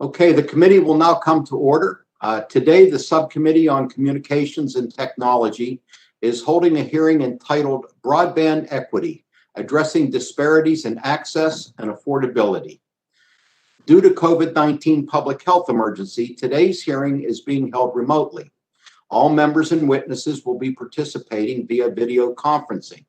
Okay, the committee will now come to order. Today, the Subcommittee on Communications and Technology is holding a hearing entitled Broadband Equity, Addressing Disparities in Access and Affordability. Due to COVID-19 public health emergency, today's hearing is being held remotely. All members and witnesses will be participating via video conferencing.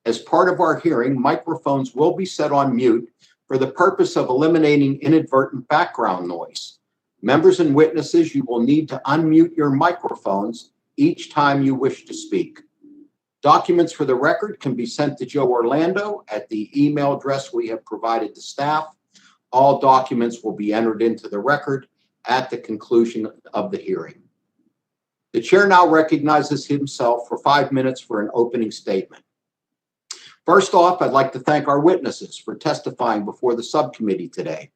As part of our hearing, microphones will be set on mute for the purpose of eliminating inadvertent background noise. Members and witnesses, you will need to unmute your microphones each time you wish to speak. Documents for the record can be sent to Joe Orlando at the email address we have provided to staff. All documents will be entered into the record at the conclusion of the hearing. The chair now recognizes himself for 5 minutes for an opening statement. First off, I'd like to thank our witnesses for testifying before the subcommittee today.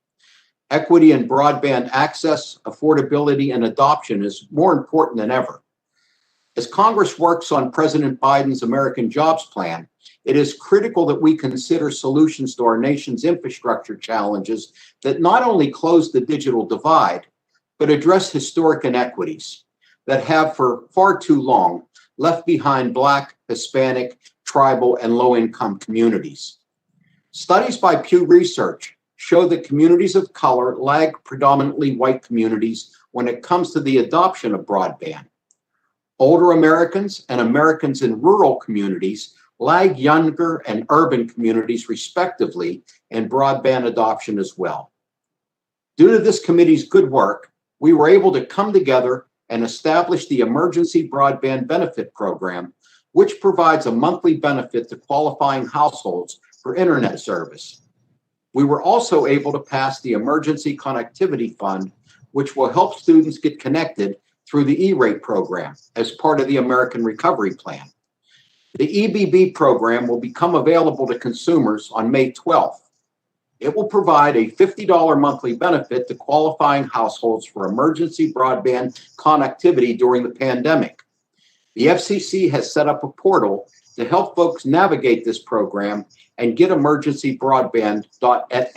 Equity in broadband access, affordability, and adoption is more important than ever. As Congress works on President Biden's American Jobs Plan, it is critical that we consider solutions to our nation's infrastructure challenges that not only close the digital divide, but address historic inequities that have for far too long left behind Black, Hispanic, tribal, and low-income communities. Studies by Pew Research show that communities of color lag predominantly white communities when it comes to the adoption of broadband. Older Americans and Americans in rural communities lag younger and urban communities respectively in broadband adoption as well. Due to this committee's good work, we were able to come together and establish the Emergency Broadband Benefit Program, which provides a monthly benefit to qualifying households for internet service. We were also able to pass the Emergency Connectivity Fund, which will help students get connected through the E-rate program as part of the American Recovery Plan. The EBB program will become available to consumers on May 12th. It will provide a $50 monthly benefit to qualifying households for emergency broadband connectivity during the pandemic. The FCC has set up a portal to help folks navigate this program and get emergency broadband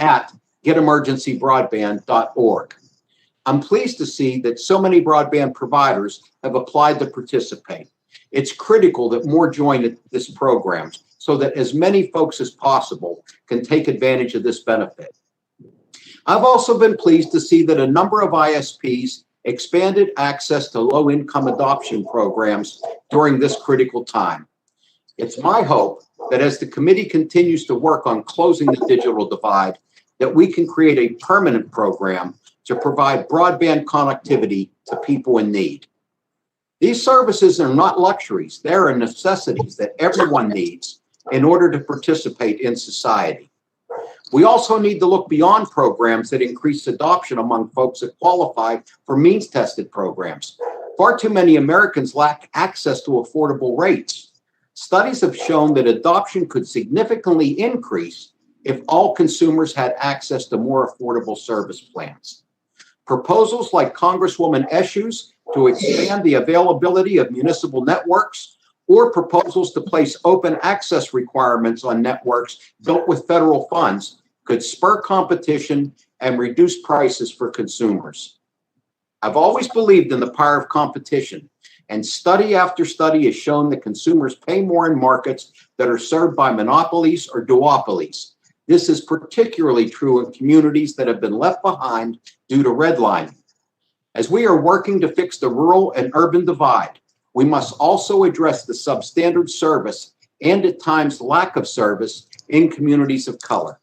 at getemergencybroadband.org. I'm pleased to see that so many broadband providers have applied to participate. It's critical that more join this program so that as many folks as possible can take advantage of this benefit. I've also been pleased to see that a number of ISPs expanded access to low-income adoption programs during this critical time. It's my hope that as the committee continues to work on closing the digital divide, that we can create a permanent program to provide broadband connectivity to people in need. These services are not luxuries, they are necessities that everyone needs in order to participate in society. We also need to look beyond programs that increase adoption among folks that qualify for means-tested programs. Far too many Americans lack access to affordable rates. Studies have shown that adoption could significantly increase if all consumers had access to more affordable service plans. Proposals like Congresswoman Eshu's to expand the availability of municipal networks, or proposals to place open access requirements on networks built with federal funds could spur competition and reduce prices for consumers. I've always believed in the power of competition, and study after study has shown that consumers pay more in markets that are served by monopolies or duopolies. This is particularly true in communities that have been left behind due to redlining. As we are working to fix the rural and urban divide, we must also address the substandard service and at times lack of service in communities of color.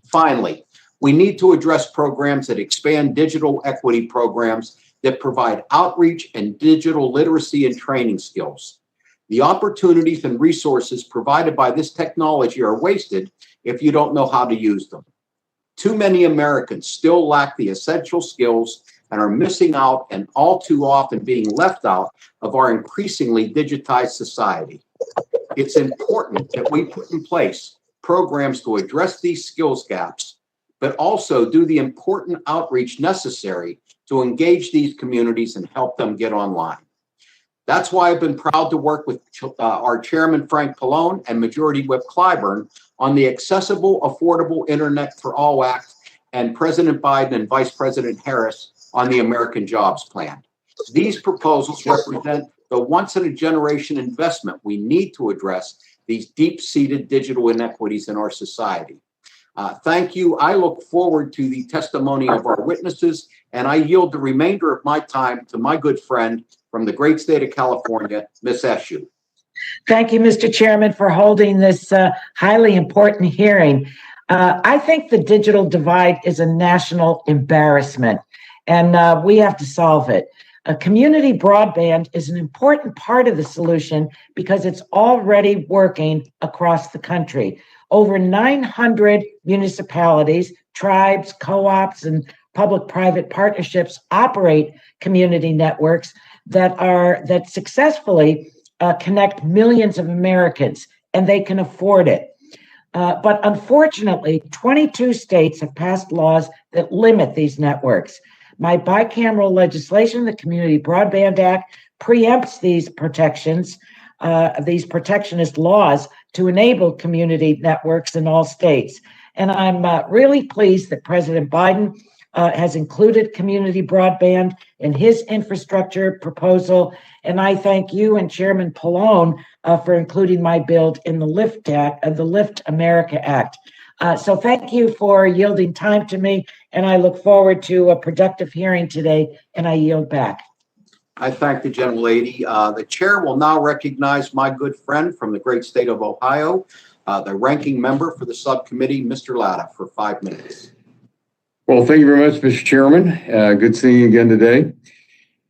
Finally, we need to address programs that expand digital equity programs that provide outreach and digital literacy and training skills. The opportunities and resources provided by this technology are wasted if you don't know how to use them. Too many Americans still lack the essential skills and are missing out and all too often being left out of our increasingly digitized society. It's important that we put in place programs to address these skills gaps, but also do the important outreach necessary to engage these communities and help them get online. That's why I've been proud to work with our chairman, Frank Pallone, and Majority Whip Clyburn on the Accessible, Affordable Internet for All Act and President Biden and Vice President Harris on the American Jobs Plan. These proposals represent the once-in-a-generation investment we need to address these deep-seated digital inequities in our society. Thank you. I look forward to the testimony of our witnesses, and I yield the remainder of my time to my good friend from the great state of California, Ms. Eshoo. Thank you, Mr. Chairman, for holding this highly important hearing. I think the digital divide is a national embarrassment, and we have to solve it. Community broadband is an important part of the solution because it's already working across the country. Over 900 municipalities, tribes, co-ops, and public-private partnerships operate community networks that successfully connect millions of Americans, and they can afford it. But unfortunately, 22 states have passed laws that limit these networks. My bicameral legislation, the Community Broadband Act, preempts these protections, these protectionist laws to enable community networks in all states. And I'm really pleased that President Biden has included community broadband in his infrastructure proposal. And I thank you and Chairman Pallone for including my bill in the Lift America Act. So thank you for yielding time to me, and I look forward to a productive hearing today, and I yield back. I thank the gentlelady. The chair will now recognize my good friend from the great state of Ohio, the ranking member for the subcommittee, Mr. Latimer, for 5 minutes. Well, thank you very much, Mr. Chairman. Good seeing you again today.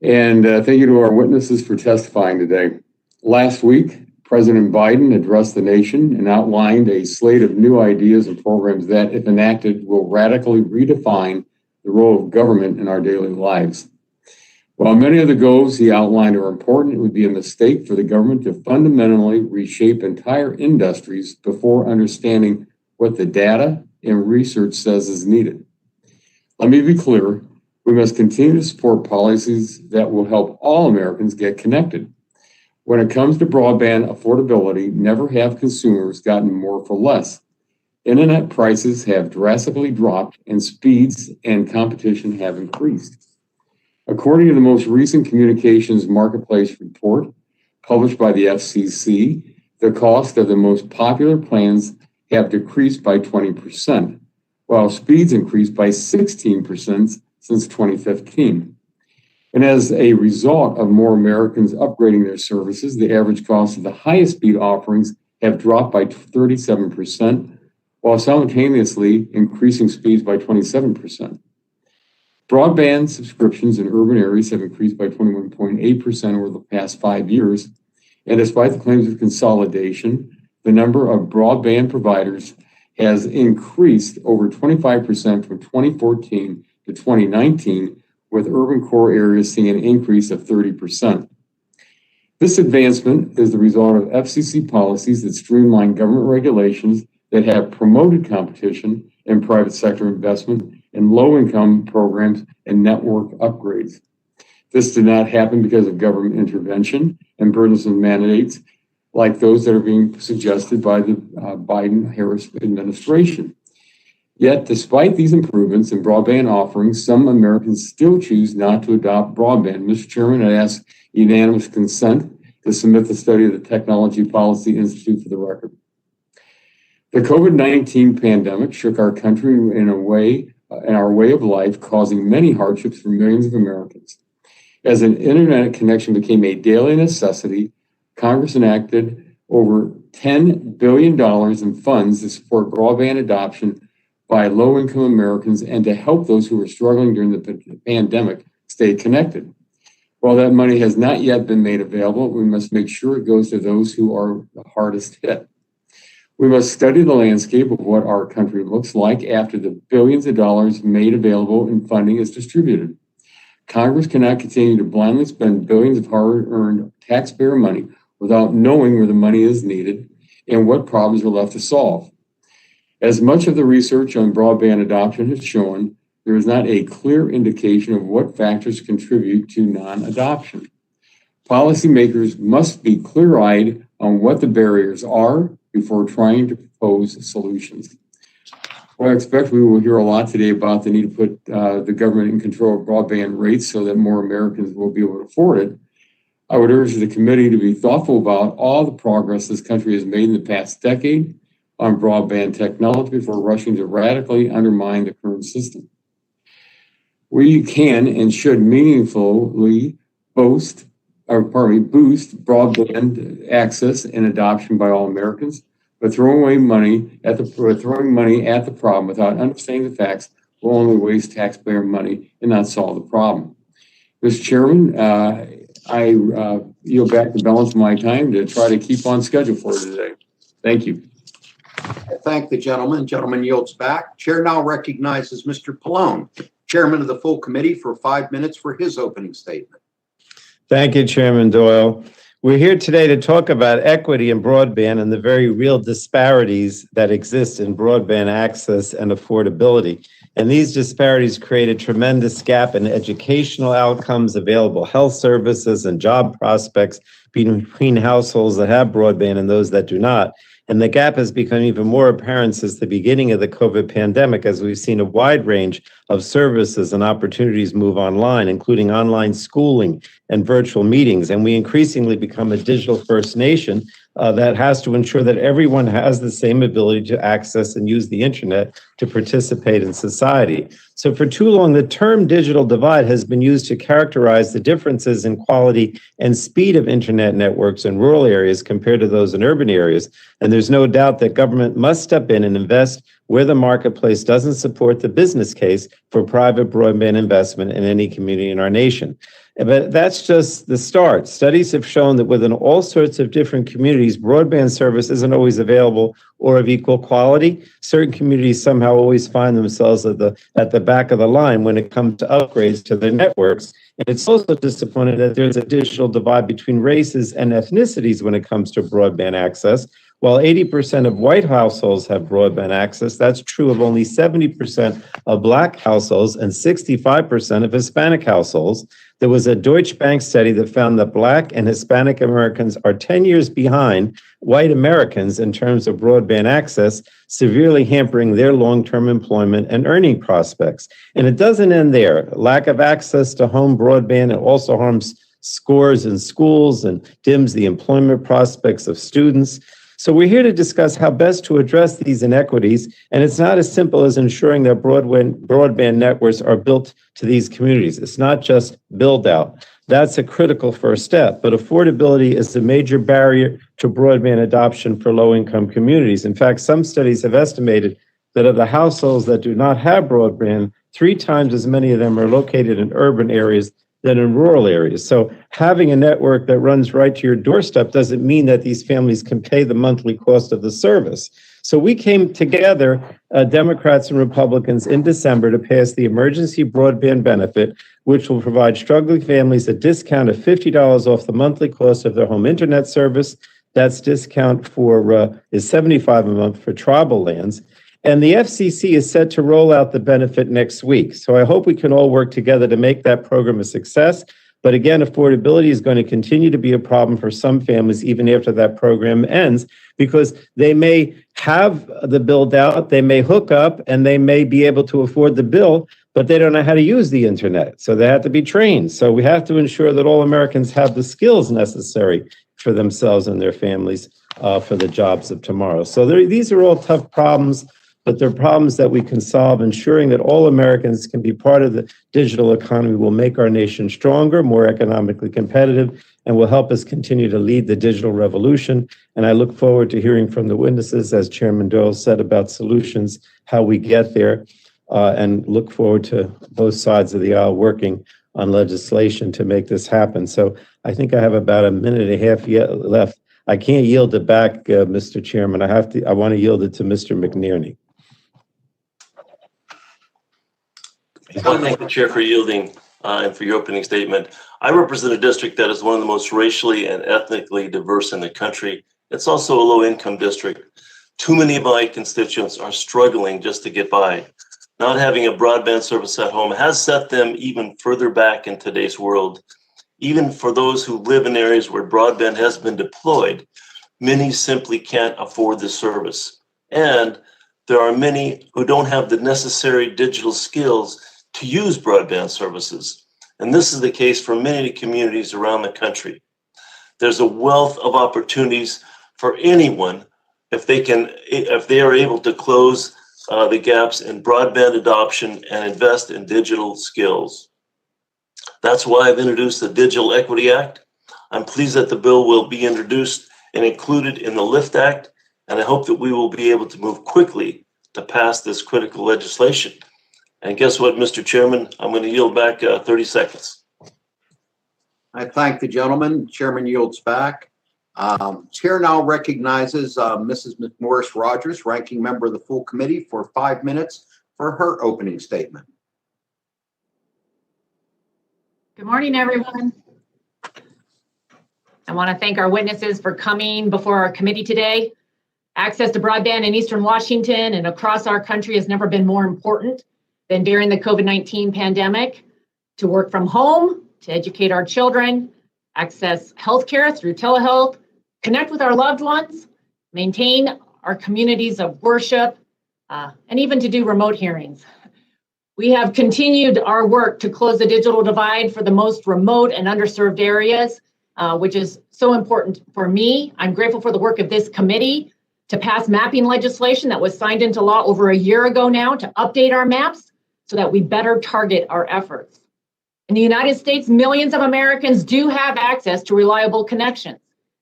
And thank you to our witnesses for testifying today. Last week, President Biden addressed the nation and outlined a slate of new ideas and programs that, if enacted, will radically redefine the role of government in our daily lives. While many of the goals he outlined are important, it would be a mistake for the government to fundamentally reshape entire industries before understanding what the data and research says is needed. Let me be clear, we must continue to support policies that will help all Americans get connected. When it comes to broadband affordability, never have consumers gotten more for less. Internet prices have drastically dropped and speeds and competition have increased. According to the most recent Communications Marketplace report published by the FCC, the cost of the most popular plans have decreased by 20%, while speeds increased by 16% since 2015. And as a result of more Americans upgrading their services, the average cost of the highest speed offerings have dropped by 37%, while simultaneously increasing speeds by 27%. Broadband subscriptions in urban areas have increased by 21.8% over the past 5 years. And despite the claims of consolidation, the number of broadband providers has increased over 25% from 2014 to 2019, with urban core areas seeing an increase of 30%. This advancement is the result of FCC policies that streamline government regulations that have promoted competition and private sector investment in low-income programs and network upgrades. This did not happen because of government intervention and burdensome mandates like those that are being suggested by the Biden-Harris administration. Yet, despite these improvements in broadband offerings, some Americans still choose not to adopt broadband. Mr. Chairman, I ask unanimous consent to submit the study of the Technology Policy Institute for the record. The COVID-19 pandemic shook our country in our way of life, causing many hardships for millions of Americans. As an internet connection became a daily necessity, Congress enacted over $10 billion in funds to support broadband adoption by low-income Americans and to help those who were struggling during the pandemic stay connected. While that money has not yet been made available, we must make sure it goes to those who are the hardest hit. We must study the landscape of what our country looks like after the billions of dollars made available in funding is distributed. Congress cannot continue to blindly spend billions of hard-earned taxpayer money without knowing where the money is needed and what problems are left to solve. As much of the research on broadband adoption has shown, there is not a clear indication of what factors contribute to non-adoption. Policymakers must be clear-eyed on what the barriers are before trying to propose solutions. Well, I expect we will hear a lot today about the need to put the government in control of broadband rates so that more Americans will be able to afford it. I would urge the committee to be thoughtful about all the progress this country has made in the past decade on broadband technology before rushing to radically undermine the current system. We can and should meaningfully boost broadband access and adoption by all Americans, but throwing money at the problem without understanding the facts will only waste taxpayer money and not solve the problem. Mr. Chairman, I yield back the balance of my time to try to keep on schedule for today. Thank you. I thank the gentleman. Gentleman yields back. Chair now recognizes Mr. Pallone, Chairman of the full committee, for 5 minutes for his opening statement. Thank you, Chairman Doyle. We're here today to talk about equity in broadband and the very real disparities that exist in broadband access and affordability. And these disparities create a tremendous gap in educational outcomes, available health services, and job prospects between households that have broadband and those that do not. And the gap has become even more apparent since the beginning of the COVID pandemic, as we've seen a wide range of services and opportunities move online, including online schooling and virtual meetings. And we increasingly become a digital-first nation that has to ensure that everyone has the same ability to access and use the internet to participate in society. So for too long, the term digital divide has been used to characterize the differences in quality and speed of internet networks in rural areas compared to those in urban areas. And there's no doubt that government must step in and invest where the marketplace doesn't support the business case for private broadband investment in any community in our nation. But that's just the start. Studies have shown that within all sorts of different communities, broadband service isn't always available or of equal quality. Certain communities somehow always find themselves at the back of the line when it comes to upgrades to their networks. And it's also disappointing that there's a digital divide between races and ethnicities when it comes to broadband access. While 80% of white households have broadband access, that's true of only 70% of Black households and 65% of Hispanic households. There was a Deutsche Bank study that found that Black and Hispanic Americans are 10 years behind white Americans in terms of broadband access, severely hampering their long-term employment and earning prospects. And it doesn't end there. Lack of access to home broadband also harms scores in schools and dims the employment prospects of students. So we're here to discuss how best to address these inequities, and it's not as simple as ensuring that broadband networks are built to these communities. It's not just build out. That's a critical first step, but affordability is a major barrier to broadband adoption for low-income communities. In fact, some studies have estimated that of the households that do not have broadband, 3 times as many of them are located in urban areas than in rural areas. So having a network that runs right to your doorstep doesn't mean that these families can pay the monthly cost of the service. So we came together, Democrats and Republicans, in December to pass the emergency broadband benefit, which will provide struggling families a discount of $50 off the monthly cost of their home internet service. That's discount is $75 a month for tribal lands. And the FCC is set to roll out the benefit next week. So I hope we can all work together to make that program a success. But again, affordability is going to continue to be a problem for some families even after that program ends, because they may have the build out, they may hook up, and they may be able to afford the bill, but they don't know how to use the internet. So they have to be trained. So we have to ensure that all Americans have the skills necessary for themselves and their families for the jobs of tomorrow. So these are all tough problems, but they're problems that we can solve. Ensuring that all Americans can be part of the digital economy will make our nation stronger, more economically competitive, and will help us continue to lead the digital revolution. And I look forward to hearing from the witnesses, as Chairman Doyle said, about solutions, how we get there, and look forward to both sides of the aisle working on legislation to make this happen. So I think I have about a minute and a half left. I can't yield it back, Mr. Chairman. I want to yield it to Mr. McNerney. I want to thank the chair for yielding and for your opening statement. I represent a district that is one of the most racially and ethnically diverse in the country. It's also a low-income district. Too many of my constituents are struggling just to get by. Not having a broadband service at home has set them even further back in today's world. Even for those who live in areas where broadband has been deployed, many simply can't afford the service. And there are many who don't have the necessary digital skills to use broadband services. And this is the case for many communities around the country. There's a wealth of opportunities for anyone if they are able to close the gaps in broadband adoption and invest in digital skills. That's why I've introduced the Digital Equity Act. I'm pleased that the bill will be introduced and included in the LIFT Act, and I hope that we will be able to move quickly to pass this critical legislation. And guess what, Mr. Chairman? I'm going to yield back 30 seconds. I thank the gentleman. Chairman yields back. Chair now recognizes Mrs. McMorris Rodgers, ranking member of the full committee, for 5 minutes for her opening statement. Good morning, everyone. I want to thank our witnesses for coming before our committee today. Access to broadband in Eastern Washington and across our country has never been more important than during the COVID-19 pandemic. To work from home, to educate our children, access healthcare through telehealth, connect with our loved ones, maintain our communities of worship, and even to do remote hearings. We have continued our work to close the digital divide for the most remote and underserved areas, which is so important for me. I'm grateful for the work of this committee to pass mapping legislation that was signed into law over a year ago now to update our maps so that we better target our efforts. In the United States, millions of Americans do have access to reliable connections.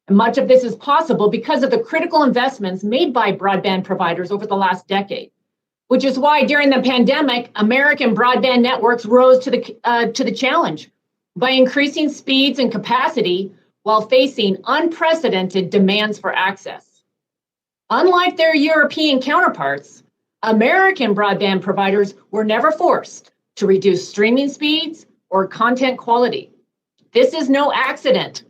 And much of this is possible because of the critical investments made by broadband providers over the last decade, which is why during the pandemic, American broadband networks rose to the challenge by increasing speeds and capacity while facing unprecedented demands for access. Unlike their European counterparts, American broadband providers were never forced to reduce streaming speeds or content quality. This is no accident.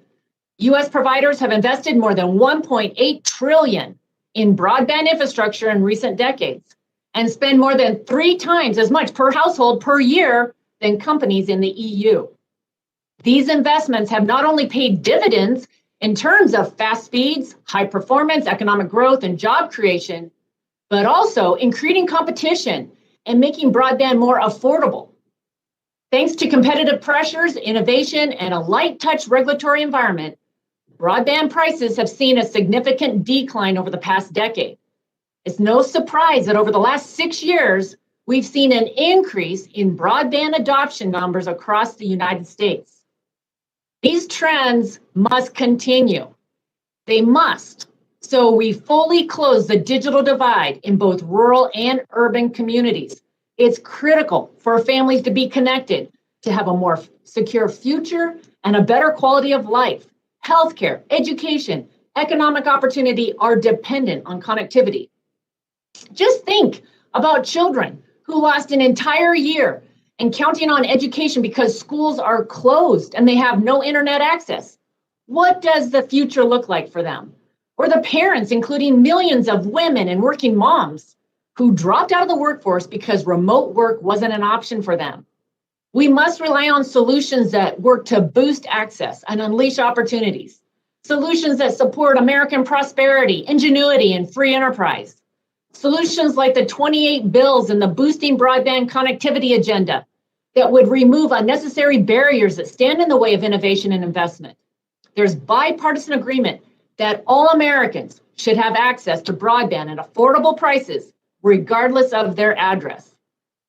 U.S. providers have invested more than $1.8 trillion in broadband infrastructure in recent decades and spend more than 3 times as much per household per year than companies in the EU. These investments have not only paid dividends in terms of fast speeds, high performance, economic growth, and job creation, but also in creating competition and making broadband more affordable. Thanks to competitive pressures, innovation, and a light touch regulatory environment, broadband prices have seen a significant decline over the past decade. It's no surprise that over the last 6 years, we've seen an increase in broadband adoption numbers across the United States. These trends must continue. They must, so we fully close the digital divide in both rural and urban communities. It's critical for families to be connected, to have a more secure future and a better quality of life. Healthcare, education, economic opportunity are dependent on connectivity. Just think about children who lost an entire year and counting on education because schools are closed and they have no internet access. What does the future look like for them? Or the parents, including millions of women and working moms, who dropped out of the workforce because remote work wasn't an option for them. We must rely on solutions that work to boost access and unleash opportunities. Solutions that support American prosperity, ingenuity, and free enterprise. Solutions like the 28 bills in the Boosting Broadband Connectivity Agenda that would remove unnecessary barriers that stand in the way of innovation and investment. There's bipartisan agreement that all Americans should have access to broadband at affordable prices, regardless of their address.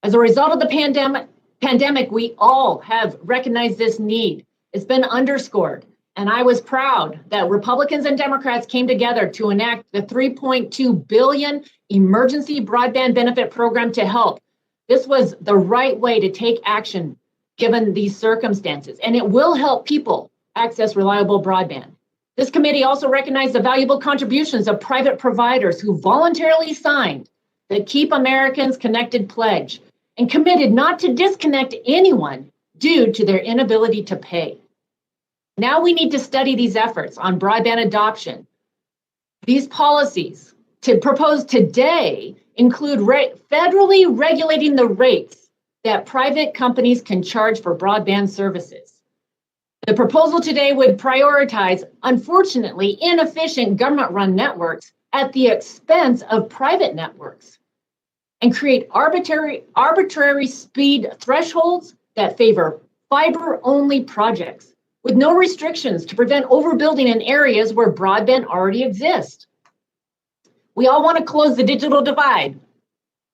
As a result of the pandemic, we all have recognized this need. It's been underscored, and I was proud that Republicans and Democrats came together to enact the $3.2 billion Emergency Broadband Benefit Program to help. This was the right way to take action given these circumstances, and it will help people access reliable broadband. This committee also recognized the valuable contributions of private providers who voluntarily signed the Keep Americans Connected pledge and committed not to disconnect anyone due to their inability to pay. Now we need to study these efforts on broadband adoption. These policies to propose today include federally regulating the rates that private companies can charge for broadband services. The proposal today would prioritize, unfortunately, inefficient government-run networks at the expense of private networks. and create arbitrary speed thresholds that favor fiber-only projects with no restrictions to prevent overbuilding in areas where broadband already exists. We all want to close the digital divide,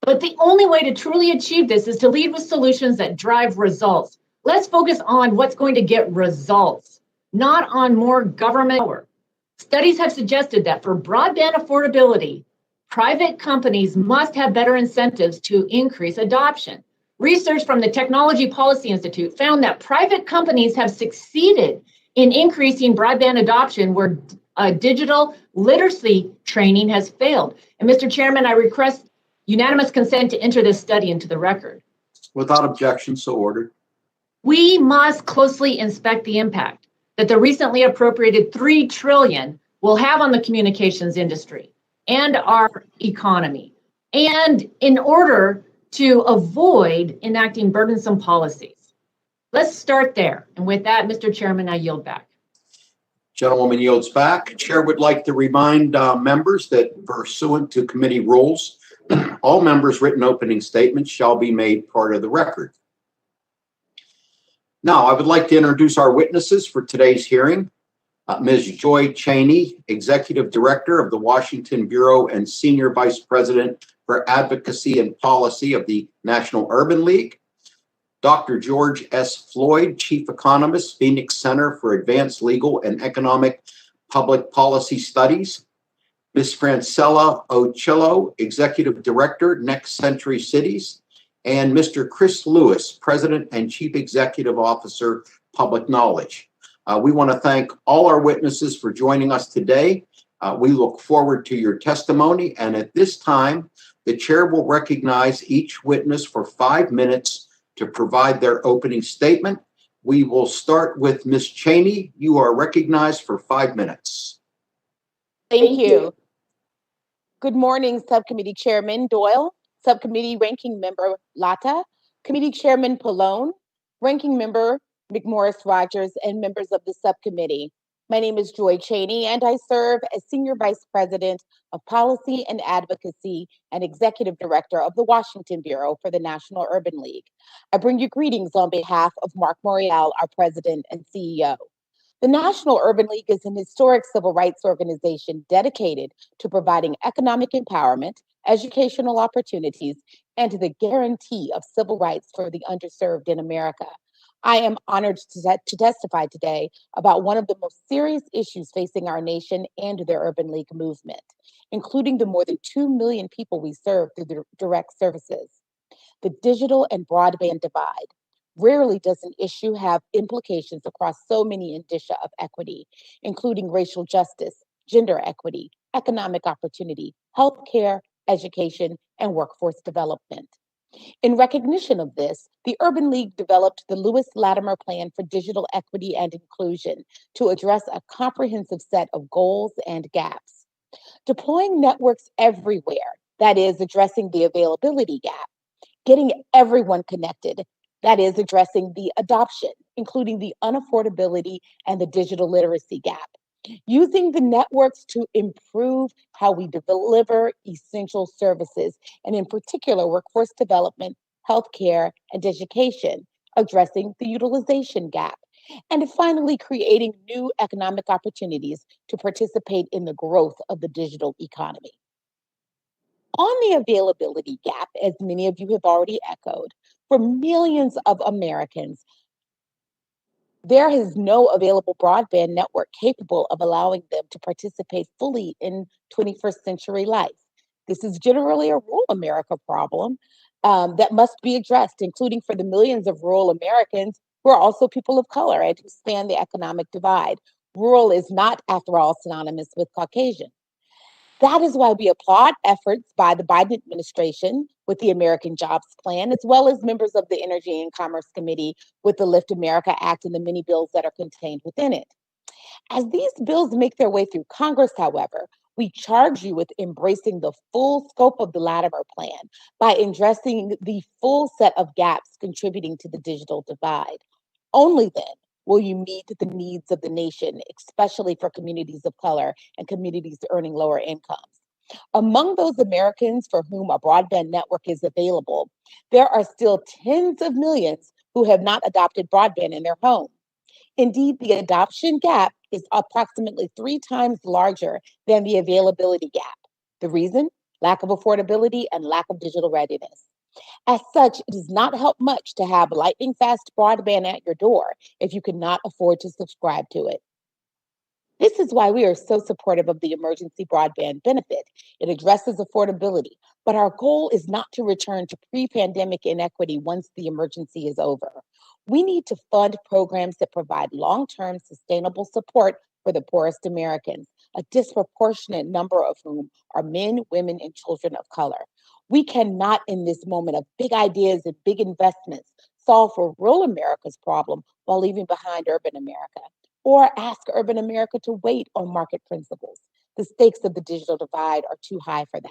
but the only way to truly achieve this is to lead with solutions that drive results. Let's focus on what's going to get results, not on more government power. Studies have suggested that for broadband affordability, private companies must have better incentives to increase adoption. Research from the Technology Policy Institute found that private companies have succeeded in increasing broadband adoption where digital literacy training has failed. And Mr. Chairman, I request unanimous consent to enter this study into the record. Without objection, so ordered. We must closely inspect the impact that the recently appropriated $3 trillion will have on the communications industry and our economy, and in order to avoid enacting burdensome policies. Let's start there. And with that, Mr. Chairman, I yield back. Gentlewoman yields back. Chair would like to remind members that pursuant to committee rules, all members' written opening statements shall be made part of the record. Now, I would like to introduce our witnesses for today's hearing. Ms. Joy Cheney, Executive Director of the Washington Bureau and Senior Vice President for Advocacy and Policy of the National Urban League. Dr. George S. Floyd, Chief Economist, Phoenix Center for Advanced Legal and Economic Public Policy Studies. Ms. Francella Ochillo, Executive Director, Next Century Cities. And Mr. Chris Lewis, President and Chief Executive Officer, Public Knowledge. We want to thank all our witnesses for joining us today. We look forward to your testimony, and at this time, the chair will recognize each witness for 5 minutes to provide their opening statement. We will start with Ms. Cheney. You are recognized for 5 minutes. Thank you. Good morning, Subcommittee Chairman Doyle, Subcommittee Ranking Member Lata, Committee Chairman Pallone, Ranking Member McMorris, Rodgers, and members of the subcommittee. My name is Joy Cheney, and I serve as Senior Vice President of Policy and Advocacy and Executive Director of the Washington Bureau for the National Urban League. I bring you greetings on behalf of Mark Morial, our President and CEO. The National Urban League is an historic civil rights organization dedicated to providing economic empowerment, educational opportunities, and the guarantee of civil rights for the underserved in America. I am honored to testify today about one of the most serious issues facing our nation and the Urban League movement, including the more than 2 million people we serve through the direct services. The digital and broadband divide. Rarely does an issue have implications across so many indicia of equity, including racial justice, gender equity, economic opportunity, healthcare, education, and workforce development. In recognition of this, the Urban League developed the Lewis-Latimer Plan for Digital Equity and Inclusion to address a comprehensive set of goals and gaps. Deploying networks everywhere, that is, addressing the availability gap. Getting everyone connected, that is, addressing the adoption, including the unaffordability and the digital literacy gap. Using the networks to improve how we deliver essential services, and in particular, workforce development, healthcare, and education, addressing the utilization gap. And finally, creating new economic opportunities to participate in the growth of the digital economy. On the availability gap, as many of you have already echoed, for millions of Americans, there is no available broadband network capable of allowing them to participate fully in 21st century life. This is generally a rural America problem that must be addressed, including for the millions of rural Americans who are also people of color and who span the economic divide. Rural is not, after all, synonymous with Caucasian. That is why we applaud efforts by the Biden administration with the American Jobs Plan, as well as members of the Energy and Commerce Committee with the Lift America Act and the many bills that are contained within it. As these bills make their way through Congress, however, we charge you with embracing the full scope of the Latimer Plan by addressing the full set of gaps contributing to the digital divide. Only then will you meet the needs of the nation, especially for communities of color and communities earning lower incomes. Among those Americans for whom a broadband network is available, there are still tens of millions who have not adopted broadband in their home. Indeed, the adoption gap is approximately 3 times larger than the availability gap. The reason? Lack of affordability and lack of digital readiness. As such, it does not help much to have lightning fast broadband at your door if you cannot afford to subscribe to it. This is why we are so supportive of the emergency broadband benefit. It addresses affordability, but our goal is not to return to pre-pandemic inequity once the emergency is over. We need to fund programs that provide long-term sustainable support for the poorest Americans, a disproportionate number of whom are men, women, and children of color. We cannot, in this moment of big ideas and big investments, solve for rural America's problem while leaving behind urban America, or ask urban America to wait on market principles. The stakes of the digital divide are too high for that.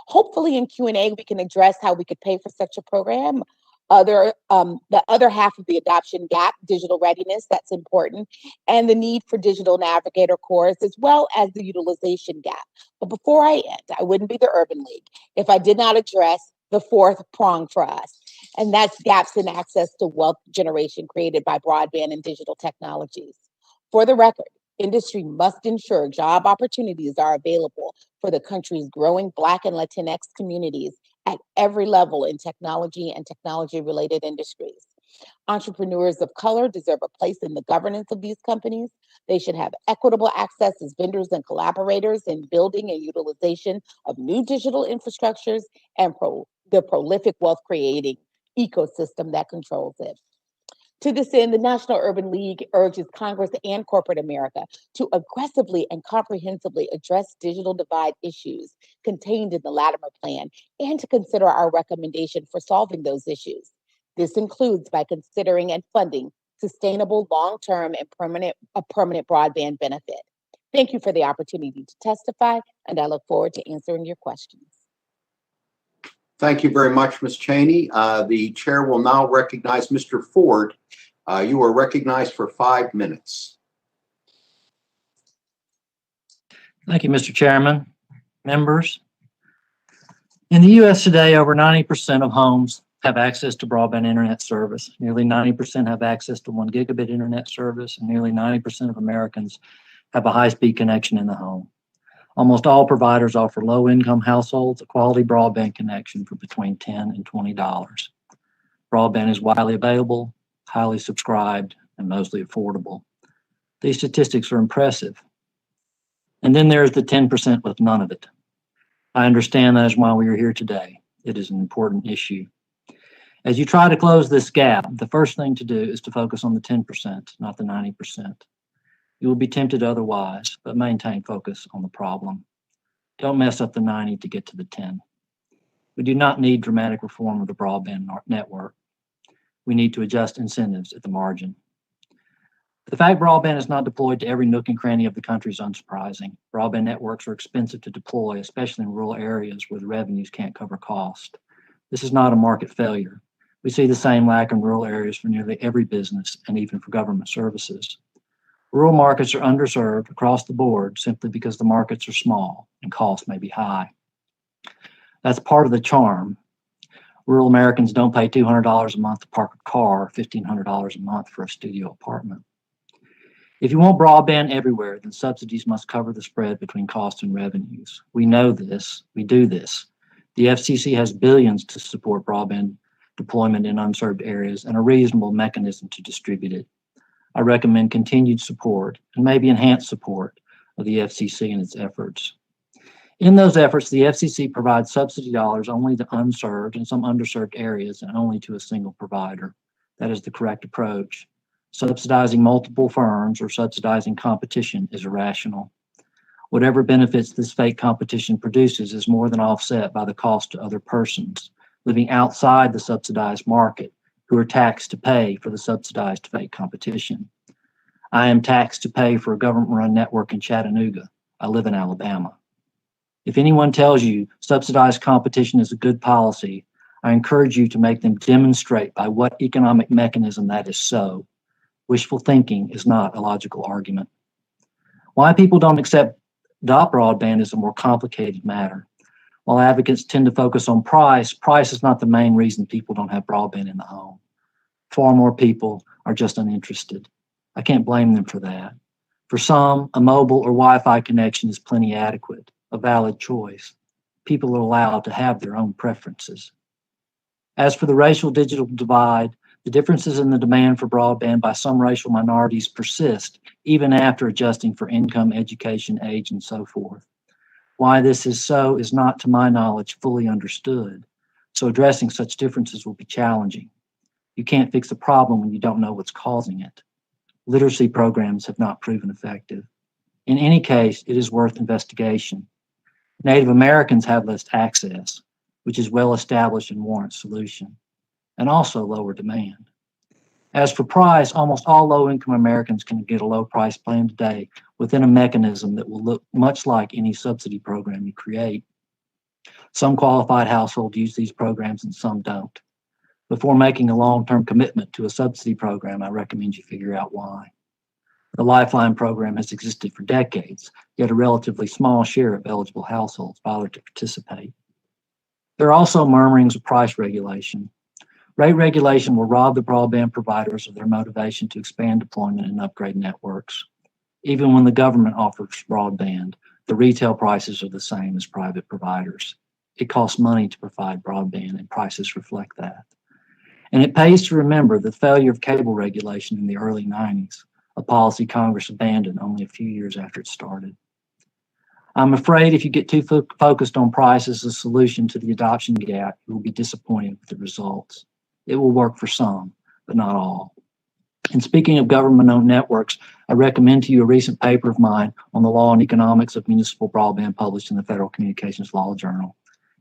Hopefully in Q&A, we can address how we could pay for such a program. The other half of the adoption gap, digital readiness, that's important, and the need for digital navigator cores, as well as the utilization gap. But before I end, I wouldn't be the Urban League if I did not address the fourth prong for us, and that's gaps in access to wealth generation created by broadband and digital technologies. For the record, industry must ensure job opportunities are available for the country's growing Black and Latinx communities at every level in technology and technology-related industries. Entrepreneurs of color deserve a place in the governance of these companies. They should have equitable access as vendors and collaborators in building and utilization of new digital infrastructures and the prolific wealth-creating ecosystem that controls it. To this end, the National Urban League urges Congress and corporate America to aggressively and comprehensively address digital divide issues contained in the Latimer Plan and to consider our recommendation for solving those issues. This includes by considering and funding sustainable, long-term, and permanent broadband benefit. Thank you for the opportunity to testify, and I look forward to answering your questions. Thank you very much, Ms. Cheney. The chair will now recognize Mr. Ford. You are recognized for 5 minutes. Thank you, Mr. Chairman, members. In the U.S. today, over 90% of homes have access to broadband internet service. Nearly 90% have access to 1 gigabit internet service, and nearly 90% of Americans have a high-speed connection in the home. Almost all providers offer low-income households a quality broadband connection for between $10 and $20. Broadband is widely available, highly subscribed, and mostly affordable. These statistics are impressive. And then there's the 10% with none of it. I understand that is why we are here today. It is an important issue. As you try to close this gap, the first thing to do is to focus on the 10%, not the 90%. You will be tempted otherwise, but maintain focus on the problem. Don't mess up the 90 to get to the 10. We do not need dramatic reform of the broadband network. We need to adjust incentives at the margin. The fact broadband is not deployed to every nook and cranny of the country is unsurprising. Broadband networks are expensive to deploy, especially in rural areas where the revenues can't cover cost. This is not a market failure. We see the same lack in rural areas for nearly every business and even for government services. Rural markets are underserved across the board simply because the markets are small and costs may be high. That's part of the charm. Rural Americans don't pay $200 a month to park a car, or $1,500 a month for a studio apartment. If you want broadband everywhere, then subsidies must cover the spread between costs and revenues. We know this. We do this. The FCC has billions to support broadband deployment in unserved areas and a reasonable mechanism to distribute it. I recommend continued support and maybe enhanced support of the FCC in its efforts. In those efforts, the FCC provides subsidy dollars only to unserved and some underserved areas and only to a single provider. That is the correct approach. Subsidizing multiple firms or subsidizing competition is irrational. Whatever benefits this fake competition produces is more than offset by the cost to other persons living outside the subsidized market who are taxed to pay for the subsidized fake competition. I am taxed to pay for a government-run network in Chattanooga. I live in Alabama. If anyone tells you subsidized competition is a good policy, I encourage you to make them demonstrate by what economic mechanism that is so. Wishful thinking is not a logical argument. Why people don't accept Adopt broadband is a more complicated matter. While advocates tend to focus on price, price is not the main reason people don't have broadband in the home. Far more people are just uninterested. I can't blame them for that. For some, a mobile or Wi-Fi connection is plenty adequate, a valid choice. People are allowed to have their own preferences. As for the racial digital divide, the differences in the demand for broadband by some racial minorities persist, even after adjusting for income, education, age, and so forth. Why this is so is not, to my knowledge, fully understood, so addressing such differences will be challenging. You can't fix a problem when you don't know what's causing it. Literacy programs have not proven effective. In any case, it is worth investigation. Native Americans have less access, which is well established and warrants solution, and also lower demand. As for price, almost all low-income Americans can get a low-price plan today within a mechanism that will look much like any subsidy program you create. Some qualified households use these programs and some don't. Before making a long-term commitment to a subsidy program, I recommend you figure out why. The Lifeline program has existed for decades, yet a relatively small share of eligible households bother to participate. There are also murmurings of price regulation. Rate regulation will rob the broadband providers of their motivation to expand deployment and upgrade networks. Even when the government offers broadband, the retail prices are the same as private providers. It costs money to provide broadband, and prices reflect that. And it pays to remember the failure of cable regulation in the early 90s, a policy Congress abandoned only a few years after it started. I'm afraid if you get too focused on price as a solution to the adoption gap, you will be disappointed with the results. It will work for some, but not all. And speaking of government-owned networks, I recommend to you a recent paper of mine on the law and economics of municipal broadband published in the Federal Communications Law Journal.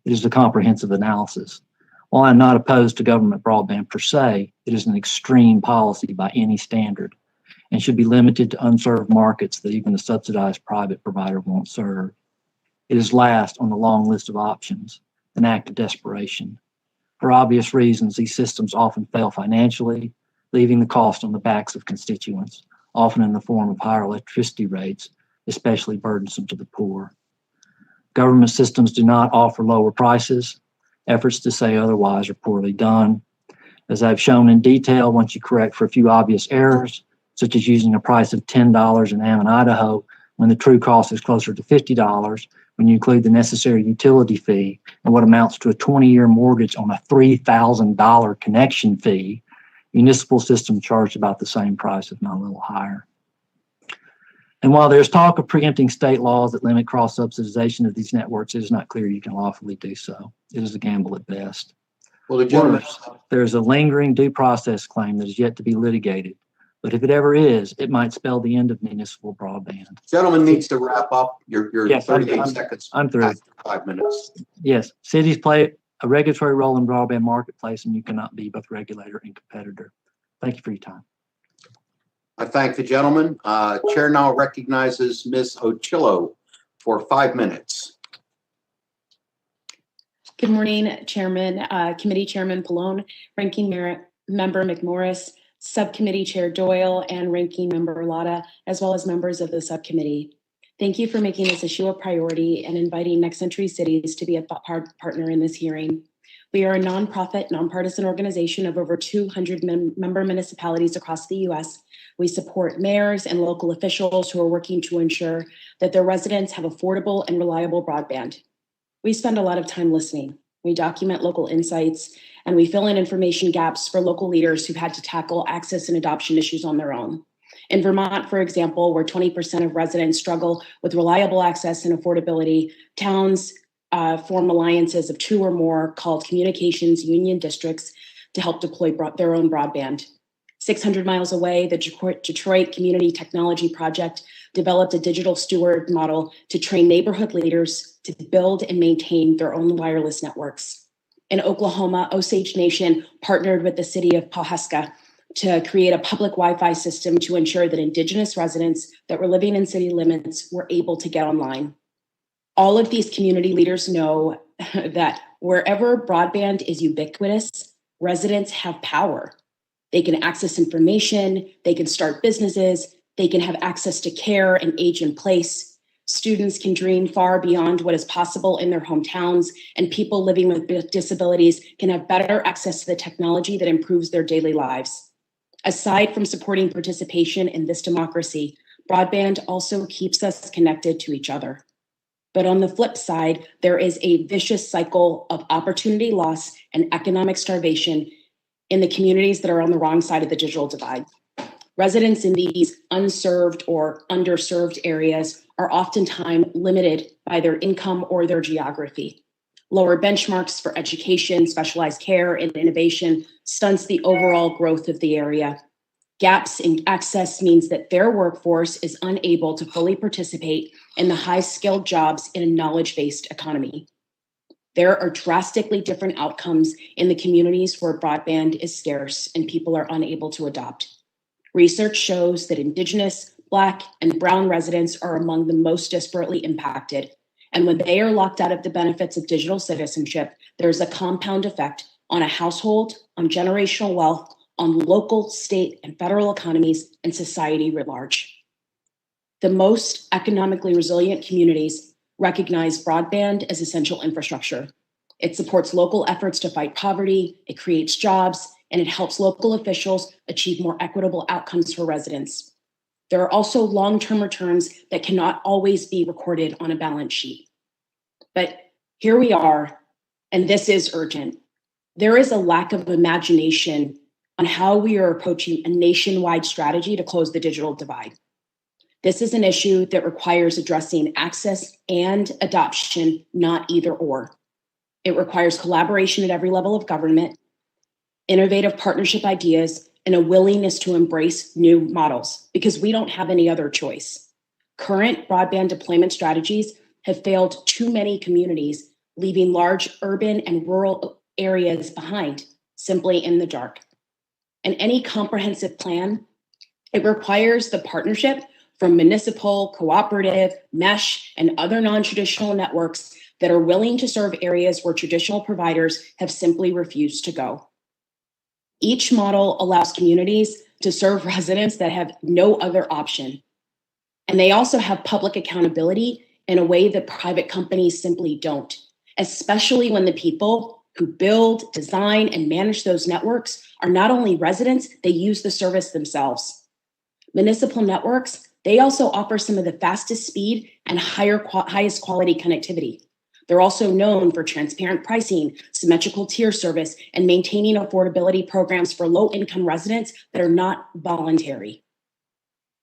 It is a comprehensive analysis. While I'm not opposed to government broadband per se, it is an extreme policy by any standard and should be limited to unserved markets that even a subsidized private provider won't serve. It is last on the long list of options, an act of desperation. For obvious reasons, these systems often fail financially, leaving the cost on the backs of constituents, often in the form of higher electricity rates, especially burdensome to the poor. Government systems do not offer lower prices. Efforts to say otherwise are poorly done. As I've shown in detail, once you correct for a few obvious errors, such as using a price of $10 in Hammond, Idaho, when the true cost is closer to $50, when you include the necessary utility fee and what amounts to a 20-year mortgage on a $3,000 connection fee, municipal systems charge about the same price, if not a little higher. And while there's talk of preempting state laws that limit cross-subsidization of these networks, it is not clear you can lawfully do so. It is a gamble at best. Well, the gentleman, There's a lingering due process claim that is yet to be litigated. But if it ever is, it might spell the end of municipal broadband. gentleman needs to wrap up. Your Yes, 38 seconds. I'm through. After 5 minutes. Yes, cities play a regulatory role in broadband marketplace, and you cannot be both regulator and competitor. Thank you for your time. I thank the gentleman. Chair now recognizes Ms. Ochillo for 5 minutes. Good morning, Chairman, Committee Chairman Pallone, Ranking Member McMorris, Subcommittee Chair Doyle, and Ranking Member Lotta, as well as members of the subcommittee. Thank you for making this issue a priority and inviting Next Century Cities to be a partner in this hearing. We are a nonprofit, nonpartisan organization of over 200 member municipalities across the U.S. We support mayors and local officials who are working to ensure that their residents have affordable and reliable broadband. We spend a lot of time listening. We document local insights, and we fill in information gaps for local leaders who've had to tackle access and adoption issues on their own. In Vermont, for example, where 20% of residents struggle with reliable access and affordability, towns form alliances of 2 or more called communications union districts to help deploy their own broadband. 600 miles away, the Detroit Community Technology Project developed a digital steward model to train neighborhood leaders to build and maintain their own wireless networks. In Oklahoma, Osage Nation partnered with the city of Pawhuska to create a public Wi-Fi system to ensure that Indigenous residents that were living in city limits were able to get online. All of these community leaders know that wherever broadband is ubiquitous, residents have power. They can access information, they can start businesses, they can have access to care and age in place. Students can dream far beyond what is possible in their hometowns, and people living with disabilities can have better access to the technology that improves their daily lives. Aside from supporting participation in this democracy, broadband also keeps us connected to each other. But on the flip side, there is a vicious cycle of opportunity loss and economic starvation in the communities that are on the wrong side of the digital divide. Residents in these unserved or underserved areas are oftentimes limited by their income or their geography. Lower benchmarks for education, specialized care, and innovation stunts the overall growth of the area. Gaps in access means that their workforce is unable to fully participate in the high-skilled jobs in a knowledge-based economy. There are drastically different outcomes in the communities where broadband is scarce and people are unable to adopt. Research shows that Indigenous, Black, and Brown residents are among the most disparately impacted. And when they are locked out of the benefits of digital citizenship, there's a compound effect on a household, on generational wealth, on local, state, and federal economies, and society writ large. The most economically resilient communities recognize broadband as essential infrastructure. It supports local efforts to fight poverty, it creates jobs, and it helps local officials achieve more equitable outcomes for residents. There are also long-term returns that cannot always be recorded on a balance sheet. But here we are, and this is urgent. There is a lack of imagination on how we are approaching a nationwide strategy to close the digital divide. This is an issue that requires addressing access and adoption, not either or. It requires collaboration at every level of government, innovative partnership ideas, and a willingness to embrace new models, because we don't have any other choice. Current broadband deployment strategies have failed too many communities, leaving large urban and rural areas behind, simply in the dark. And any comprehensive plan, it requires the partnership from municipal, cooperative, mesh, and other non-traditional networks that are willing to serve areas where traditional providers have simply refused to go. Each model allows communities to serve residents that have no other option. And they also have public accountability in a way that private companies simply don't, especially when the people who build, design, and manage those networks are not only residents, they use the service themselves. Municipal networks, they also offer some of the fastest speed and highest quality connectivity. They're also known for transparent pricing, symmetrical tier service, and maintaining affordability programs for low-income residents that are not voluntary.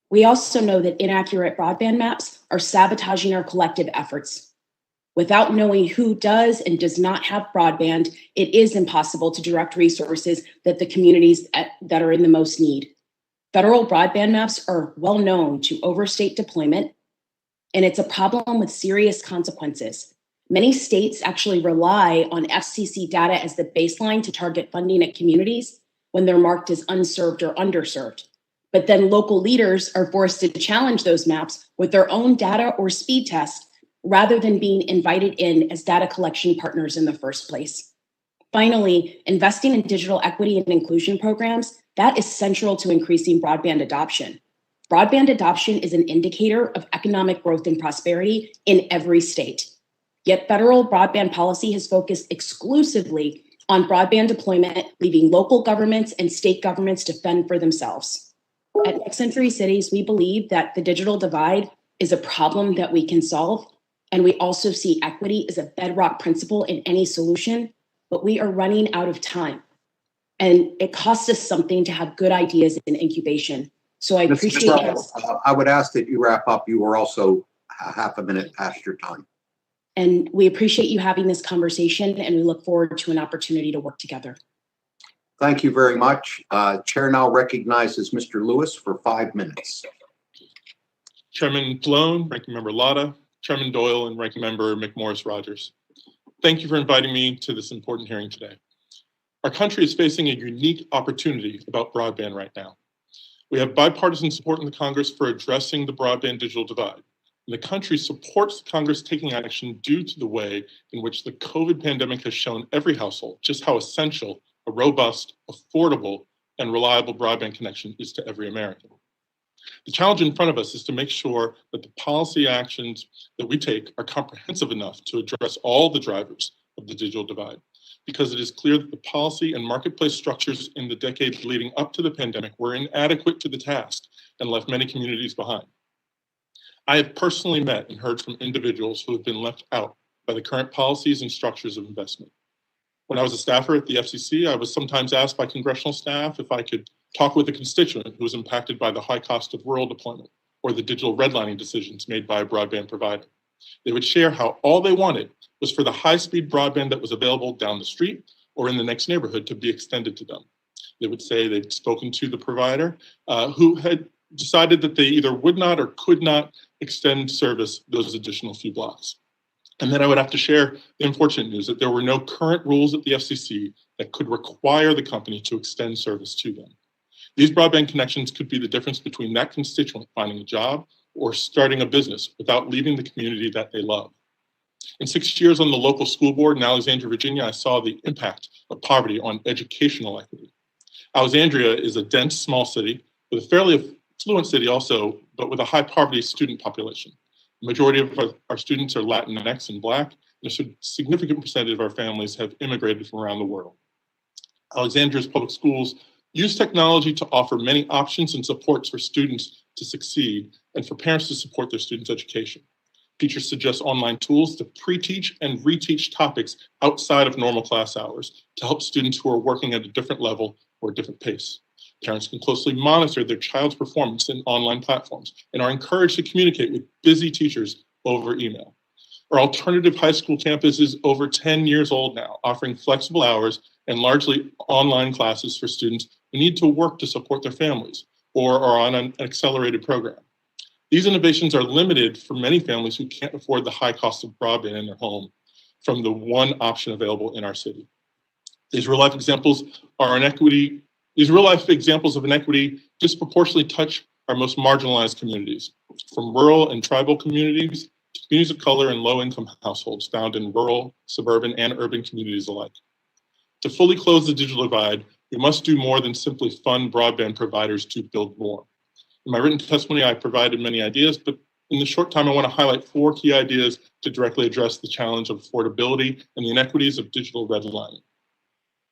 We also know that inaccurate broadband maps are sabotaging our collective efforts. Without knowing who does and does not have broadband, it is impossible to direct resources that the communities that are in the most need. Federal broadband maps are well known to overstate deployment, and it's a problem with serious consequences. Many states actually rely on FCC data as the baseline to target funding at communities when they're marked as unserved or underserved. But then local leaders are forced to challenge those maps with their own data or speed test rather than being invited in as data collection partners in the first place. Finally, investing in digital equity and inclusion programs, that is central to increasing broadband adoption. Broadband adoption is an indicator of economic growth and prosperity in every state. Yet federal broadband policy has focused exclusively on broadband deployment, leaving local governments and state governments to fend for themselves. At Next Century Cities, we believe that the digital divide is a problem that we can solve, and we also see equity as a bedrock principle in any solution, but we are running out of time. And it costs us something to have good ideas in incubation. So I appreciate it. I would ask that you wrap up. You were also half a minute past your time. And we appreciate you having this conversation, and we look forward to an opportunity to work together. Thank you very much. Chair now recognizes Mr. Lewis for 5 minutes. Chairman Pallone, Ranking Member Lotta, Chairman Doyle, and Ranking Member McMorris Rodgers. Thank you for inviting me to this important hearing today. Our country is facing a unique opportunity about broadband right now. We have bipartisan support in the Congress for addressing the broadband digital divide. And the country supports Congress taking action due to the way in which the COVID pandemic has shown every household just how essential a robust, affordable, and reliable broadband connection is to every American. The challenge in front of us is to make sure that the policy actions that we take are comprehensive enough to address all the drivers of the digital divide, because it is clear that the policy and marketplace structures in the decades leading up to the pandemic were inadequate to the task and left many communities behind. I have personally met and heard from individuals who have been left out by the current policies and structures of investment. When I was a staffer at the FCC, I was sometimes asked by congressional staff if I could talk with a constituent who was impacted by the high cost of rural deployment or the digital redlining decisions made by a broadband provider. They would share how all they wanted was for the high-speed broadband that was available down the street or in the next neighborhood to be extended to them. They would say they'd spoken to the provider who had decided that they either would not or could not extend service those additional few blocks. And then I would have to share the unfortunate news that there were no current rules at the FCC that could require the company to extend service to them. These broadband connections could be the difference between that constituent finding a job or starting a business without leaving the community that they love. In 6 years on the local school board in Alexandria, Virginia, I saw the impact of poverty on educational equity. Alexandria is a dense, small city with a fairly affluent city also, but with a high poverty student population. The majority of our students are Latinx and Black, and a significant percentage of our families have immigrated from around the world. Alexandria's public schools use technology to offer many options and supports for students to succeed and for parents to support their students' education. Teachers suggest online tools to pre-teach and reteach topics outside of normal class hours to help students who are working at a different level or a different pace. Parents can closely monitor their child's performance in online platforms and are encouraged to communicate with busy teachers over email. Our alternative high school campus is over 10 years old now, offering flexible hours and largely online classes for students who need to work to support their families or are on an accelerated program. These innovations are limited for many families who can't afford the high cost of broadband in their home from the one option available in our city. These real-life examples of inequity disproportionately touch our most marginalized communities, from rural and tribal communities to communities of color and low-income households found in rural, suburban, and urban communities alike. To fully close the digital divide, we must do more than simply fund broadband providers to build more. In my written testimony, I provided many ideas, but in the short time, I want to highlight 4 key ideas to directly address the challenge of affordability and the inequities of digital redlining.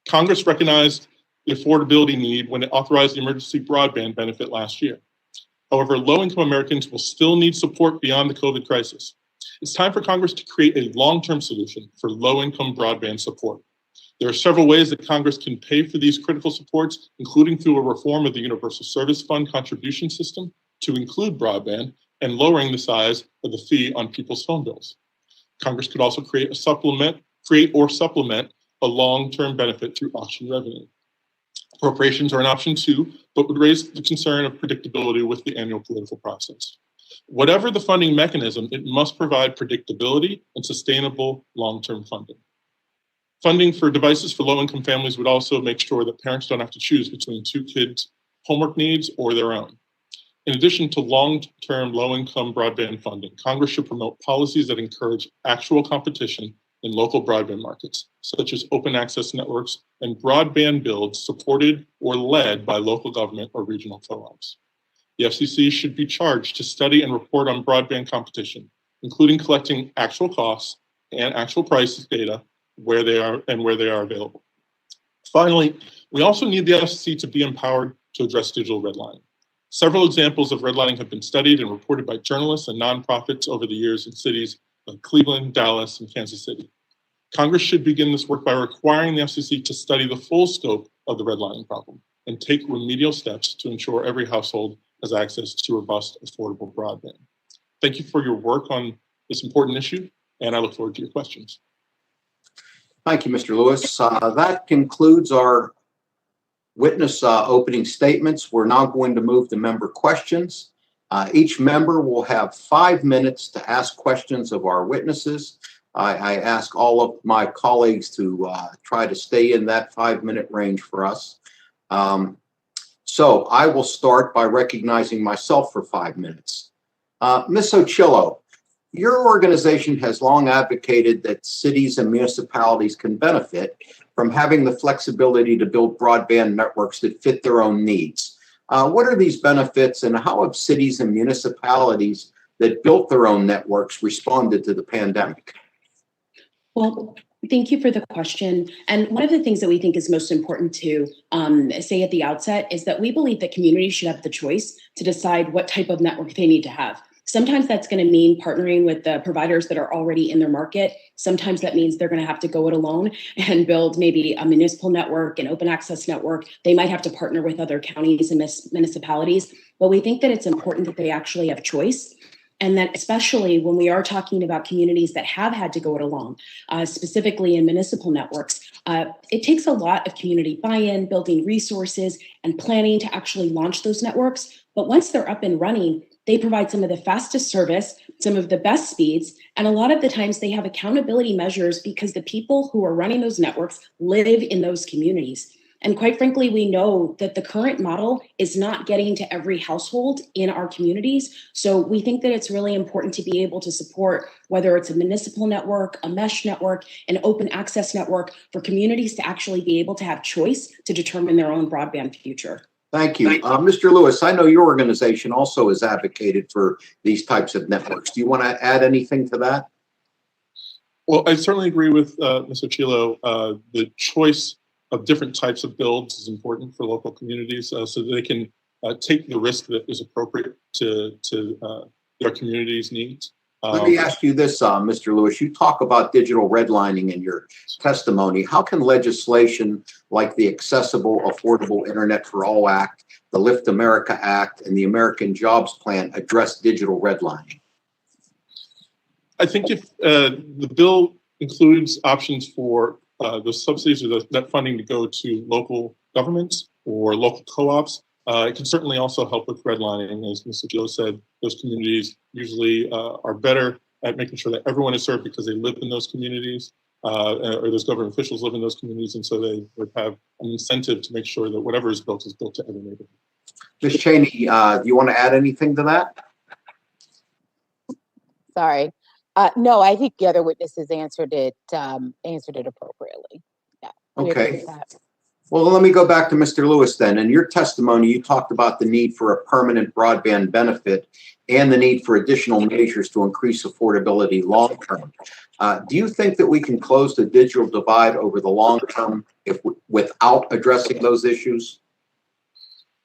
Congress recognized the affordability need when it authorized the emergency broadband benefit last year. However, low-income Americans will still need support beyond the COVID crisis. It's time for Congress to create a long-term solution for low-income broadband support. There are several ways that Congress can pay for these critical supports, including through a reform of the Universal Service Fund contribution system to include broadband and lowering the size of the fee on people's phone bills. Congress could also create or supplement a long-term benefit through auction revenue. Appropriations are an option too, but would raise the concern of predictability with the annual political process. Whatever the funding mechanism, it must provide predictability and sustainable long-term funding. Funding for devices for low-income families would also make sure that parents don't have to choose between 2 kids' homework needs or their own. In addition to long-term low-income broadband funding, Congress should promote policies that encourage actual competition in local broadband markets, such as open access networks and broadband builds supported or led by local government or regional co-ops. The FCC should be charged to study and report on broadband competition, including collecting actual costs and actual price data where they are available. Finally, we also need the FCC to be empowered to address digital redlining. Several examples of redlining have been studied and reported by journalists and nonprofits over the years in cities like Cleveland, Dallas, and Kansas City. Congress should begin this work by requiring the FCC to study the full scope of the redlining problem and take remedial steps to ensure every household has access to robust, affordable broadband. Thank you for your work on this important issue, and I look forward to your questions. Thank you, Mr. Lewis. That concludes our witness opening statements. We're now going to move to member questions. Each member will have 5 minutes to ask questions of our witnesses. I ask all of my colleagues to try to stay in that 5-minute range for us. So I will start by recognizing myself for 5 minutes. Ms. Ochillo, your organization has long advocated that cities and municipalities can benefit from having the flexibility to build broadband networks that fit their own needs. What are these benefits, and how have cities and municipalities that built their own networks responded to the pandemic? Well, thank you for the question. And one of the things that we think is most important to say at the outset is that we believe that communities should have the choice to decide what type of network they need to have. Sometimes that's going to mean partnering with the providers that are already in their market. Sometimes that means they're going to have to go it alone and build maybe a municipal network, an open access network. They might have to partner with other counties and municipalities. But we think that it's important that they actually have choice. And that especially when we are talking about communities that have had to go it alone, specifically in municipal networks, it takes a lot of community buy-in, building resources, and planning to actually launch those networks. But once they're up and running, they provide some of the fastest service, some of the best speeds, and a lot of the times they have accountability measures because the people who are running those networks live in those communities. And quite frankly, we know that the current model is not getting to every household in our communities. So we think that it's really important to be able to support whether it's a municipal network, a mesh network, an open access network for communities to actually be able to have choice to determine their own broadband future. Thank you. Mr. Lewis, I know your organization also has advocated for these types of networks. Do you want to add anything to that? Well, I certainly agree with Mr. Chilo. The choice of different types of builds is important for local communities so that they can take the risk that is appropriate to their community's needs. Let me ask you this, Mr. Lewis. You talk about digital redlining in your testimony. How can legislation like the Accessible, Affordable Internet for All Act, the Lift America Act, and the American Jobs Plan address digital redlining? I think if the bill includes options for those subsidies or that funding to go to local governments or local co-ops, it can certainly also help with redlining. As Mr. Joe said, those communities usually are better at making sure that everyone is served because they live in those communities, or those government officials live in those communities, and so they would have an incentive to make sure that whatever is built to every neighborhood. Ms. Cheney, do you want to add anything to that? Sorry. No, I think the other witnesses answered it appropriately. Yeah. Okay. Well, let me go back to Mr. Lewis then. In your testimony, you talked about the need for a permanent broadband benefit and the need for additional measures to increase affordability long term. Do you think that we can close the digital divide over the long term without addressing those issues?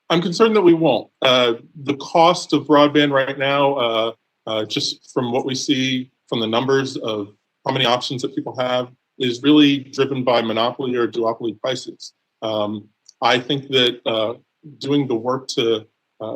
I'm concerned that we won't. The cost of broadband right now, just from what we see from the numbers of how many options that people have, is really driven by monopoly or duopoly prices. I think that doing the work to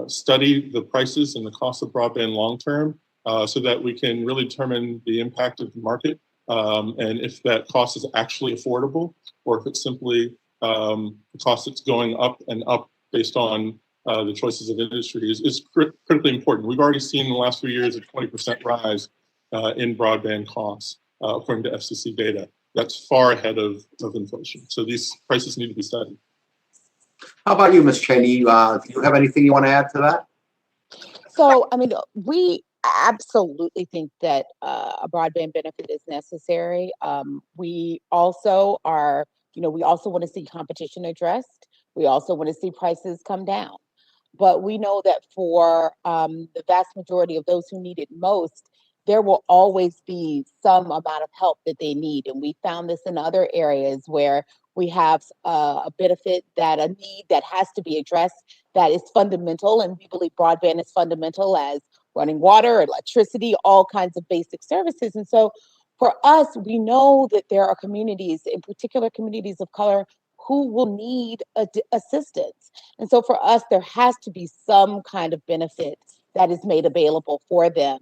study the prices and the cost of broadband long term so that we can really determine the impact of the market and if that cost is actually affordable or if it's simply the cost that's going up and up based on the choices of industry is critically important. We've already seen in the last few years a 20% rise in broadband costs according to FCC data. That's far ahead of inflation. So these prices need to be studied. How about you, Ms. Cheney? Do you have anything you want to add to that? So, I mean, we absolutely think that a broadband benefit is necessary. We also are, we also want to see competition addressed. We also want to see prices come down. But we know that for the vast majority of those who need it most, there will always be some amount of help that they need. And we found this in other areas where we have a benefit that a need that has to be addressed that is fundamental. And we believe broadband is fundamental as running water, electricity, all kinds of basic services. And so for us, we know that there are communities, in particular communities of color, who will need assistance. And so for us, there has to be some kind of benefit that is made available for them.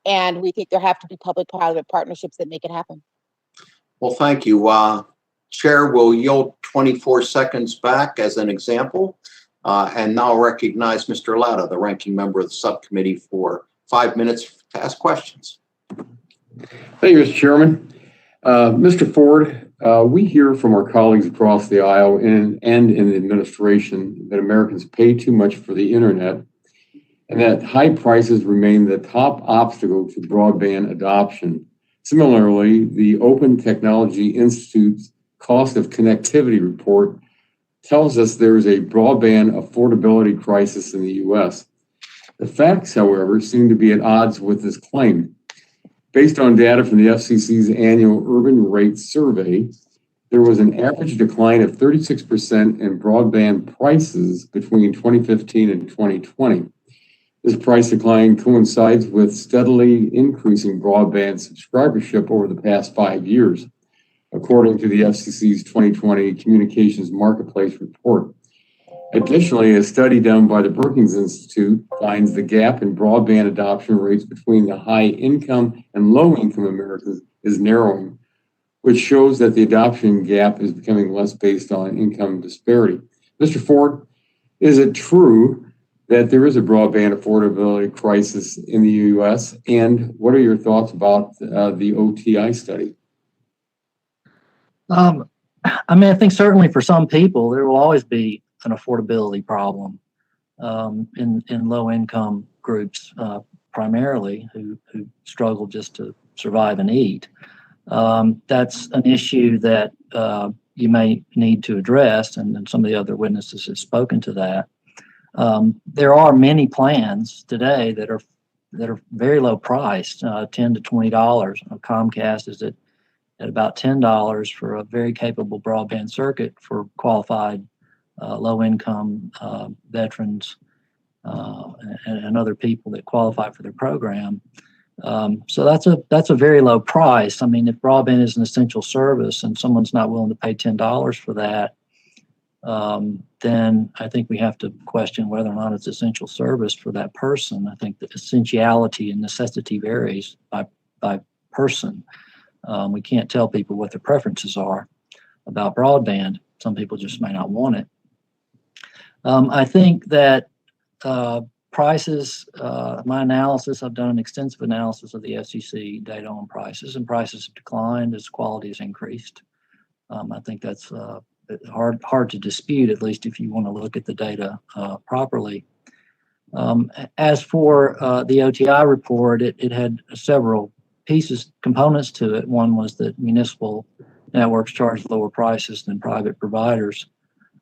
And we think there have to be public-private partnerships that make it happen. Well, thank you. Chair will yield 24 seconds back as an example, and now recognize Mr. Latta, the ranking member of the subcommittee, for 5 minutes to ask questions. Thank you, Mr. Chairman. Mr. Ford, we hear from our colleagues across the aisle and in the administration that Americans pay too much for the internet and that high prices remain the top obstacle to broadband adoption. Similarly, the Open Technology Institute's Cost of Connectivity report tells us there is a broadband affordability crisis in the U.S. The facts, however, seem to be at odds with this claim. Based on data from the FCC's annual Urban Rate Survey, there was an average decline of 36% in broadband prices between 2015 and 2020. This price decline coincides with steadily increasing broadband subscribership over the past 5 years, according to the FCC's 2020 Communications Marketplace report. Additionally, a study done by the Brookings Institute finds the gap in broadband adoption rates between the high-income and low-income Americans is narrowing, which shows that the adoption gap is becoming less based on income disparity. Mr. Ford, is it true that there is a broadband affordability crisis in the U.S., and what are your thoughts about the OTI study? I think certainly for some people, there will always be an affordability problem in low-income groups, primarily who struggle just to survive and eat. That's an issue that you may need to address, and some of the other witnesses have spoken to that. There are many plans today that are very low priced, $10 to $20. Comcast is at about $10 for a very capable broadband circuit for qualified low-income veterans and other people that qualify for their program. So that's a very low price. I mean, if broadband is an essential service and someone's not willing to pay $10 for that, then I think we have to question whether or not it's essential service for that person. I think the essentiality and necessity varies by person. We can't tell people what their preferences are about broadband. Some people just may not want it. I think that prices, my analysis, I've done an extensive analysis of the FCC data on prices, and prices have declined as quality has increased. I think that's hard to dispute, at least if you want to look at the data properly. As for the OTI report, it had several components to it. One was that municipal networks charge lower prices than private providers.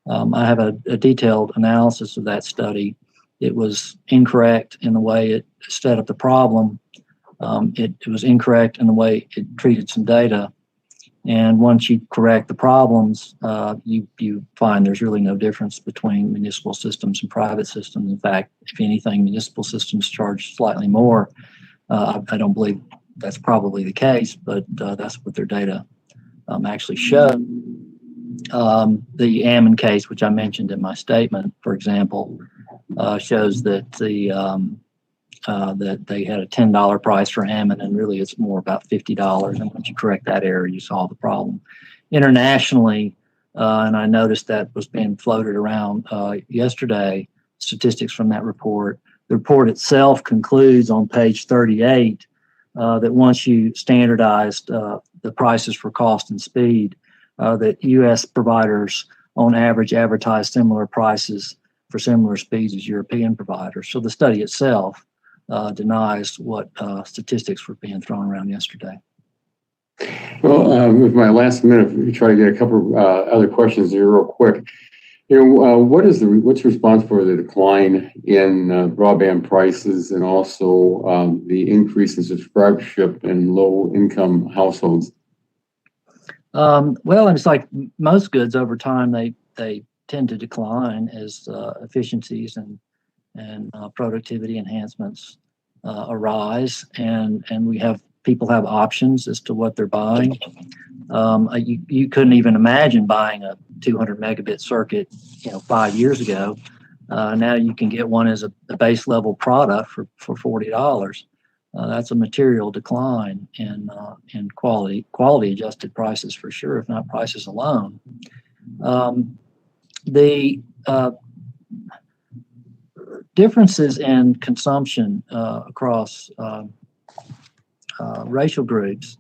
I have a detailed analysis of that study. It was incorrect in the way it set up the problem. It was incorrect in the way it treated some data. And once you correct the problems, you find there's really no difference between municipal systems and private systems. In fact, if anything, municipal systems charge slightly more. I don't believe that's probably the case, but that's what their data actually showed. The Ammon case, which I mentioned in my statement, for example, shows that that they had a $10 price for Ammon, and really it's more about $50. And once you correct that error, you solve the problem. Internationally, and I noticed that was being floated around yesterday, statistics from that report. The report itself concludes on page 38 that once you standardized the prices for cost and speed, that U.S. providers on average advertise similar prices for similar speeds as European providers. So the study itself denies what statistics were being thrown around yesterday. Well, with my last minute, we try to get a couple other questions here real quick. What's responsible for the decline in broadband prices and also the increase in subscribership in low-income households? Well, it's like most goods over time, they tend to decline as efficiencies and productivity enhancements arise, and people have options as to what they're buying. You couldn't even imagine buying a 200 megabit circuit, 5 years ago. Now you can get one as a base level product for $40. That's a material decline in quality adjusted prices for sure, if not prices alone. The differences in consumption across racial groups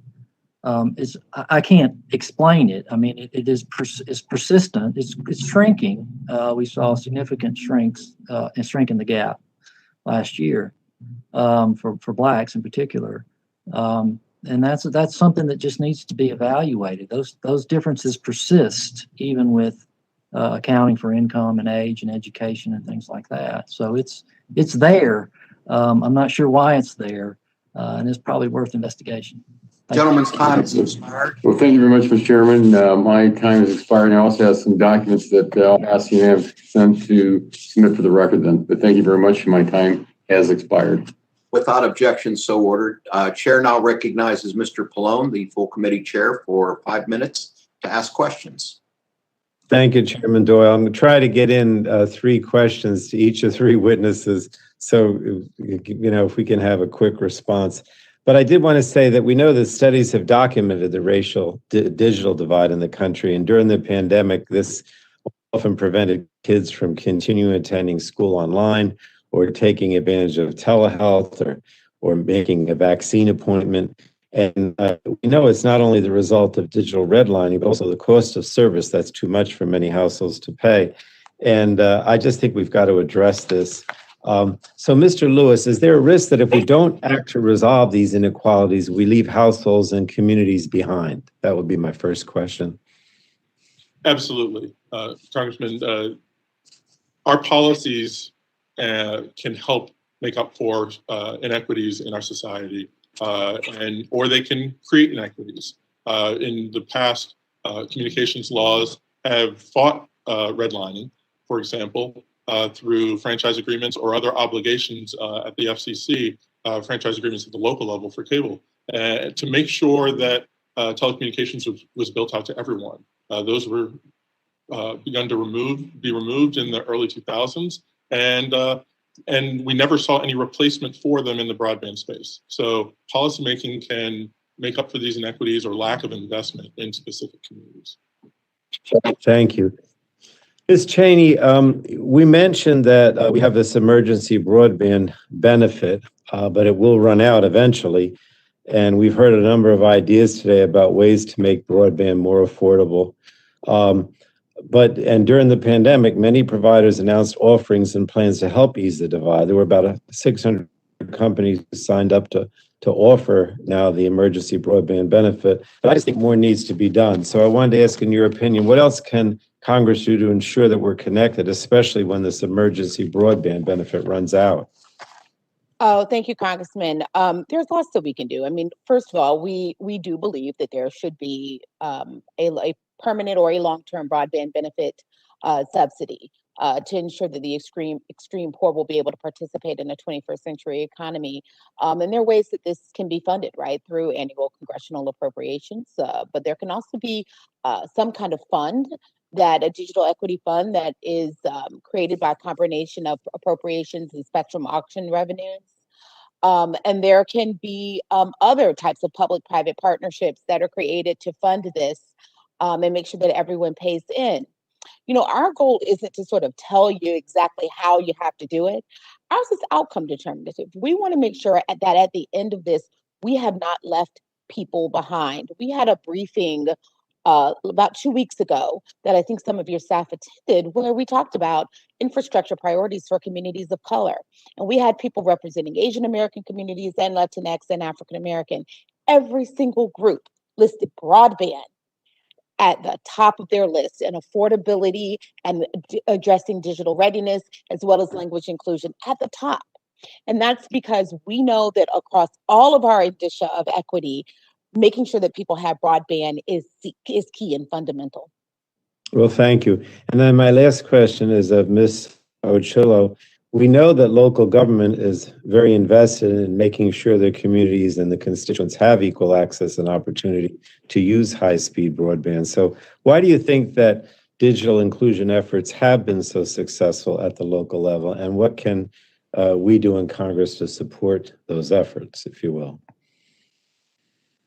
I can't explain it. I mean, it's persistent. It's shrinking. We saw significant shrink in the gap last year for blacks in particular, and that's something that just needs to be evaluated. Those differences persist even with accounting for income and age and education and things like that. So it's there. I'm not sure why it's there, and it's probably worth investigation. Gentleman's time has expired. Well, thank you very much, Mr. Chairman. My time has expired, and I also have some documents that I'll ask unanimous consent to submit for the record then. But thank you very much. My time has expired. Without objection, so ordered. Chair now recognizes Mr. Pallone, the full committee chair, for 5 minutes to ask questions. Thank you, Chairman Doyle. I'm going to try to get in 3 questions to each of 3 witnesses. So, if we can have a quick response. But I did want to say that we know that studies have documented the racial digital divide in the country. And during the pandemic, this often prevented kids from continuing attending school online or taking advantage of telehealth or making a vaccine appointment. And we know it's not only the result of digital redlining, but also the cost of service that's too much for many households to pay. And I just think we've got to address this. So, Mr. Lewis, is there a risk that if we don't act to resolve these inequalities, we leave households and communities behind? That would be my first question. Absolutely. Congressman, our policies can help make up for inequities in our society, or they can create inequities. In the past, communications laws have fought redlining, for example, through franchise agreements or other obligations at the FCC, franchise agreements at the local level for cable, to make sure that telecommunications was built out to everyone. Those were begun to be removed in the early 2000s, and we never saw any replacement for them in the broadband space. So policymaking can make up for these inequities or lack of investment in specific communities. Thank you. Ms. Cheney, we mentioned that we have this emergency broadband benefit, but it will run out eventually. And we've heard a number of ideas today about ways to make broadband more affordable. And during the pandemic, many providers announced offerings and plans to help ease the divide. There were about 600 companies signed up to offer now the emergency broadband benefit. But I just think more needs to be done. So I wanted to ask, in your opinion, what else can Congress do to ensure that we're connected, especially when this emergency broadband benefit runs out? Oh, thank you, Congressman. There's lots that we can do. I mean, first of all, we do believe that there should be a permanent or a long-term broadband benefit subsidy to ensure that the extreme poor will be able to participate in a 21st century economy. And there are ways that this can be funded, right, through annual congressional appropriations. But there can also be some kind of fund, that a digital equity fund that is created by a combination of appropriations and spectrum auction revenues. And there can be other types of public-private partnerships that are created to fund this and make sure that everyone pays in. Our goal isn't to sort of tell you exactly how you have to do it. Ours is outcome determinative. We want to make sure that at the end of this, we have not left people behind. We had a briefing about 2 weeks ago that I think some of your staff attended, where we talked about infrastructure priorities for communities of color. And we had people representing Asian American communities and Latinx and African American. Every single group listed broadband at the top of their list, and affordability and addressing digital readiness, as well as language inclusion at the top. And that's because we know that across all of our indicia of equity, making sure that people have broadband is key and fundamental. Well, thank you. And then my last question is of Ms. Ochillo. We know that local government is very invested in making sure their communities and the constituents have equal access and opportunity to use high-speed broadband. So why do you think that digital inclusion efforts have been so successful at the local level? And what can we do in Congress to support those efforts, if you will?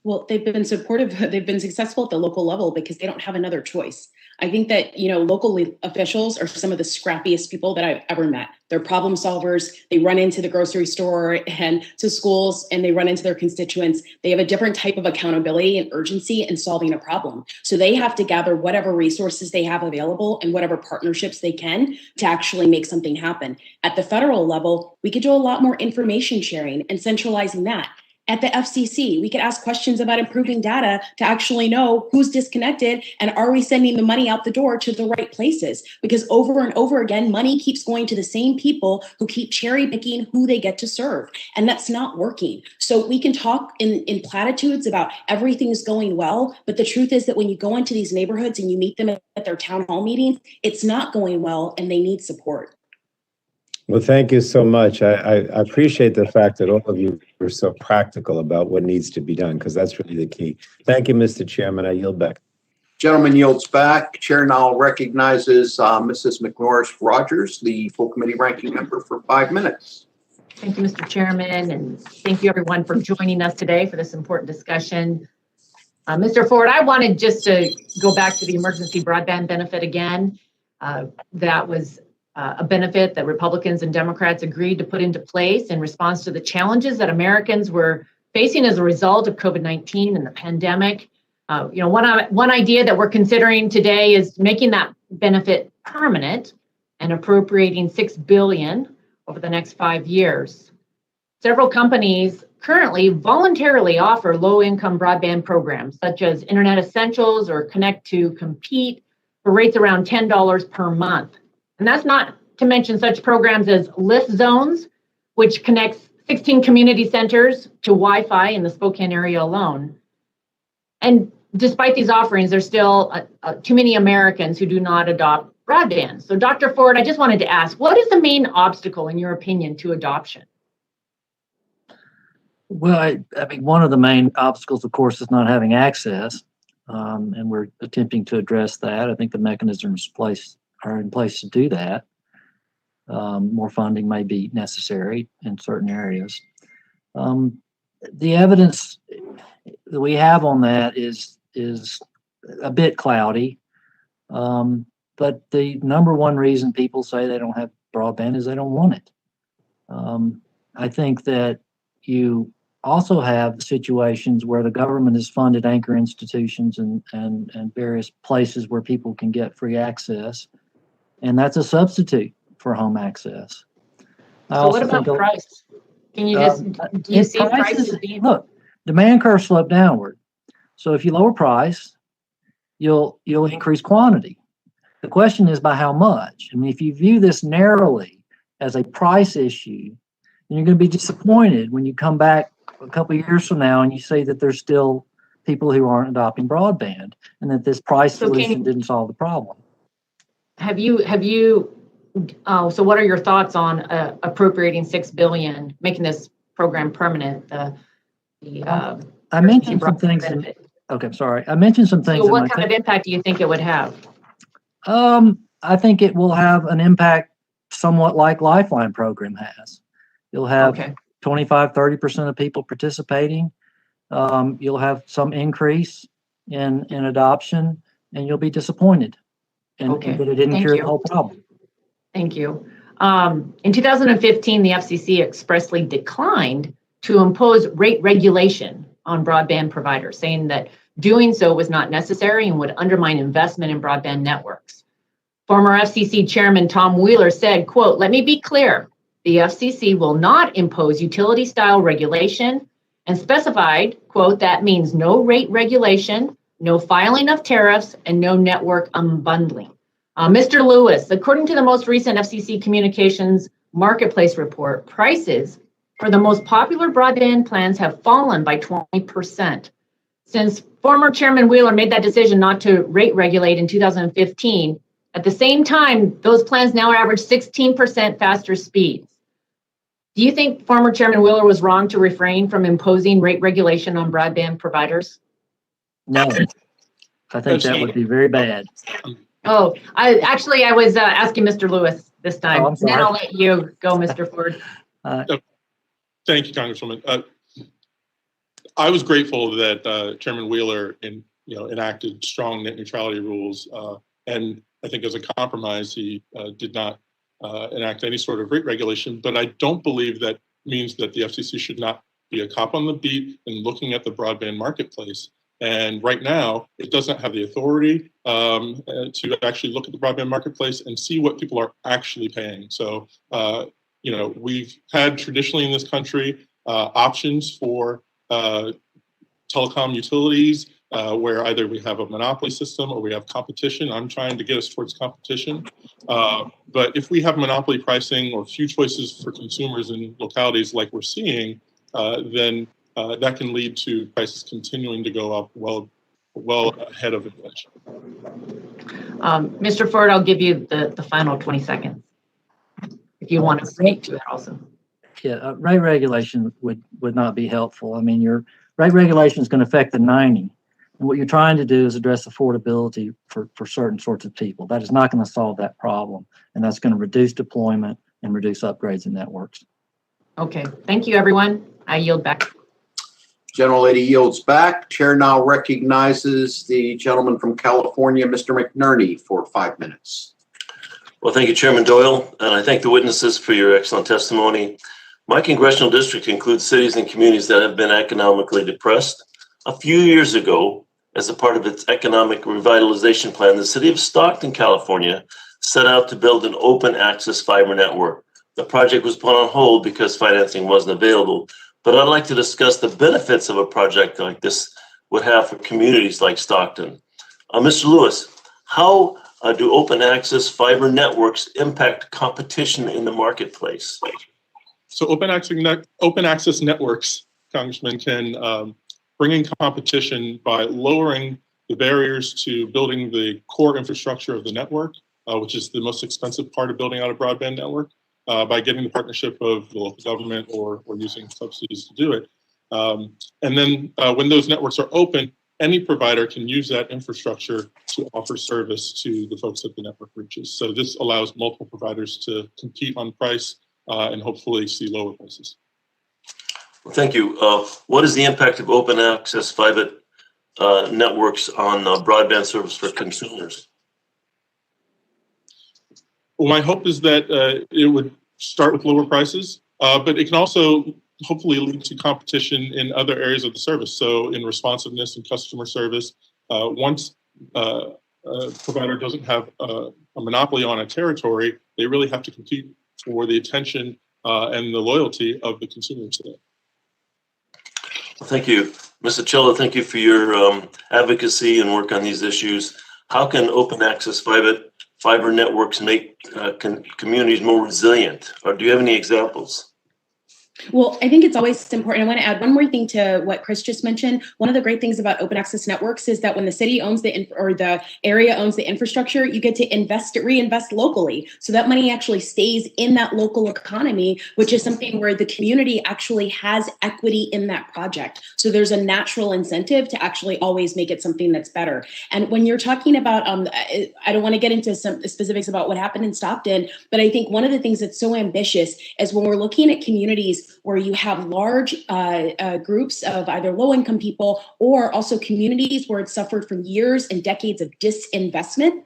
Well, they've been supportive. They've been successful at the local level because they don't have another choice. I think that, local officials are some of the scrappiest people that I've ever met. They're problem solvers. They run into the grocery store and to schools, and they run into their constituents. They have a different type of accountability and urgency in solving a problem. So they have to gather whatever resources they have available and whatever partnerships they can to actually make something happen. At the federal level, we could do a lot more information sharing and centralizing that. at the FCC. We could ask questions about improving data to actually know who's disconnected and are we sending the money out the door to the right places? Because over and over again, money keeps going to the same people who keep cherry picking who they get to serve. And that's not working. So we can talk in platitudes about everything is going well, but the truth is that when you go into these neighborhoods and you meet them at their town hall meetings, it's not going well and they need support. Well, thank you so much. I appreciate the fact that all of you are so practical about what needs to be done, because that's really the key. Thank you, Mr. Chairman. I yield back. Gentleman yields back. Chair now recognizes Mrs. McMorris Rodgers, the full committee ranking member, for 5 minutes. Thank you, Mr. Chairman, and thank you everyone for joining us today for this important discussion. Mr. Ford, I wanted just to go back to the emergency broadband benefit again. That was a benefit that Republicans and Democrats agreed to put into place in response to the challenges that Americans were facing as a result of COVID-19 and the pandemic. One idea that we're considering today is making that benefit permanent and appropriating $6 billion over the next 5 years. Several companies currently voluntarily offer low-income broadband programs such as Internet Essentials or Connect to Compete for rates around $10 per month. And that's not to mention such programs as Lift Zones, which connects 16 community centers to Wi-Fi in the Spokane area alone. And despite these offerings, there's still too many Americans who do not adopt broadband. So Dr. Ford, I just wanted to ask, what is the main obstacle, in your opinion, to adoption? Well, I mean, one of the main obstacles, of course, is not having access, and we're attempting to address that. I think the mechanisms are in place to do that. More funding may be necessary in certain areas. The evidence that we have on that is a bit cloudy, but the number one reason people say they don't have broadband is they don't want it. I think that you also have situations where the government has funded anchor institutions and various places where people can get free access, and that's a substitute for home access. So what about price? Can you do you see prices being? Look, demand curve sloped downward. So if you lower price, you'll increase quantity. The question is by how much. I mean, if you view this narrowly as a price issue, then you're going to be disappointed when you come back a couple of years from now and you see that there's still people who aren't adopting broadband and that this price solution didn't solve the problem. So what are your thoughts on appropriating $6 billion, making this program permanent? I mentioned some things. Okay, I'm sorry. I mentioned some things. So what kind of impact do you think it would have? I think it will have an impact somewhat like Lifeline program has. You'll have 25, 30% of people participating. You'll have some increase in adoption, and you'll be disappointed that it didn't cure the whole problem. Thank you. In 2015, the FCC expressly declined to impose rate regulation on broadband providers, saying that doing so was not necessary and would undermine investment in broadband networks. Former FCC Chairman Tom Wheeler said, quote, "Let me be clear, the FCC will not impose utility-style regulation," and specified, quote, "that means no rate regulation, no filing of tariffs, and no network unbundling." Mr. Lewis, according to the most recent FCC Communications Marketplace report, prices for the most popular broadband plans have fallen by 20%. Since former Chairman Wheeler made that decision not to rate regulate in 2015, at the same time, those plans now average 16% faster speeds. Do you think former Chairman Wheeler was wrong to refrain from imposing rate regulation on broadband providers? No, I think that would be very bad. Oh, I was asking Mr. Lewis this time. Oh, I'm sorry. Then I'll let you go, Mr. Ford. Thank you, Congresswoman. I was grateful that Chairman Wheeler enacted strong net neutrality rules, and I think as a compromise, he did not enact any sort of rate regulation. But I don't believe that means that the FCC should not be a cop on the beat in looking at the broadband marketplace. And right now, it doesn't have the authority to actually look at the broadband marketplace and see what people are actually paying. So, we've had traditionally in this country options for telecom utilities where either we have a monopoly system or we have competition. I'm trying to get us towards competition. But if we have monopoly pricing or few choices for consumers in localities like we're seeing, then that can lead to prices continuing to go up well ahead of inflation. Mr. Ford, I'll give you the final 20 seconds if you want to speak to it also. Yeah, rate regulation would not be helpful. I mean, your rate regulation is going to affect the 90. And what you're trying to do is address affordability for certain sorts of people. That is not going to solve that problem. And that's going to reduce deployment and reduce upgrades in networks. Okay, thank you, everyone. I yield back. Gentlelady yields back. Chair now recognizes the gentleman from California, Mr. McNerney, for 5 minutes. Well, thank you, Chairman Doyle, and I thank the witnesses for your excellent testimony. My congressional district includes cities and communities that have been economically depressed. A few years ago, as a part of its economic revitalization plan, the city of Stockton, California, set out to build an open access fiber network. The project was put on hold because financing wasn't available, but I'd like to discuss the benefits of a project like this would have for communities like Stockton. Mr. Lewis, how do open access fiber networks impact competition in the marketplace? So open access networks, Congressman, can bring in competition by lowering the barriers to building the core infrastructure of the network, which is the most expensive part of building out a broadband network, by getting the partnership of the local government or using subsidies to do it. And then when those networks are open, any provider can use that infrastructure to offer service to the folks that the network reaches. So this allows multiple providers to compete on price and hopefully see lower prices. Well, thank you. What is the impact of open access fiber networks on broadband service for consumers? Well, my hope is that it would start with lower prices, but it can also hopefully lead to competition in other areas of the service. So in responsiveness and customer service, once a provider doesn't have a monopoly on a territory, they really have to compete for the attention and the loyalty of the consumers today. Well, thank you. Mr. Cello, thank you for your advocacy and work on these issues. How can open access fiber networks make communities more resilient? Or do you have any examples? Well, I think it's always important. I want to add one more thing to what Chris just mentioned. One of the great things about open access networks is that when the city owns or the area owns the infrastructure, you get to reinvest locally. So that money actually stays in that local economy, which is something where the community actually has equity in that project. So there's a natural incentive to actually always make it something that's better. And when you're talking about, I don't want to get into some specifics about what happened in Stockton, but I think one of the things that's so ambitious is when we're looking at communities where you have large groups of either low-income people or also communities where it's suffered from years and decades of disinvestment.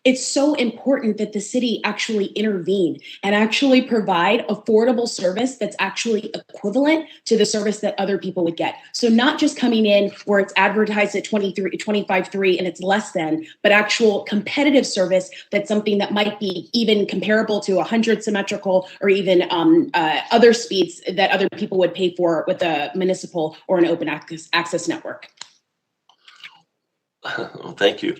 It's so important that the city actually intervene and actually provide affordable service that's actually equivalent to the service that other people would get. So not just coming in where it's advertised at 25.3 and it's less than, but actual competitive service that's something that might be even comparable to 100 symmetrical or even other speeds that other people would pay for with a municipal or an open access network. Thank you.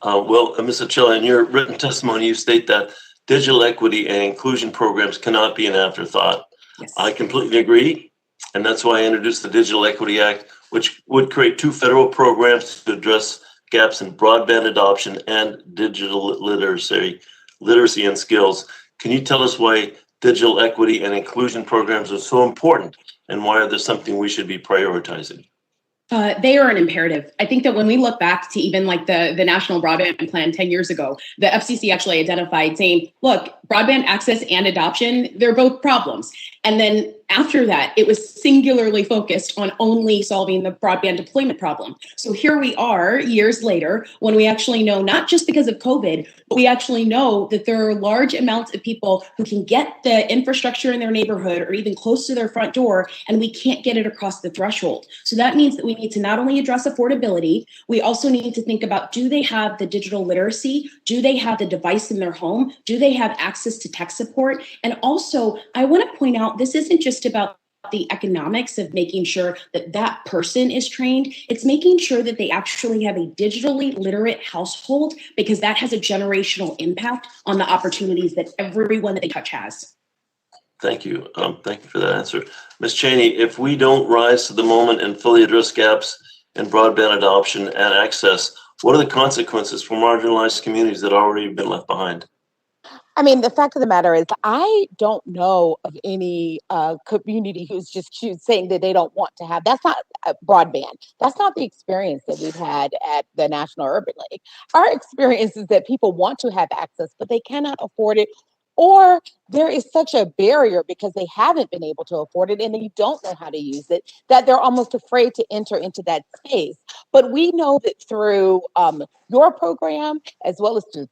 Well, Mr. Chilla, in your written testimony, you state that digital equity and inclusion programs cannot be an afterthought. Yes. I completely agree. And that's why I introduced the Digital Equity Act, which would create 2 federal programs to address gaps in broadband adoption and digital literacy and skills. Can you tell us why digital equity and inclusion programs are so important and why are they something we should be prioritizing? They are an imperative. I think that when we look back to even like the National Broadband Plan 10 years ago, the FCC actually identified saying, look, broadband access and adoption, they're both problems. And then after that, it was singularly focused on only solving the broadband deployment problem. So here we are years later, when we actually know, not just because of COVID, but we actually know that there are large amounts of people who can get the infrastructure in their neighborhood or even close to their front door, and we can't get it across the threshold. So that means that we need to not only address affordability, we also need to think about, do they have the digital literacy? Do they have the device in their home? Do they have access to tech support? And also, I want to point out, this isn't just about the economics of making sure that that person is trained. It's making sure that they actually have a digitally literate household, because that has a generational impact on the opportunities that everyone that they touch has. Thank you. Thank you for that answer. Ms. Cheney, if we don't rise to the moment and fully address gaps in broadband adoption and access, what are the consequences for marginalized communities that already have been left behind? I mean, the fact of the matter is, I don't know of any community who's just saying that they don't want to have. That's not broadband. That's not the experience that we've had at the National Urban League. Our experience is that people want to have access, but they cannot afford it, or there is such a barrier because they haven't been able to afford it and they don't know how to use it, that they're almost afraid to enter into that space. But we know that through your program, as well as through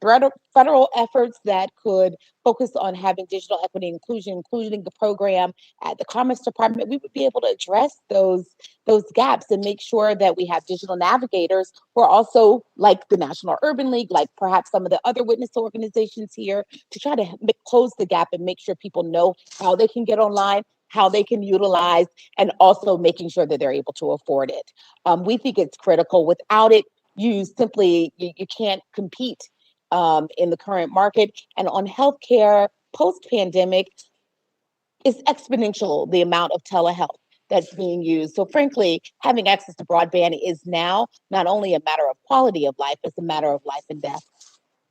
federal efforts that could focus on having digital equity and inclusion, including the program at the Commerce Department, we would be able to address those gaps and make sure that we have digital navigators who are also like the National Urban League, like perhaps some of the other witness organizations here, to try to close the gap and make sure people know how they can get online, how they can utilize, and also making sure that they're able to afford it. We think it's critical. Without it, you can't compete in the current market. And on healthcare post-pandemic, it's exponential, the amount of telehealth that's being used. So frankly, having access to broadband is now not only a matter of quality of life, it's a matter of life and death.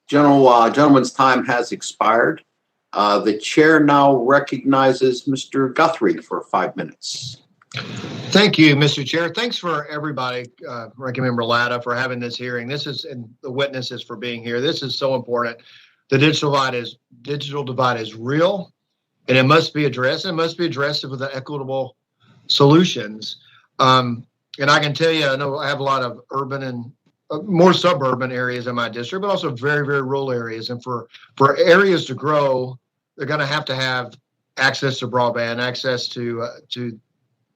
Gentleman's time has expired. The chair now recognizes Mr. Guthrie for 5 minutes. Thank you, Mr. Chair. Thanks for everybody, Ranking Member Latta, for having this hearing. And the witnesses for being here. This is so important. The digital divide is real, and it must be addressed. It must be addressed with equitable solutions. And I can tell you, I know I have a lot of urban and more suburban areas in my district, but also very, very rural areas. And for areas to grow, they're going to have access to broadband, access to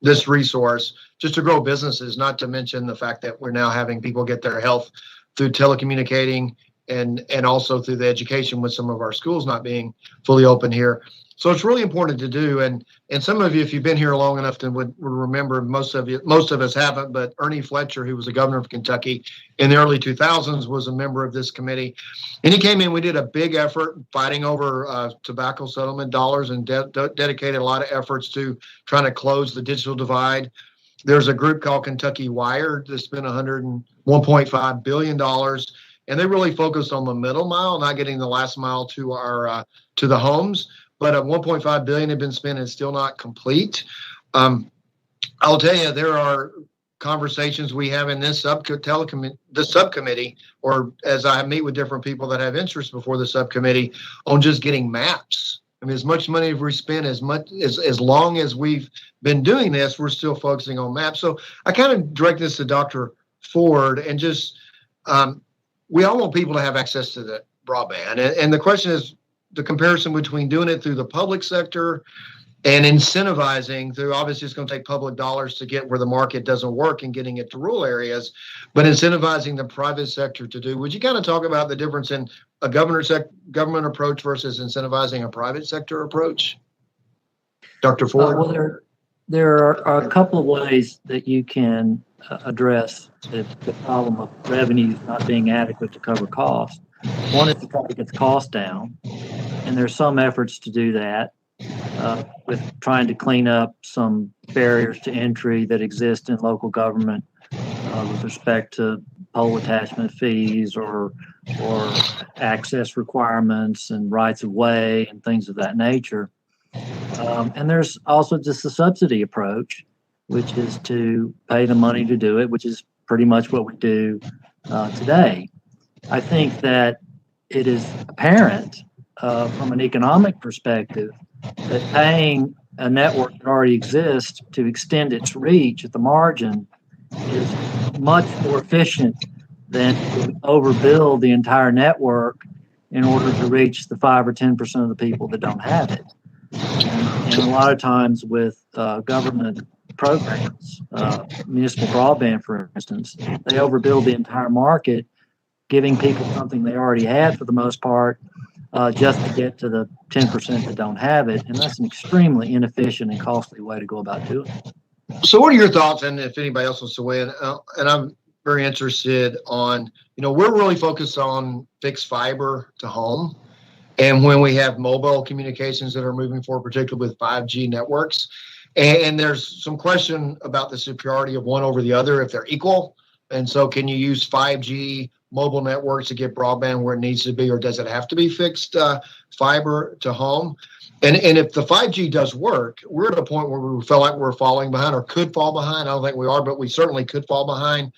this resource, just to grow businesses, not to mention the fact that we're now having people get their health through telecommunicating and also through the education with some of our schools not being fully open here. So it's really important to do. And some of you, if you've been here long enough, to would remember, most of us haven't, but Ernie Fletcher, who was the governor of Kentucky in the early 2000s, was a member of this committee. And he came in, we did a big effort fighting over tobacco settlement dollars and dedicated a lot of efforts to trying to close the digital divide. There's a group called Kentucky Wired that spent $1.5 billion. And they really focused on the middle mile, not getting the last mile to our to the homes. But $1.5 billion had been spent and still not complete. I'll tell you, there are conversations we have in this subcommittee, or as I meet with different people that have interest before the subcommittee, on just getting maps. I mean, as much money as we spent, as long as we've been doing this, we're still focusing on maps. So I kind of direct this to Dr. Ford, and just we all want people to have access to the broadband, and the question is, the comparison between doing it through the public sector and incentivizing through, obviously it's going to take public dollars to get where the market doesn't work and getting it to rural areas, but incentivizing the private sector to do. Would you kind of talk about the difference in a government approach versus incentivizing a private sector approach? Dr. Ford? Well, there are a couple of ways that you can address the problem of revenues not being adequate to cover costs. One is to try to get the cost down, and there's some efforts to do that with trying to clean up some barriers to entry that exist in local government with respect to pole attachment fees or access requirements and rights of way and things of that nature. And there's also just the subsidy approach, which is to pay the money to do it, which is pretty much what we do today. I think that it is apparent from an economic perspective that paying a network that already exists to extend its reach at the margin is much more efficient than to overbuild the entire network in order to reach the 5 or 10% of the people that don't have it. And a lot of times with government programs, municipal broadband, for instance, they overbuild the entire market, giving people something they already had for the most part, just to get to the 10% that don't have it. And that's an extremely inefficient and costly way to go about doing it. So what are your thoughts, and if anybody else wants to weigh in, and I'm very interested on, we're really focused on fixed fiber to home. And when we have mobile communications that are moving forward, particularly with 5G networks, and there's some question about the superiority of one over the other, if they're equal. And so can you use 5G mobile networks to get broadband where it needs to be, or does it have to be fixed fiber to home? And if the 5G does work, we're at a point where we feel like we're falling behind or could fall behind. I don't think we are, but we certainly could fall behind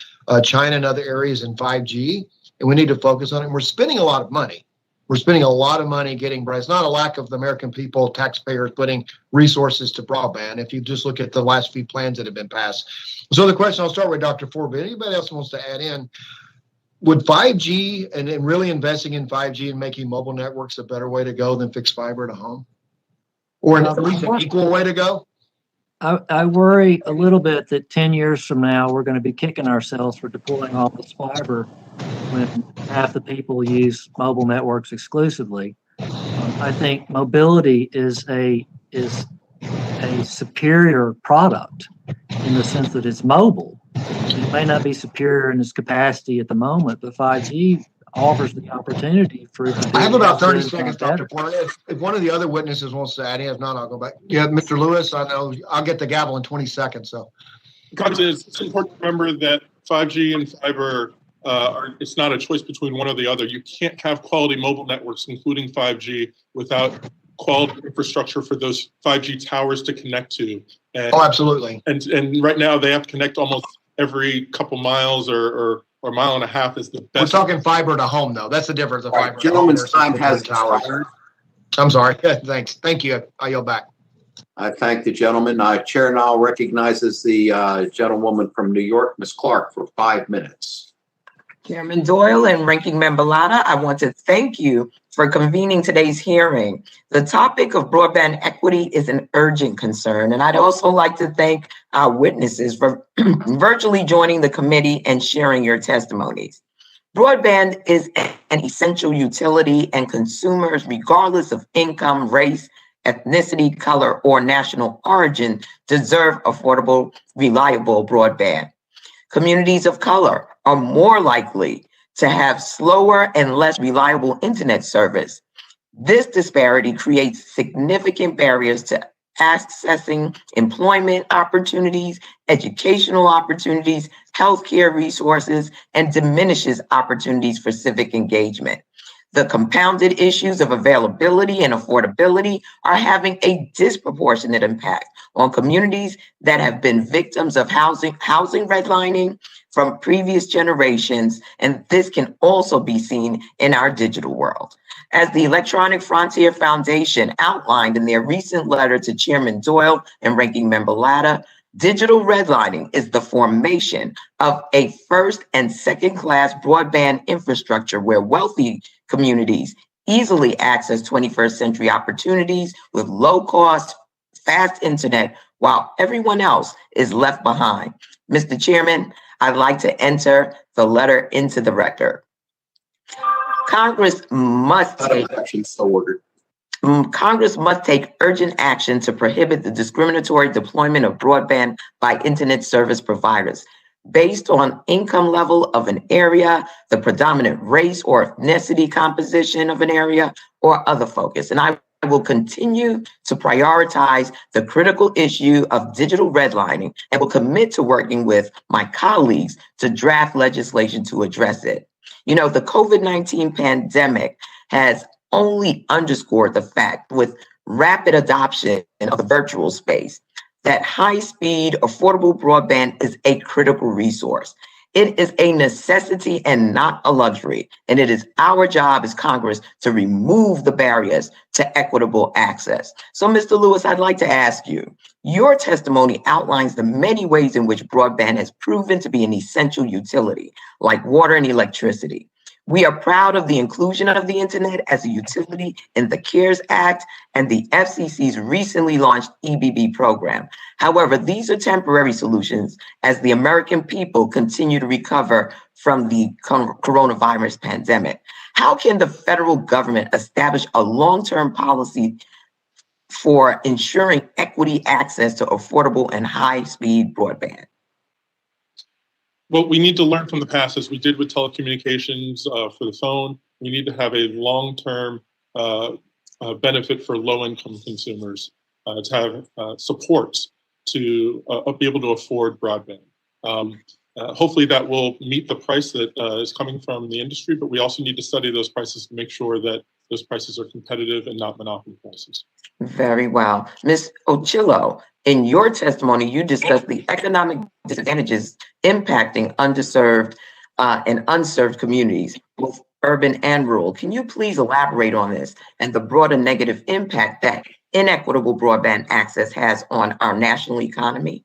China and other areas in 5G. And we need to focus on it. And we're spending a lot of money. We're spending a lot of money getting broadband. It's not a lack of the American people, taxpayers, putting resources to broadband. If you just look at the last few plans that have been passed. So the question, I'll start with Dr. Ford, but anybody else wants to add in, would 5G and really investing in 5G and making mobile networks a better way to go than fixed fiber to home? Or at least an equal way to go? I worry a little bit that 10 years from now, we're going to be kicking ourselves for deploying all this fiber when half the people use mobile networks exclusively. I think mobility is a superior product in the sense that it's mobile. It may not be superior in its capacity at the moment, but 5G offers the opportunity for it to be. I have about 30 seconds, Dr. Porter. If one of the other witnesses wants to add in, if not, I'll go back. Yeah, Mr. Lewis, I know I'll get the gavel in 20 seconds. So, It's important to remember that 5G and fiber, it's not a choice between one or the other. You can't have quality mobile networks, including 5G, without quality infrastructure for those 5G towers to connect to. And, absolutely. And right now they have to connect almost every couple miles or a mile and a half is the best. We're talking fiber to home, though. That's the difference of fiber. Gentleman's time has expired. I'm sorry. Thanks. Thank you. I yield back. I thank the gentleman. Chair now recognizes the gentlewoman from New York, Ms. Clark, for 5 minutes. Chairman Doyle and Ranking Member Latta, I want to thank you for convening today's hearing. The topic of broadband equity is an urgent concern, and I'd also like to thank our witnesses for virtually joining the committee and sharing your testimonies. Broadband is an essential utility, and consumers, regardless of income, race, ethnicity, color, or national origin, deserve affordable, reliable broadband. Communities of color are more likely to have slower and less reliable internet service. This disparity creates significant barriers to accessing employment opportunities, educational opportunities, healthcare resources, and diminishes opportunities for civic engagement. The compounded issues of availability and affordability are having a disproportionate impact on communities that have been victims of housing redlining from previous generations, and this can also be seen in our digital world. As the Electronic Frontier Foundation outlined in their recent letter to Chairman Doyle and Ranking Member Latta, digital redlining is the formation of a first and second class broadband infrastructure where wealthy communities easily access 21st century opportunities with low cost, fast internet, while everyone else is left behind. Mr. Chairman, I'd like to enter the letter into the record. Congress must take urgent action to prohibit the discriminatory deployment of broadband by internet service providers based on income level of an area, the predominant race or ethnicity composition of an area, or other focus. And I will continue to prioritize the critical issue of digital redlining and will commit to working with my colleagues to draft legislation to address it. You know, the COVID-19 pandemic has only underscored the fact with rapid adoption of the virtual space that high-speed, affordable broadband is a critical resource. It is a necessity and not a luxury, and it is our job as Congress to remove the barriers to equitable access. So, Mr. Lewis, I'd like to ask you, your testimony outlines the many ways in which broadband has proven to be an essential utility, like water and electricity. We are proud of the inclusion of the internet as a utility in the CARES Act and the FCC's recently launched EBB program. However, these are temporary solutions as the American people continue to recover from the coronavirus pandemic. how can the federal government establish a long-term policy for ensuring equity access to affordable and high-speed broadband? Well, we need to learn from the past, as we did with telecommunications for the phone. We need to have a long-term benefit for low-income consumers to have supports to be able to afford broadband. Hopefully that will meet the price that is coming from the industry, but we also need to study those prices to make sure that those prices are competitive and not monopoly prices. Very well. Ms. Ochillo, in your testimony, you discussed the economic disadvantages impacting underserved and unserved communities, both urban and rural. Can you please elaborate on this and the broader negative impact that inequitable broadband access has on our national economy?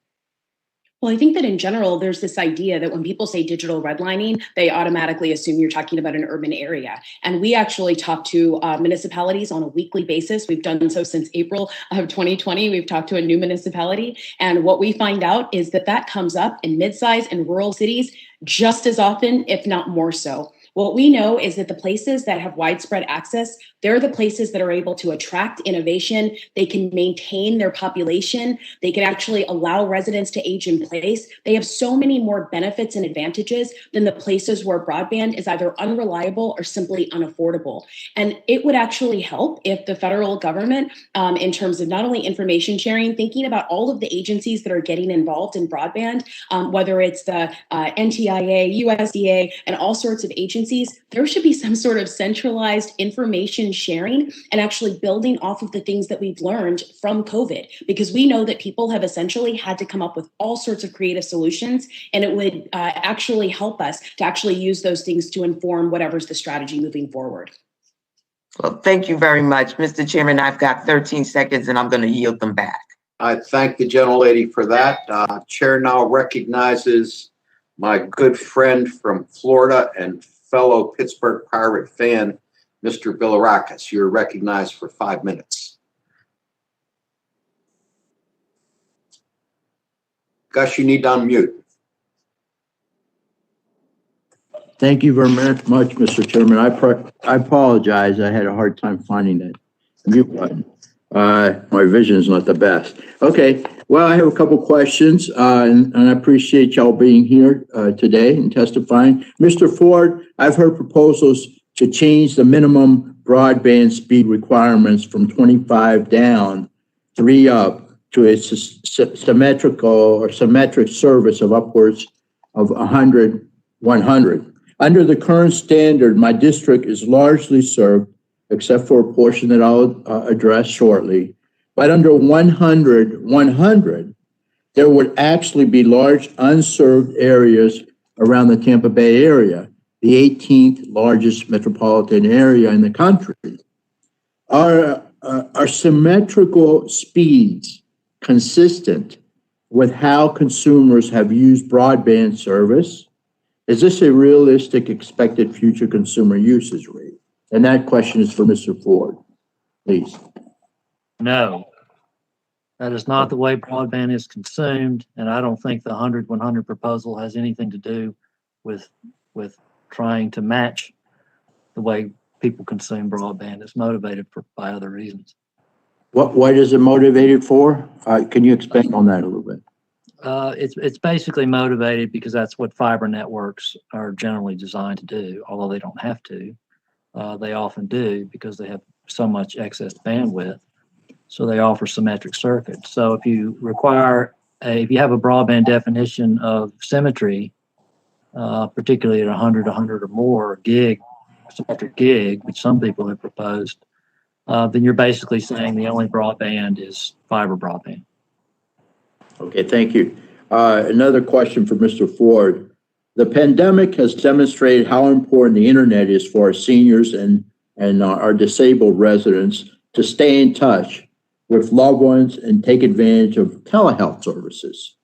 Well, I think that in general, there's this idea that when people say digital redlining, they automatically assume you're talking about an urban area. And we actually talk to municipalities on a weekly basis. We've done so since April of 2020. We've talked to a new municipality. And what we find out is that that comes up in mid-size and rural cities just as often, if not more so. What we know is that the places that have widespread access, they're the places that are able to attract innovation. They can maintain their population. They can actually allow residents to age in place. They have so many more benefits and advantages than the places where broadband is either unreliable or simply unaffordable. And it would actually help if the federal government, in terms of not only information sharing, thinking about all of the agencies that are getting involved in broadband, whether it's the NTIA, USDA, and all sorts of agencies, there should be some sort of centralized information sharing and actually building off of the things that we've learned from COVID, because we know that people have essentially had to come up with all sorts of creative solutions, and it would actually help us to actually use those things to inform whatever's the strategy moving forward. Well, thank you very much. Mr. Chairman, I've got 13 seconds and I'm going to yield them back. I thank the gentlelady for that. Chair now recognizes my good friend from Florida and fellow Pittsburgh Pirate fan, Mr. Bilirakis. You're recognized for 5 minutes. Gus, you need to unmute. Thank you very much, Mr. Chairman. I apologize. I had a hard time finding that mute button. My vision is not the best. Okay. Well, I have a couple questions, and I appreciate y'all being here today and testifying. Mr. Ford, I've heard proposals to change the minimum broadband speed requirements from 25 down, 3 up, to a symmetric service of upwards of 100, 100. Under the current standard, my district is largely served, except for a portion that I'll address shortly. But under 100, 100, there would actually be large unserved areas around the Tampa Bay area, the 18th largest metropolitan area in the country. Are symmetrical speeds consistent with how consumers have used broadband service? Is this a realistic expected future consumer usage rate? And that question is for Mr. Ford, please. No, that is not the way broadband is consumed, and I don't think the 100-100 proposal has anything to do with trying to match the way people consume broadband. It's motivated by other reasons. What is it motivated for? Can you expand on that a little bit? It's basically motivated because that's what fiber networks are generally designed to do, although they don't have to. They often do because they have so much excess bandwidth. So they offer symmetric circuits. So if you if you have a broadband definition of symmetry, particularly at 100 or more gig, symmetric gig, which some people have proposed, then you're basically saying the only broadband is fiber broadband. Okay, thank you. Another question for Mr. Ford. The pandemic has demonstrated how important the internet is for our seniors and our disabled residents to stay in touch with loved ones and take advantage of telehealth services.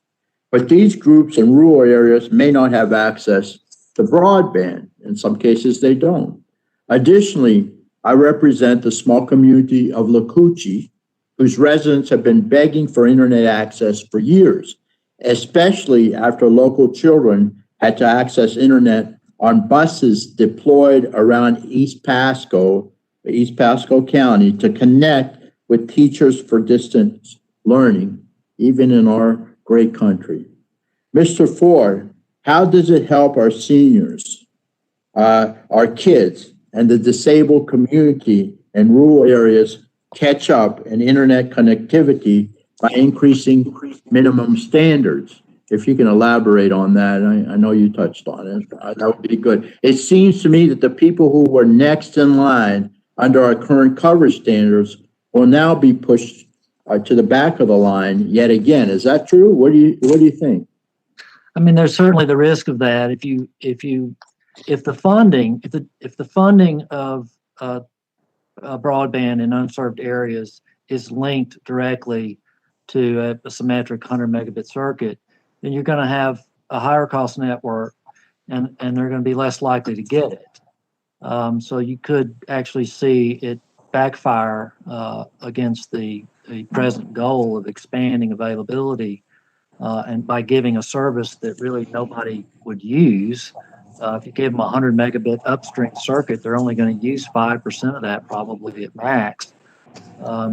But these groups in rural areas may not have access to broadband. In some cases, they don't. Additionally, I represent the small community of Lakuchi, whose residents have been begging for internet access for years, especially after local children had to access internet on buses deployed around East Pasco County to connect with teachers for distance learning, even in our great country. Mr. Ford, how does it help our seniors, our kids, and the disabled community in rural areas catch up in internet connectivity by increasing minimum standards? If you can elaborate on that, I know you touched on it. That would be good. It seems to me that the people who were next in line under our current coverage standards will now be pushed to the back of the line yet again. Is that true? What do you think? I mean, there's certainly the risk of that. If the funding of broadband in unserved areas is linked directly to a symmetric 100 megabit circuit, then you're going to have a higher cost network, and they're going to be less likely to get it. So you could actually see it backfire against the present goal of expanding availability, and by giving a service that really nobody would use. If you give them a 100 megabit upstream circuit, they're only going to use 5% of that probably at max.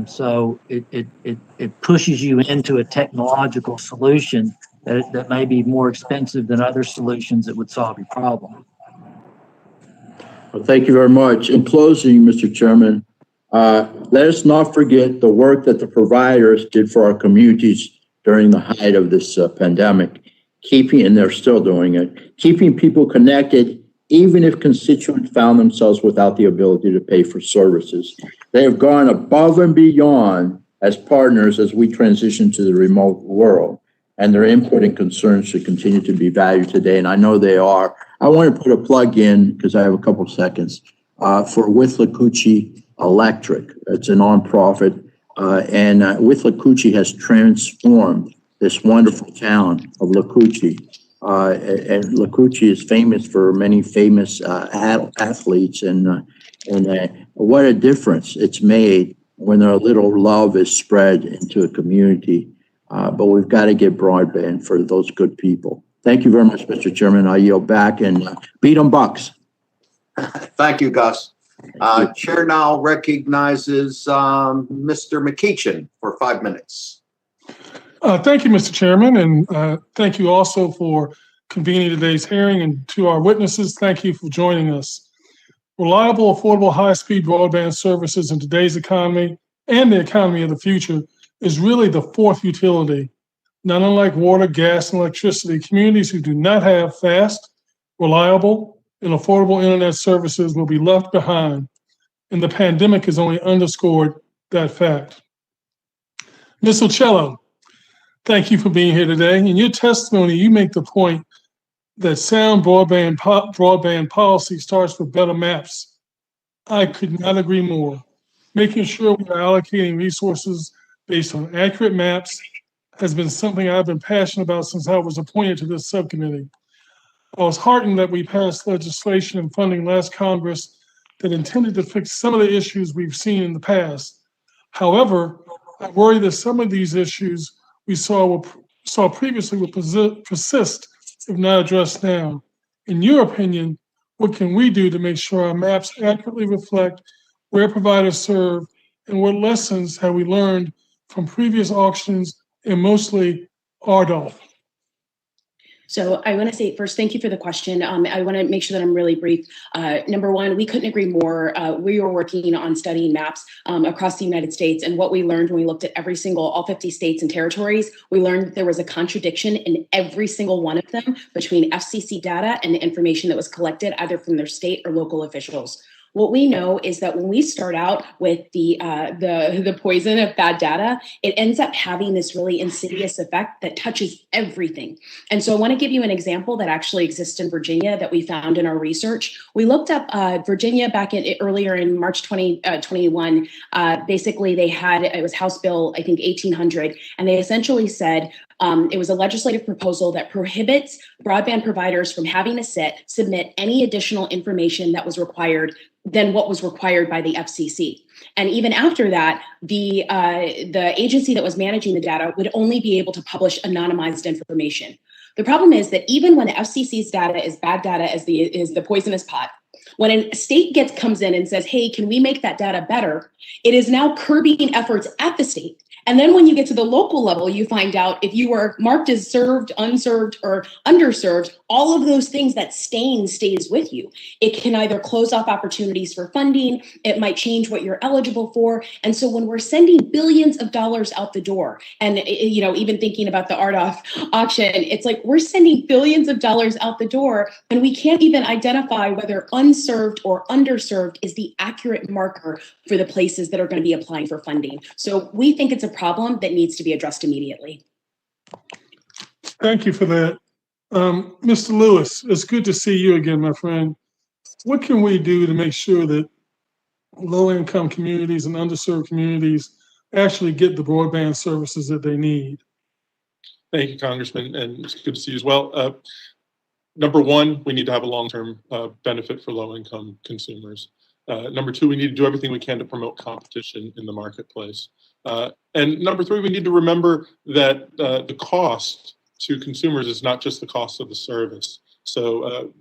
So it pushes you into a technological solution that may be more expensive than other solutions that would solve your problem. Well, thank you very much. In closing, Mr. Chairman, let us not forget the work that the providers did for our communities during the height of this pandemic, and they're still doing it, keeping people connected, even if constituents found themselves without the ability to pay for services. They have gone above and beyond as partners as we transition to the remote world, and their input and concerns should continue to be valued today, and I know they are. I want to put a plug in, because I have a couple seconds, for Withlacoochee Electric. It's a nonprofit, and Withlacoochee has transformed this wonderful town of Lacoochee. And Lacoochee is famous for many famous athletes, and what a difference it's made when a little love is spread into a community. But we've got to get broadband for those good people. Thank you very much, Mr. Chairman. I yield back, and beat 'em Bucks. Thank you, Gus. Chair now recognizes Mr. McEachin for 5 minutes. Thank you, Mr. Chairman, and thank you also for convening today's hearing, and to our witnesses, thank you for joining us. Reliable, affordable, high-speed broadband services in today's economy and the economy of the future is really the fourth utility. Not unlike water, gas, and electricity, communities who do not have fast, reliable, and affordable internet services will be left behind, and the pandemic has only underscored that fact. Ms. Ocello, thank you for being here today. In your testimony, you make the point that sound broadband policy starts with better maps. I could not agree more. Making sure we are allocating resources based on accurate maps has been something I've been passionate about since I was appointed to this subcommittee. I was heartened that we passed legislation and funding last Congress that intended to fix some of the issues we've seen in the past. However, I worry that some of these issues we saw previously will persist if not addressed now. In your opinion, what can we do to make sure our maps accurately reflect where providers serve, and what lessons have we learned from previous auctions and mostly RDOF? So I want to say first, thank you for the question. I want to make sure that I'm really brief. Number one, we couldn't agree more. We were working on studying maps across the United States. And what we learned when we looked at all 50 states and territories, we learned that there was a contradiction in every single one of them between FCC data and the information that was collected either from their state or local officials. What we know is that when we start out with the poison of bad data, it ends up having this really insidious effect that touches everything. And so I want to give you an example that actually exists in Virginia that we found in our research. We looked up Virginia back earlier in March 2021. Basically, it was House Bill, I think, 1800, and they essentially said, it was a legislative proposal that prohibits broadband providers from having to submit any additional information that was required than what was required by the FCC. And even after that, the agency that was managing the data would only be able to publish anonymized information. The problem is that even when the FCC's data is bad data is the poisonous pot, when a state comes in and says, hey, can we make that data better? It is now curbing efforts at the state. And then when you get to the local level, you find out if you were marked as served, unserved, or underserved, all of those things, that stain stays with you. It can either close off opportunities for funding, it might change what you're eligible for. And so when we're sending billions of dollars out the door, and even thinking about the RDOF auction, it's like we're sending billions of dollars out the door, and we can't even identify whether unserved or underserved is the accurate marker for the places that are going to be applying for funding. So we think it's a problem that needs to be addressed immediately. Thank you for that. Mr. Lewis, it's good to see you again, my friend. What can we do to make sure that low-income communities and underserved communities actually get the broadband services that they need? Thank you, Congressman, and it's good to see you as well. Number one, we need to have a long-term benefit for low-income consumers. Number two, we need to do everything we can to promote competition in the marketplace. And number three, we need to remember that the cost to consumers is not just the cost of the service. So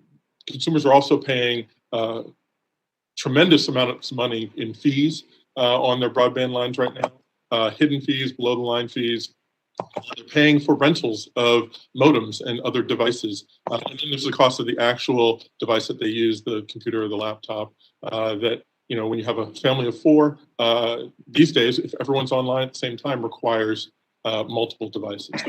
consumers are also paying tremendous amounts of money in fees on their broadband lines right now, hidden fees, below the line fees. They're paying for rentals of modems and other devices. And then there's the cost of the actual device that they use, the computer or the laptop, that, when you have a family of four, these days, if everyone's online at the same time, requires multiple devices.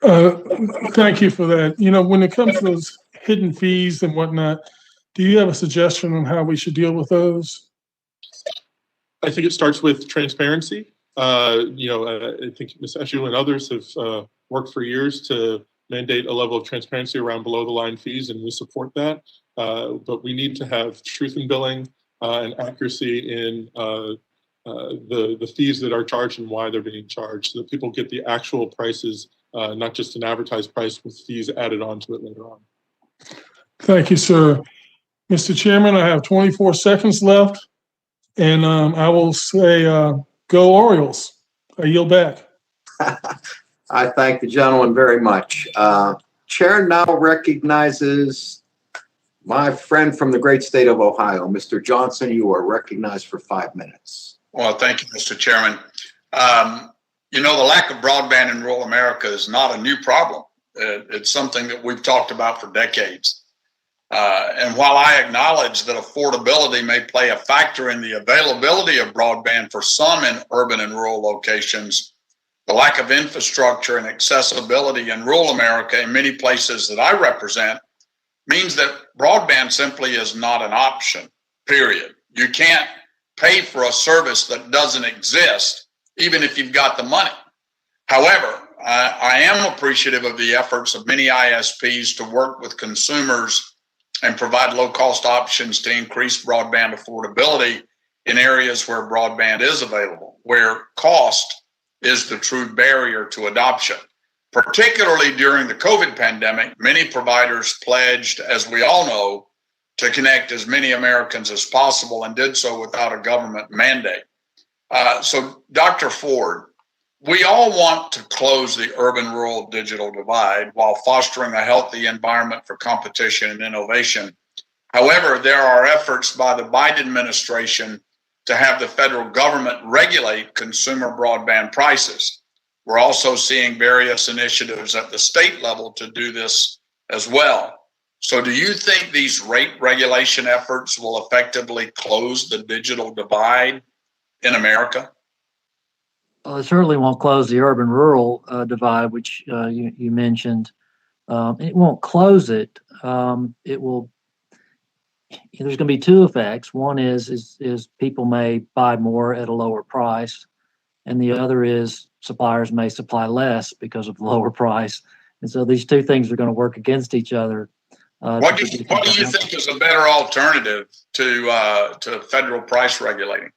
Thank you for that. When it comes to those hidden fees and whatnot, do you have a suggestion on how we should deal with those? I think it starts with transparency. I think Ms. Eshu and others have worked for years to mandate a level of transparency around below the line fees, and we support that. But we need to have truth in billing and accuracy in the fees that are charged and why they're being charged, so that people get the actual prices, not just an advertised price with fees added onto it later on. Thank you, sir. Mr. Chairman, I have 24 seconds left, and I will say, go Orioles. I yield back. I thank the gentleman very much. Chair now recognizes my friend from the great state of Ohio, Mr. Johnson. You are recognized for 5 minutes. Well, thank you, Mr. Chairman. The lack of broadband in rural America is not a new problem. It's something that we've talked about for decades. And while I acknowledge that affordability may play a factor in the availability of broadband for some in urban and rural locations, the lack of infrastructure and accessibility in rural America in many places that I represent means that broadband simply is not an option, period. You can't pay for a service that doesn't exist, even if you've got the money. However, I am appreciative of the efforts of many ISPs to work with consumers and provide low-cost options to increase broadband affordability in areas where broadband is available, where cost is the true barrier to adoption. Particularly during the COVID pandemic, many providers pledged, as we all know, to connect as many Americans as possible and did so without a government mandate. So, Dr. Ford, we all want to close the urban-rural digital divide while fostering a healthy environment for competition and innovation. However, there are efforts by the Biden administration to have the federal government regulate consumer broadband prices. We're also seeing various initiatives at the state level to do this as well. So do you think these rate regulation efforts will effectively close the digital divide in America? Well, it certainly won't close the urban-rural divide, which you mentioned. It won't close it. It will. There's going to be two effects. One is people may buy more at a lower price, and the other is suppliers may supply less because of the lower price. And so these two things are going to work against each other. What do you think is a better alternative to federal price regulating?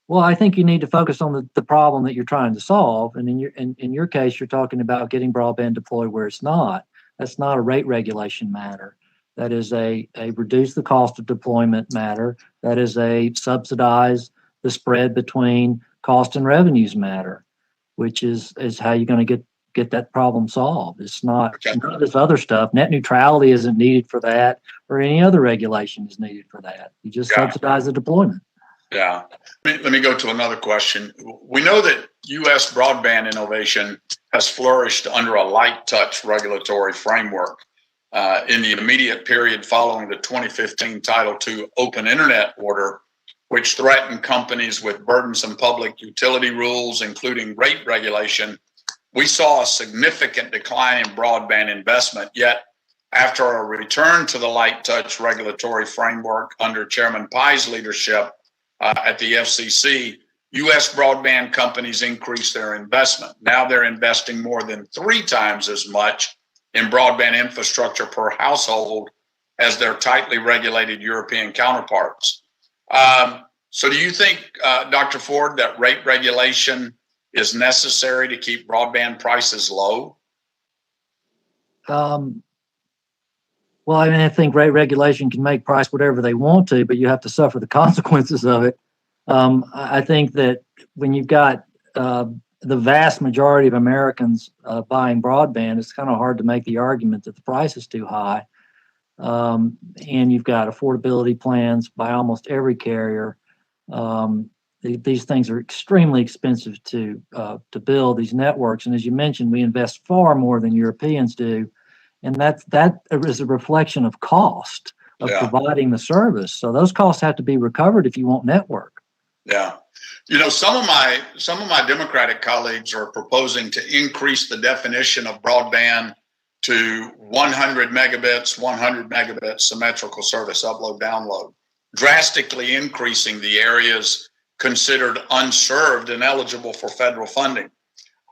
Well, I think you need to focus on the problem that you're trying to solve. And in your case, you're talking about getting broadband deployed where it's not. That's not a rate regulation matter. That is a reduce the cost of deployment matter. That is a subsidize the spread between cost and revenues matter, which is how you're going to get get that problem solved. It's not, Okay. none of this other stuff. Net neutrality isn't needed for that, or any other regulation is needed for that. You just Yeah. subsidize the deployment. Yeah. Let me go to another question. We know that U.S. broadband innovation has flourished under a light touch regulatory framework. In the immediate period following the 2015 Title II Open Internet Order, which threatened companies with burdensome public utility rules, including rate regulation, we saw a significant decline in broadband investment. Yet, after a return to the light touch regulatory framework under Chairman Pai's leadership at the FCC, U.S. broadband companies increased their investment. Now they're investing more than 3 times as much in broadband infrastructure per household as their tightly regulated European counterparts. So do you think, Dr. Ford, that rate regulation is necessary to keep broadband prices low? Well, I mean, I think rate regulation can make price whatever they want to, but you have to suffer the consequences of it. I think that when you've got the vast majority of Americans buying broadband, it's kind of hard to make the argument that the price is too high. And you've got affordability plans by almost every carrier. These things are extremely expensive to build these networks. And as you mentioned, we invest far more than Europeans do. And that is a reflection of cost of providing the service. So those costs have to be recovered if you want network. Yeah. You know, some of my Democratic colleagues are proposing to increase the definition of broadband to 100 megabits symmetrical service upload download, drastically increasing the areas considered unserved and eligible for federal funding.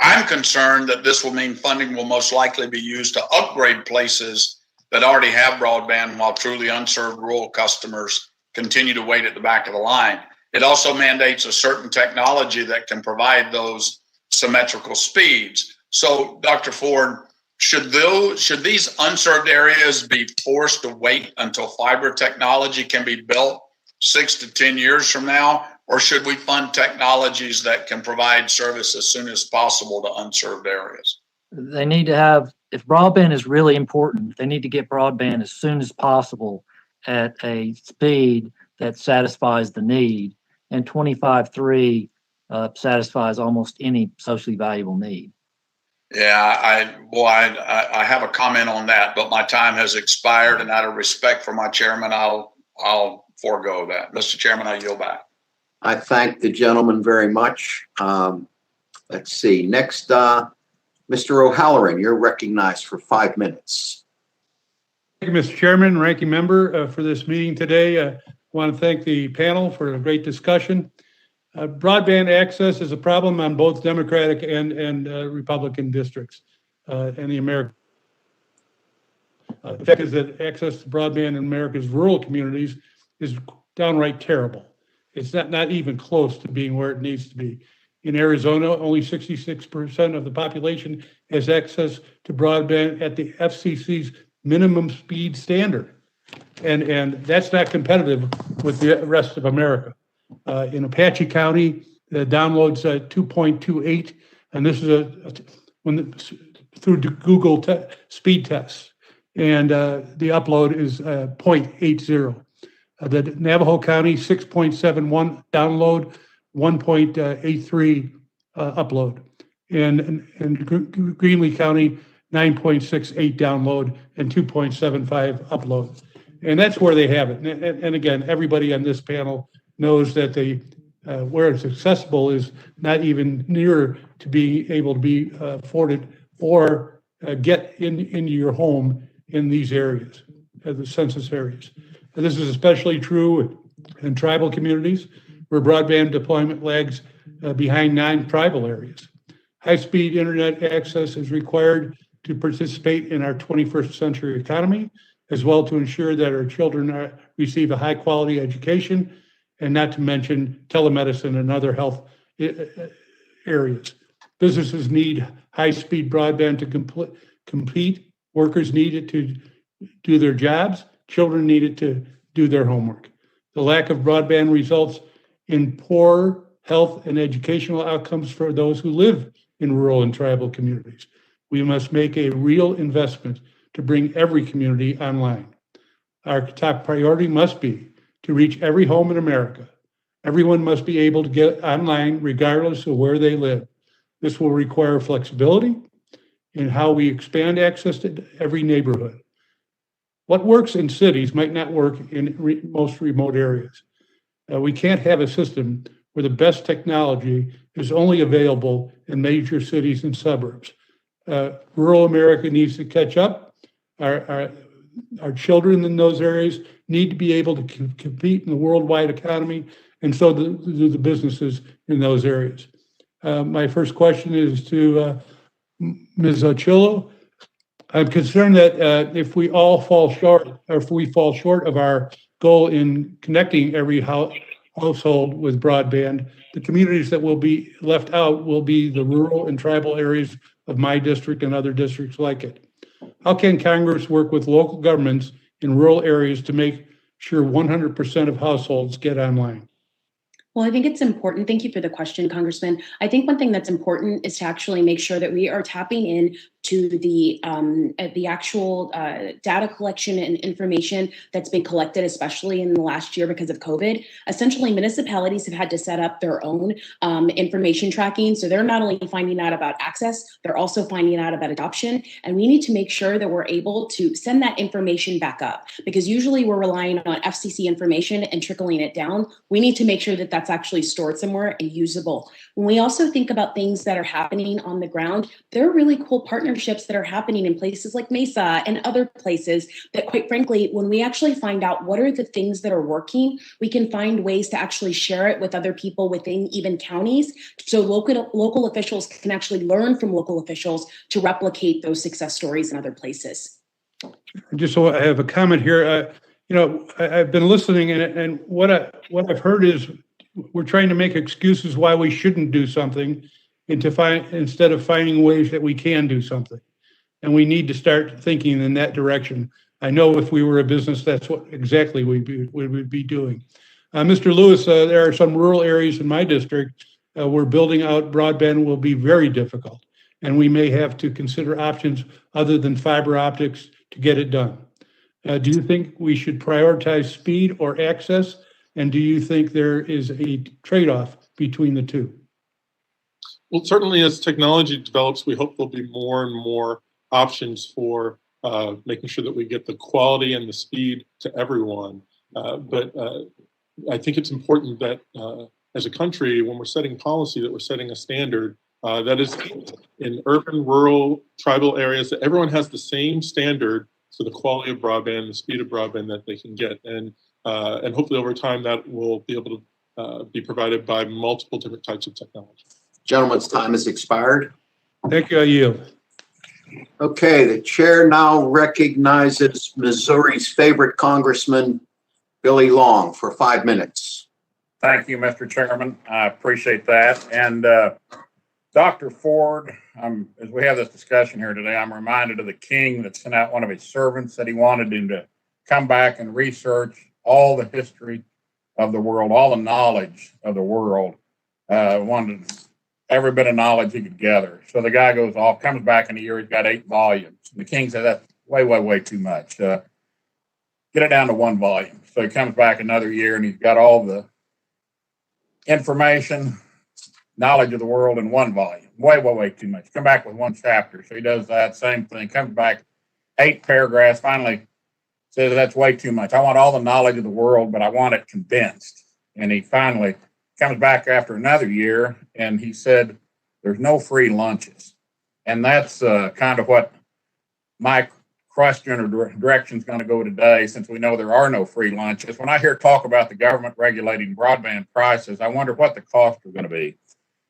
I'm concerned that this will mean funding will most likely be used to upgrade places that already have broadband, while truly unserved rural customers continue to wait at the back of the line. It also mandates a certain technology that can provide those symmetrical speeds. So, Dr. Ford, should these unserved areas be forced to wait until fiber technology can be built 6 to 10 years from now? Or should we fund technologies that can provide service as soon as possible to unserved areas? They need to have, if broadband is really important, they need to get broadband as soon as possible at a speed that satisfies the need. And 25.3 satisfies almost any socially valuable need. Yeah, I have a comment on that, but my time has expired, and out of respect for my chairman, I'll forego that. Mr. Chairman, I yield back. I thank the gentleman very much. Let's see. Next, Mr. O'Halloran, you're recognized for 5 minutes. Thank you, Mr. Chairman, ranking member, for this meeting today. I want to thank the panel for a great discussion. Broadband access is a problem on both Democratic and Republican districts in the American. The fact is that access to broadband in America's rural communities is downright terrible. It's not even close to being where it needs to be. In Arizona, only 66% of the population has access to broadband at the FCC's minimum speed standard. And that's not competitive with the rest of America. In Apache County, the download's 2.28, and this is through Google speed tests. And the upload is 0.80. The Navajo County, 6.71 download, 1.83 upload. And Greenlee County, 9.68 download and 2.75 upload. And that's where they have it. And again, everybody on this panel knows that where it's accessible is not even near to being able to be afforded or get into your home in these areas, the census areas. And this is especially true in tribal communities where broadband deployment lags behind non-tribal areas. High-speed internet access is required to participate in our 21st century economy, as well to ensure that our children receive a high-quality education, and not to mention telemedicine and other health areas. Businesses need high-speed broadband to compete. Workers need it to do their jobs. Children need it to do their homework. The lack of broadband results in poor health and educational outcomes for those who live in rural and tribal communities. we must make a real investment to bring every community online. Our top priority must be to reach every home in America. Everyone must be able to get online regardless of where they live. This will require flexibility in how we expand access to every neighborhood. What works in cities might not work in most remote areas. We can't have a system where the best technology is only available in major cities and suburbs. Rural America needs to catch up. Our children in those areas need to be able to compete in the worldwide economy, and so do the businesses in those areas. My first question is to Ms. Ochillo. I'm concerned that if we all fall short, or if we fall short of our goal in connecting every household with broadband, the communities that will be left out will be the rural and tribal areas of my district and other districts like it. How can Congress work with local governments in rural areas to make sure 100% of households get online? Well, I think it's important. Thank you for the question, Congressman. I think one thing that's important is to actually make sure that we are tapping in to the actual data collection and information that's been collected, especially in the last year because of COVID. Essentially, municipalities have had to set up their own information tracking. So they're not only finding out about access, they're also finding out about adoption. And we need to make sure that we're able to send that information back up, because usually we're relying on FCC information and trickling it down. We need to make sure that that's actually stored somewhere and usable. When we also think about things that are happening on the ground, there are really cool partnerships that are happening in places like Mesa and other places that, quite frankly, when we actually find out what are the things that are working, we can find ways to actually share it with other people within even counties, so local officials can actually learn from local officials to replicate those success stories in other places. Just so I have a comment here, I've been listening, and what I've heard is we're trying to make excuses why we shouldn't do something, instead of finding ways that we can do something. And we need to start thinking in that direction. I know if we were a business, that's what exactly we would be doing. Mr. Lewis, there are some rural areas in my district where building out broadband will be very difficult, and we may have to consider options other than fiber optics to get it done. Do you think we should prioritize speed or access? And do you think there is a trade-off between the two? Well, certainly as technology develops, we hope there'll be more and more options for making sure that we get the quality and the speed to everyone. But I think it's important that as a country, when we're setting policy, that we're setting a standard that is in urban, rural, tribal areas, that everyone has the same standard for the quality of broadband, the speed of broadband that they can get. And hopefully over time that will be able to be provided by multiple different types of technology. Gentleman's time has expired. Thank you. I yield. Okay, the chair now recognizes Missouri's favorite Congressman, Billy Long, for 5 minutes. Thank you, Mr. Chairman. I appreciate that. And Dr. Ford, as we have this discussion here today, I'm reminded of the king that sent out one of his servants that he wanted him to come back and research all the history of the world, all the knowledge of the world. Wanted every bit of knowledge he could gather. So the guy goes off, comes back in a year, he's got 8 volumes. The king said, that's way too much. Get it down to 1 volume. So he comes back another year and he's got all the information, knowledge of the world in 1 volume. Way too much. Come back with 1 chapter. So he does that same thing, comes back 8 paragraphs, finally says that's way too much. I want all the knowledge of the world, but I want it condensed. And he finally comes back after another year and he said, there's no free lunches. And that's kind of what my question or direction is going to go today, since we know there are no free lunches. When I hear talk about the government regulating broadband prices, I wonder what the costs are going to be.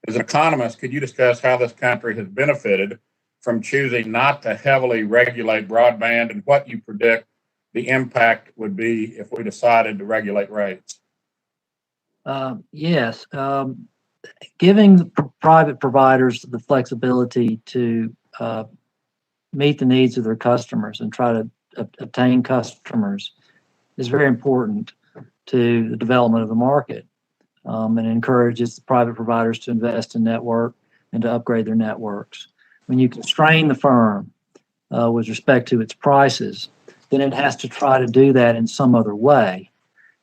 As an economist, could you discuss how this country has benefited from choosing not to heavily regulate broadband, and what you predict the impact would be if we decided to regulate rates? Yes. Giving the private providers the flexibility to meet the needs of their customers and try to obtain customers is very important to the development of the market, and encourages the private providers to invest in network and to upgrade their networks. when you constrain the firm with respect to its prices, then it has to try to do that in some other way.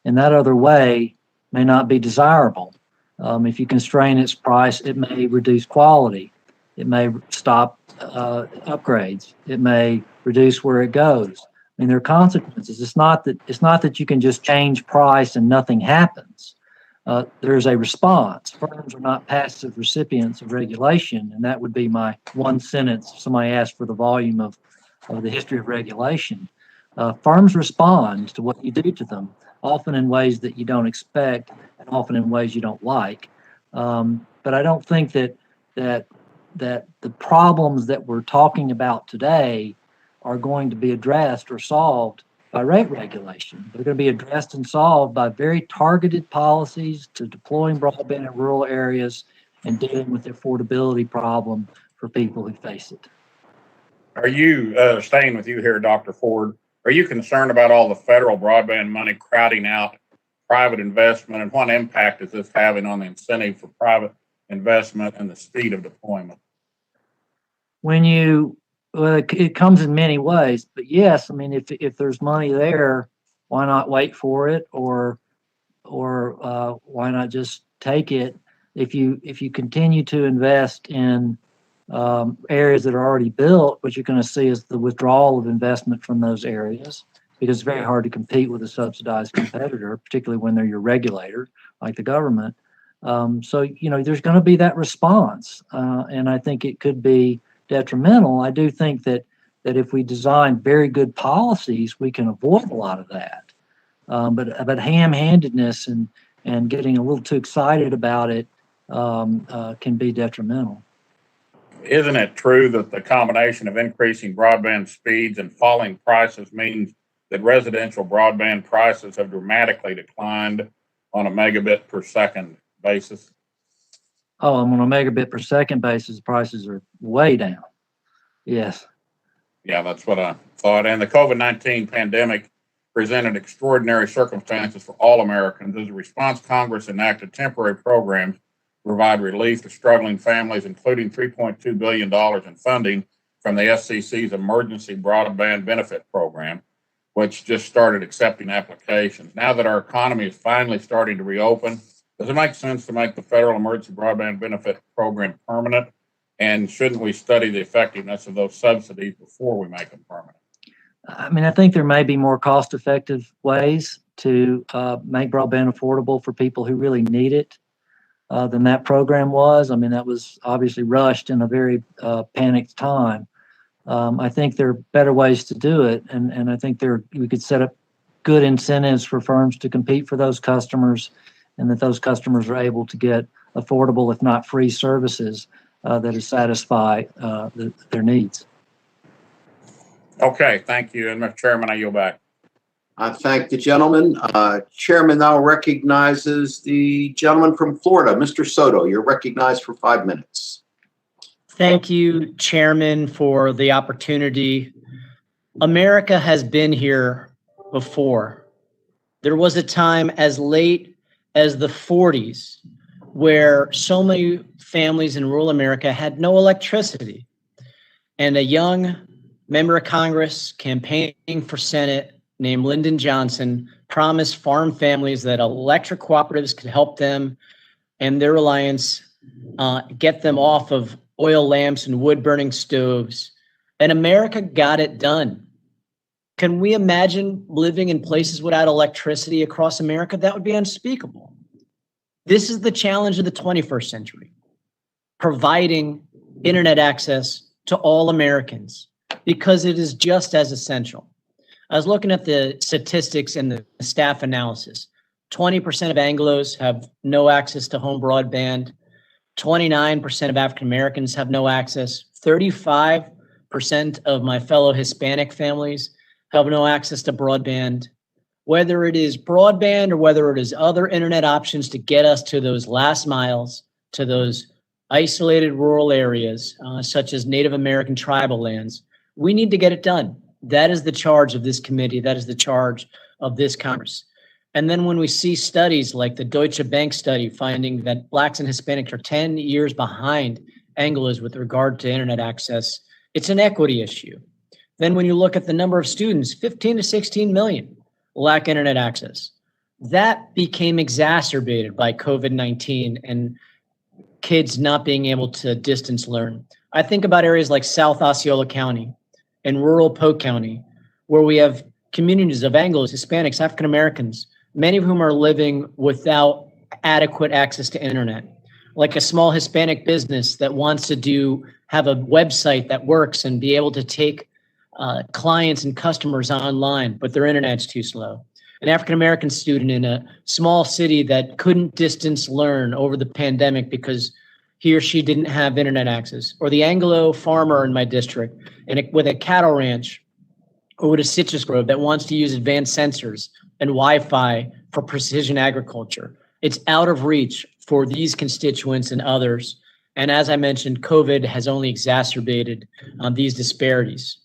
And that other way may not be desirable. If you constrain its price, it may reduce quality. It may stop upgrades. It may reduce where it goes. I mean, there are consequences. It's not that you can just change price and nothing happens. There's a response. Firms are not passive recipients of regulation, and that would be my one sentence if somebody asked for the volume of the history of regulation. Firms respond to what you do to them, often in ways that you don't expect and often in ways you don't like. But I don't think that the problems that we're talking about today are going to be addressed or solved by rate regulation. They're going to be addressed and solved by very targeted policies to deploying broadband in rural areas and dealing with the affordability problem for people who face it. Are you, staying with you here, Dr. Ford, are you concerned about all the federal broadband money crowding out private investment, and what impact is this having on the incentive for private investment and the speed of deployment? Well, it comes in many ways, but yes, I mean, if there's money there, why not wait for it, or why not just take it? If you continue to invest in areas that are already built, what you're going to see is the withdrawal of investment from those areas, because it's very hard to compete with a subsidized competitor, particularly when they're your regulator, like the government. So there's going to be that response, and I think it could be detrimental. I do think that if we design very good policies, we can avoid a lot of that. But ham-handedness and getting a little too excited about it can be detrimental. Isn't it true that the combination of increasing broadband speeds and falling prices means that residential broadband prices have dramatically declined on a megabit per second basis? Oh, on a megabit per second basis, prices are way down. Yes. Yeah, that's what I thought. And the COVID-19 pandemic presented extraordinary circumstances for all Americans. As a response, Congress enacted temporary programs to provide relief to struggling families, including $3.2 billion in funding from the FCC's Emergency Broadband Benefit Program, which just started accepting applications. Now that our economy is finally starting to reopen, does it make sense to make the federal emergency broadband benefit program permanent? And shouldn't we study the effectiveness of those subsidies before we make them permanent? I mean, I think there may be more cost-effective ways to make broadband affordable for people who really need it than that program was. I mean, that was obviously rushed in a very panicked time. I think there are better ways to do it, and I think we could set up good incentives for firms to compete for those customers, and that those customers are able to get affordable, if not free, services that satisfy their needs. Okay, thank you. And Mr. Chairman, I yield back. I thank the gentleman. Chairman now recognizes the gentleman from Florida, Mr. Soto. You're recognized for 5 minutes. Thank you, Chairman, for the opportunity. America has been here before. There was a time as late as the 40s where so many families in rural America had no electricity. And a young member of Congress campaigning for Senate named Lyndon Johnson promised farm families that electric cooperatives could help them and their reliance get them off of oil lamps and wood-burning stoves. And America got it done. Can we imagine living in places without electricity across America? That would be unspeakable. This is the challenge of the 21st century, providing internet access to all Americans, because it is just as essential. I was looking at the statistics and the staff analysis. 20% of Anglos have no access to home broadband. 29% of African Americans have no access. 35% of my fellow Hispanic families have no access to broadband. Whether it is broadband or whether it is other internet options to get us to those last miles, to those isolated rural areas, such as Native American tribal lands, we need to get it done. That is the charge of this committee. That is the charge of this Congress. And then when we see studies like the Deutsche Bank study finding that Blacks and Hispanics are 10 years behind Anglos with regard to internet access, it's an equity issue. Then when you look at the number of students, 15 to 16 million lack internet access. That became exacerbated by COVID-19 and kids not being able to distance learn. I think about areas like South Osceola County and rural Polk County, where we have communities of Anglos, Hispanics, African Americans, many of whom are living without adequate access to internet. Like a small Hispanic business that wants to have a website that works and be able to take clients and customers online, but their internet's too slow. An African American student in a small city that couldn't distance learn over the pandemic because he or she didn't have internet access, or the Anglo farmer in my district with a cattle ranch or with a citrus grove that wants to use advanced sensors and Wi-Fi for precision agriculture. It's out of reach for these constituents and others. And as I mentioned, COVID has only exacerbated these disparities.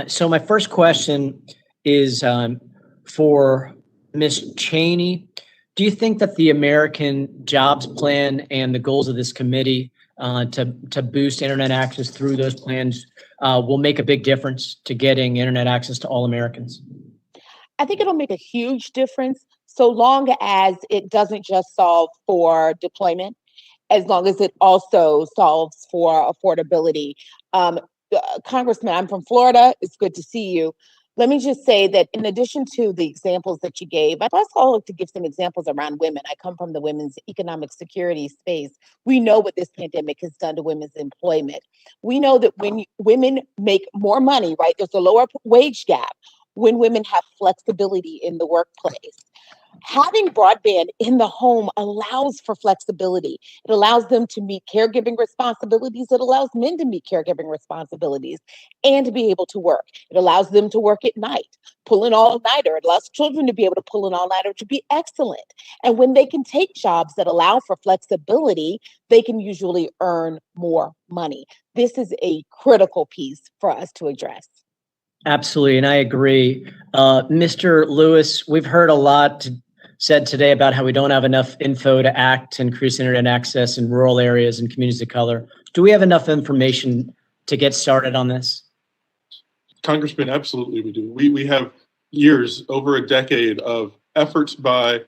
So my first question is for Ms. Cheney. Do you think that the American Jobs Plan and the goals of this committee to boost internet access through those plans will make a big difference to getting internet access to all Americans? I think it'll make a huge difference so long as it doesn't just solve for deployment, as long as it also solves for affordability. Congressman, I'm from Florida. It's good to see you. Let me just say that in addition to the examples that you gave, I'd also like to give some examples around women. I come from the women's economic security space. We know what this pandemic has done to women's employment. We know that when women make more money, right, there's a lower wage gap when women have flexibility in the workplace. Having broadband in the home allows for flexibility. It allows them to meet caregiving responsibilities. It allows men to meet caregiving responsibilities and to be able to work. It allows them to work at night, pull an all-nighter. It allows children to be able to pull an all-nighter to be excellent. And when they can take jobs that allow for flexibility, they can usually earn more money. This is a critical piece for us to address. Absolutely, and I agree. Mr. Lewis, we've heard a lot said today about how we don't have enough info to act to increase internet access in rural areas and communities of color. Do we have enough information to get started on this? Congressman, absolutely we do. We have years, over a decade of efforts by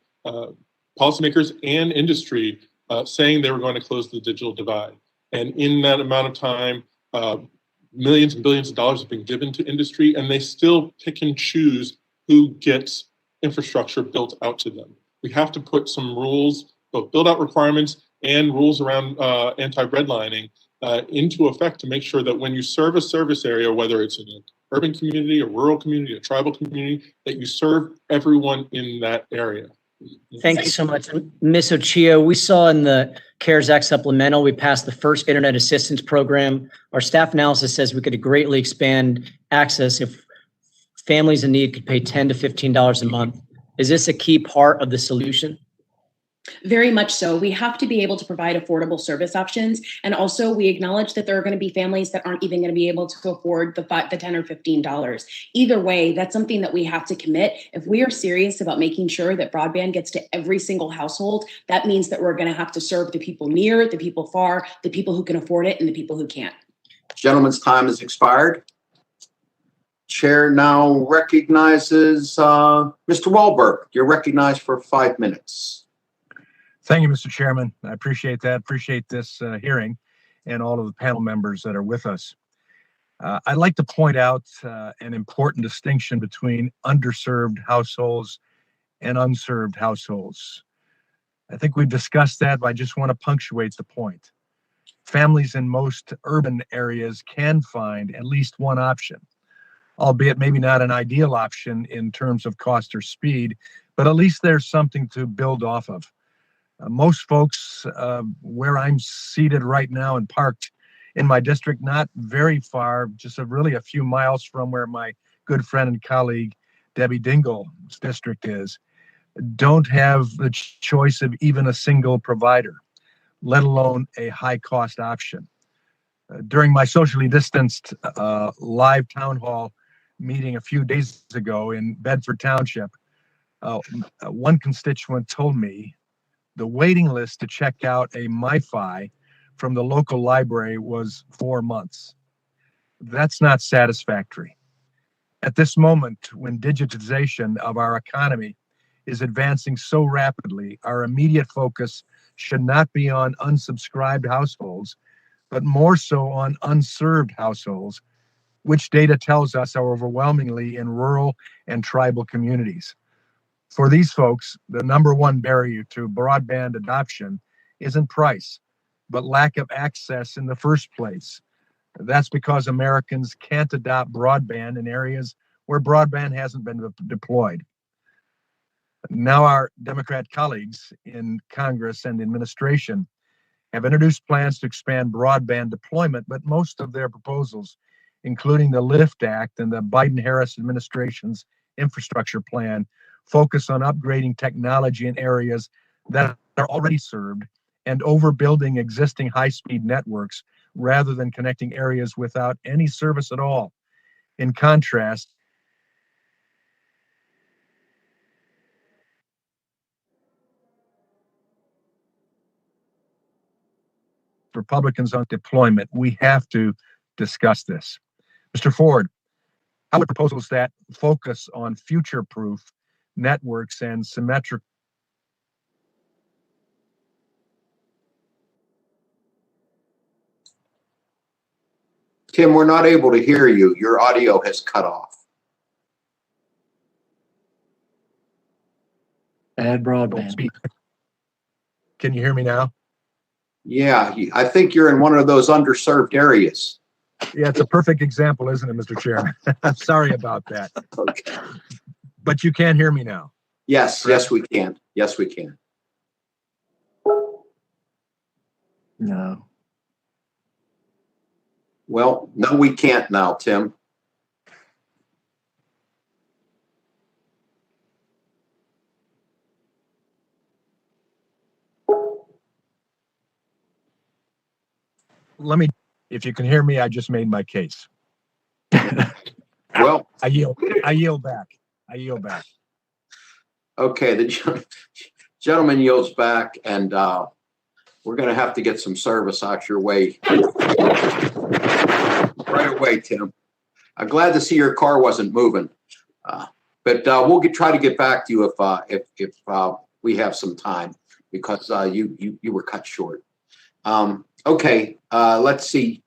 policymakers and industry saying they were going to close the digital divide. And in that amount of time, millions and billions of dollars have been given to industry, and they still pick and choose who gets infrastructure built out to them. We have to put some rules, both build out requirements and rules around anti-redlining into effect to make sure that when you serve a service area, whether it's in an urban community, a rural community, a tribal community, that you serve everyone in that area. Thank you so much. Ms. Ochio, we saw in the CARES Act supplemental, we passed the first internet assistance program. Our staff analysis says we could greatly expand access if families in need could pay $10 to $15 a month. Is this a key part of the solution? Very much so. We have to be able to provide affordable service options. And also we acknowledge that there are going to be families that aren't even going to be able to afford the $10 or $15. Either way, that's something that we have to commit. If we are serious about making sure that broadband gets to every single household, that means that we're going to have to serve the people near, the people far, the people who can afford it, and the people who can't. Gentleman's time has expired. Chair now recognizes Mr. Wahlberg. You're recognized for 5 minutes. Thank you, Mr. Chairman. I appreciate that. Appreciate this hearing and all of the panel members that are with us. I'd like to point out an important distinction between underserved households and unserved households. I think we've discussed that, but I just want to punctuate the point. Families in most urban areas can find at least one option, albeit maybe not an ideal option in terms of cost or speed, but at least there's something to build off of. Most folks where I'm seated right now and parked in my district, not very far, just really a few miles from where my good friend and colleague Debbie Dingell's district is, don't have the choice of even a single provider, let alone a high-cost option. During my socially distanced live town hall meeting a few days ago in Bedford Township, one constituent told me the waiting list to check out a MiFi from the local library was 4 months. That's not satisfactory. At this moment, when digitization of our economy is advancing so rapidly, our immediate focus should not be on unsubscribed households, but more so on unserved households, which data tells us are overwhelmingly in rural and tribal communities. For these folks, the number one barrier to broadband adoption isn't price, but lack of access in the first place. That's because Americans can't adopt broadband in areas where broadband hasn't been deployed. Now our Democrat colleagues in Congress and administration have introduced plans to expand broadband deployment, but most of their proposals, including the LIFT Act and the Biden-Harris administration's infrastructure plan, focus on upgrading technology in areas that are already served and overbuilding existing high-speed networks rather than connecting areas without any service at all. In contrast, Republicans on deployment, we have to discuss this. Mr. Ford, how would proposals that focus on future-proof networks and symmetric Tim, we're not able to hear you. Your audio has cut off. Bad broadband. Can you hear me now? Yeah, I think you're in one of those underserved areas. Yeah, it's a perfect example, isn't it, Mr. Chairman? I'm sorry about that. Okay. But you can hear me now. Yes, yes, we can. Yes, we can. No. Well, no, we can't now, Tim. Let me, if you can hear me, I just made my case. Well, I yield back. Okay, the gentleman yields back, and we're going to have to get some service out your way right away, Tim. I'm glad to see your car wasn't moving, but we'll try to get back to you if we have some time, because you were cut short. Okay, let's see.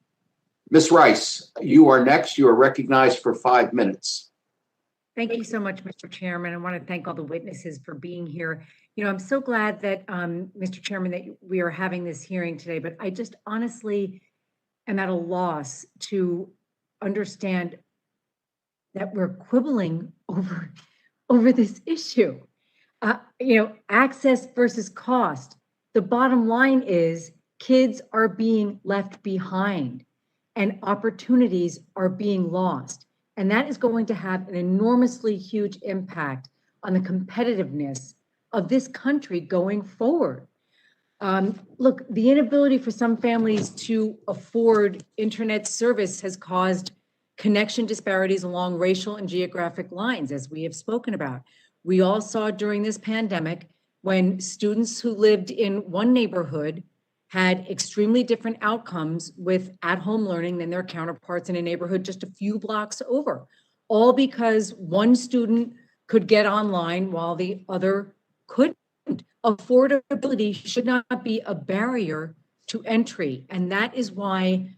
Ms. Rice, you are next. You are recognized for 5 minutes. Thank you so much, Mr. Chairman. I want to thank all the witnesses for being here. You know, I'm so glad that, Mr. Chairman, that we are having this hearing today, but I just honestly am at a loss to understand that we're quibbling over this issue. You know, access versus cost. The bottom line is kids are being left behind and opportunities are being lost. And that is going to have an enormously huge impact on the competitiveness of this country going forward. Look, the inability for some families to afford internet service has caused connection disparities along racial and geographic lines, as we have spoken about. We all saw during this pandemic when students who lived in one neighborhood had extremely different outcomes with at-home learning than their counterparts in a neighborhood just a few blocks over, all because one student could get online while the other couldn't. Affordability should not be a barrier to entry. And that is why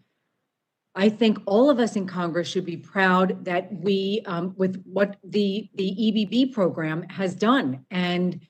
I think all of us in Congress should be proud that we, with what the EBB program has done. And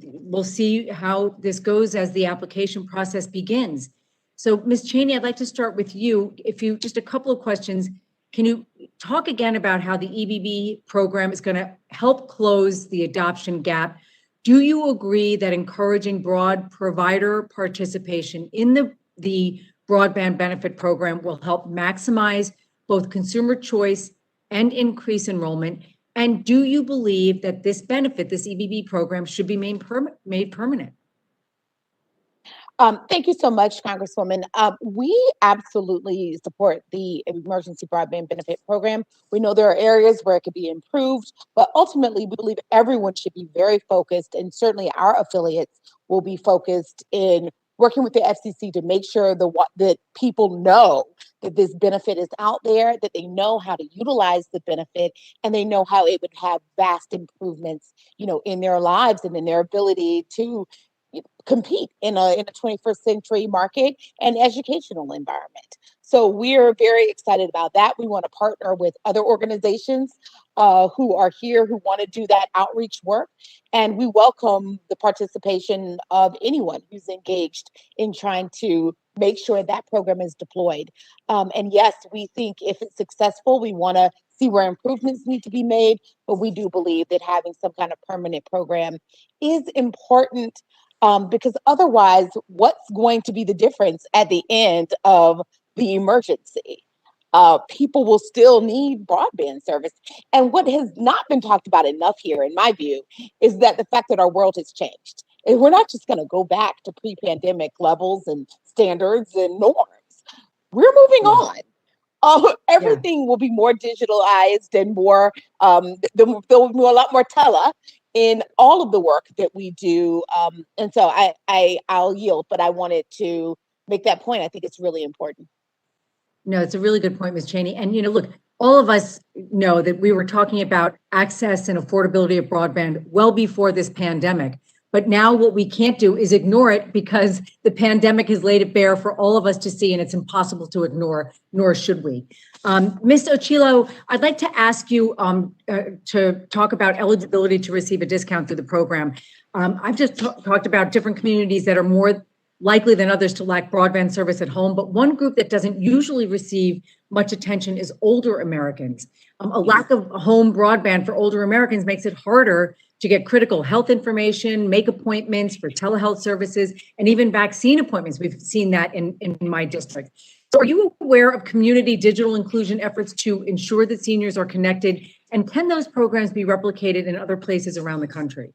we'll see how this goes as the application process begins. So, Ms. Cheney, I'd like to start with you. Just a couple of questions. Can you talk again about how the EBB program is going to help close the adoption gap? Do you agree that encouraging broad provider participation in the broadband benefit program will help maximize both consumer choice and increase enrollment? And do you believe that this benefit, this EBB program, should be made permanent? Thank you so much, Congresswoman. We absolutely support the Emergency Broadband Benefit Program. We know there are areas where it could be improved, but ultimately we believe everyone should be very focused, and certainly our affiliates will be focused in working with the FCC to make sure that people know that this benefit is out there, that they know how to utilize the benefit, and they know how it would have vast improvements, in their lives and in their ability to compete in a 21st century market and educational environment. So we're very excited about that. We want to partner with other organizations who are here, who want to do that outreach work. And we welcome the participation of anyone who's engaged in trying to make sure that program is deployed. And yes, we think if it's successful, we want to see where improvements need to be made, but we do believe that having some kind of permanent program is important, because otherwise, what's going to be the difference at the end of the emergency? People will still need broadband service. And what has not been talked about enough here, in my view, is that the fact that our world has changed. And we're not just going to go back to pre-pandemic levels and standards and norms. We're moving on. Everything will be more digitalized and more, there will be a lot more tele in all of the work that we do. And so I'll yield, but I wanted to make that point. I think it's really important. No, it's a really good point, Ms. Cheney. And, look, all of us know that we were talking about access and affordability of broadband well before this pandemic. But now what we can't do is ignore it, because the pandemic has laid it bare for all of us to see, and it's impossible to ignore, nor should we. Ms. Ochilo, I'd like to ask you to talk about eligibility to receive a discount through the program. I've just talked about different communities that are more likely than others to lack broadband service at home, but one group that doesn't usually receive much attention is older Americans. A lack of home broadband for older Americans makes it harder to get critical health information, make appointments for telehealth services, and even vaccine appointments. We've seen that in my district. So are you aware of community digital inclusion efforts to ensure that seniors are connected? And can those programs be replicated in other places around the country?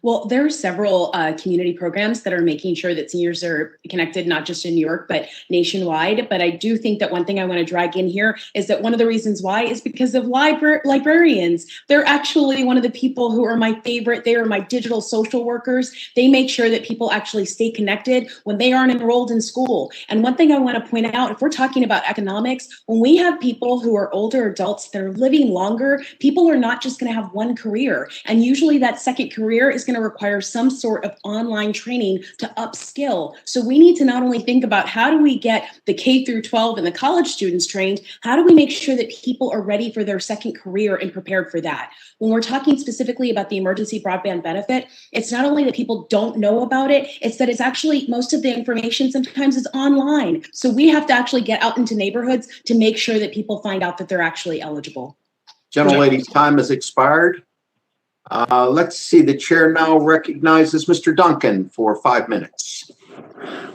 Well, there are several community programs that are making sure that seniors are connected, not just in New York, but nationwide. But I do think that one thing I want to drag in here is that one of the reasons why is because of librarians. They're actually one of the people who are my favorite. They are my digital social workers. They make sure that people actually stay connected when they aren't enrolled in school. And one thing I want to point out, if we're talking about economics, when we have people who are older adults that are living longer, people are not just going to have one career. And usually that second career is going to require some sort of online training to upskill. So we need to not only think about how do we get the K through 12 and the college students trained, how do we make sure that people are ready for their second career and prepared for that? When we're talking specifically about the emergency broadband benefit, it's not only that people don't know about it, it's that it's actually most of the information sometimes is online. So we have to actually get out into neighborhoods to make sure that people find out that they're actually eligible. Gentlelady's time has expired. Let's see, the chair now recognizes Mr. Duncan for 5 minutes.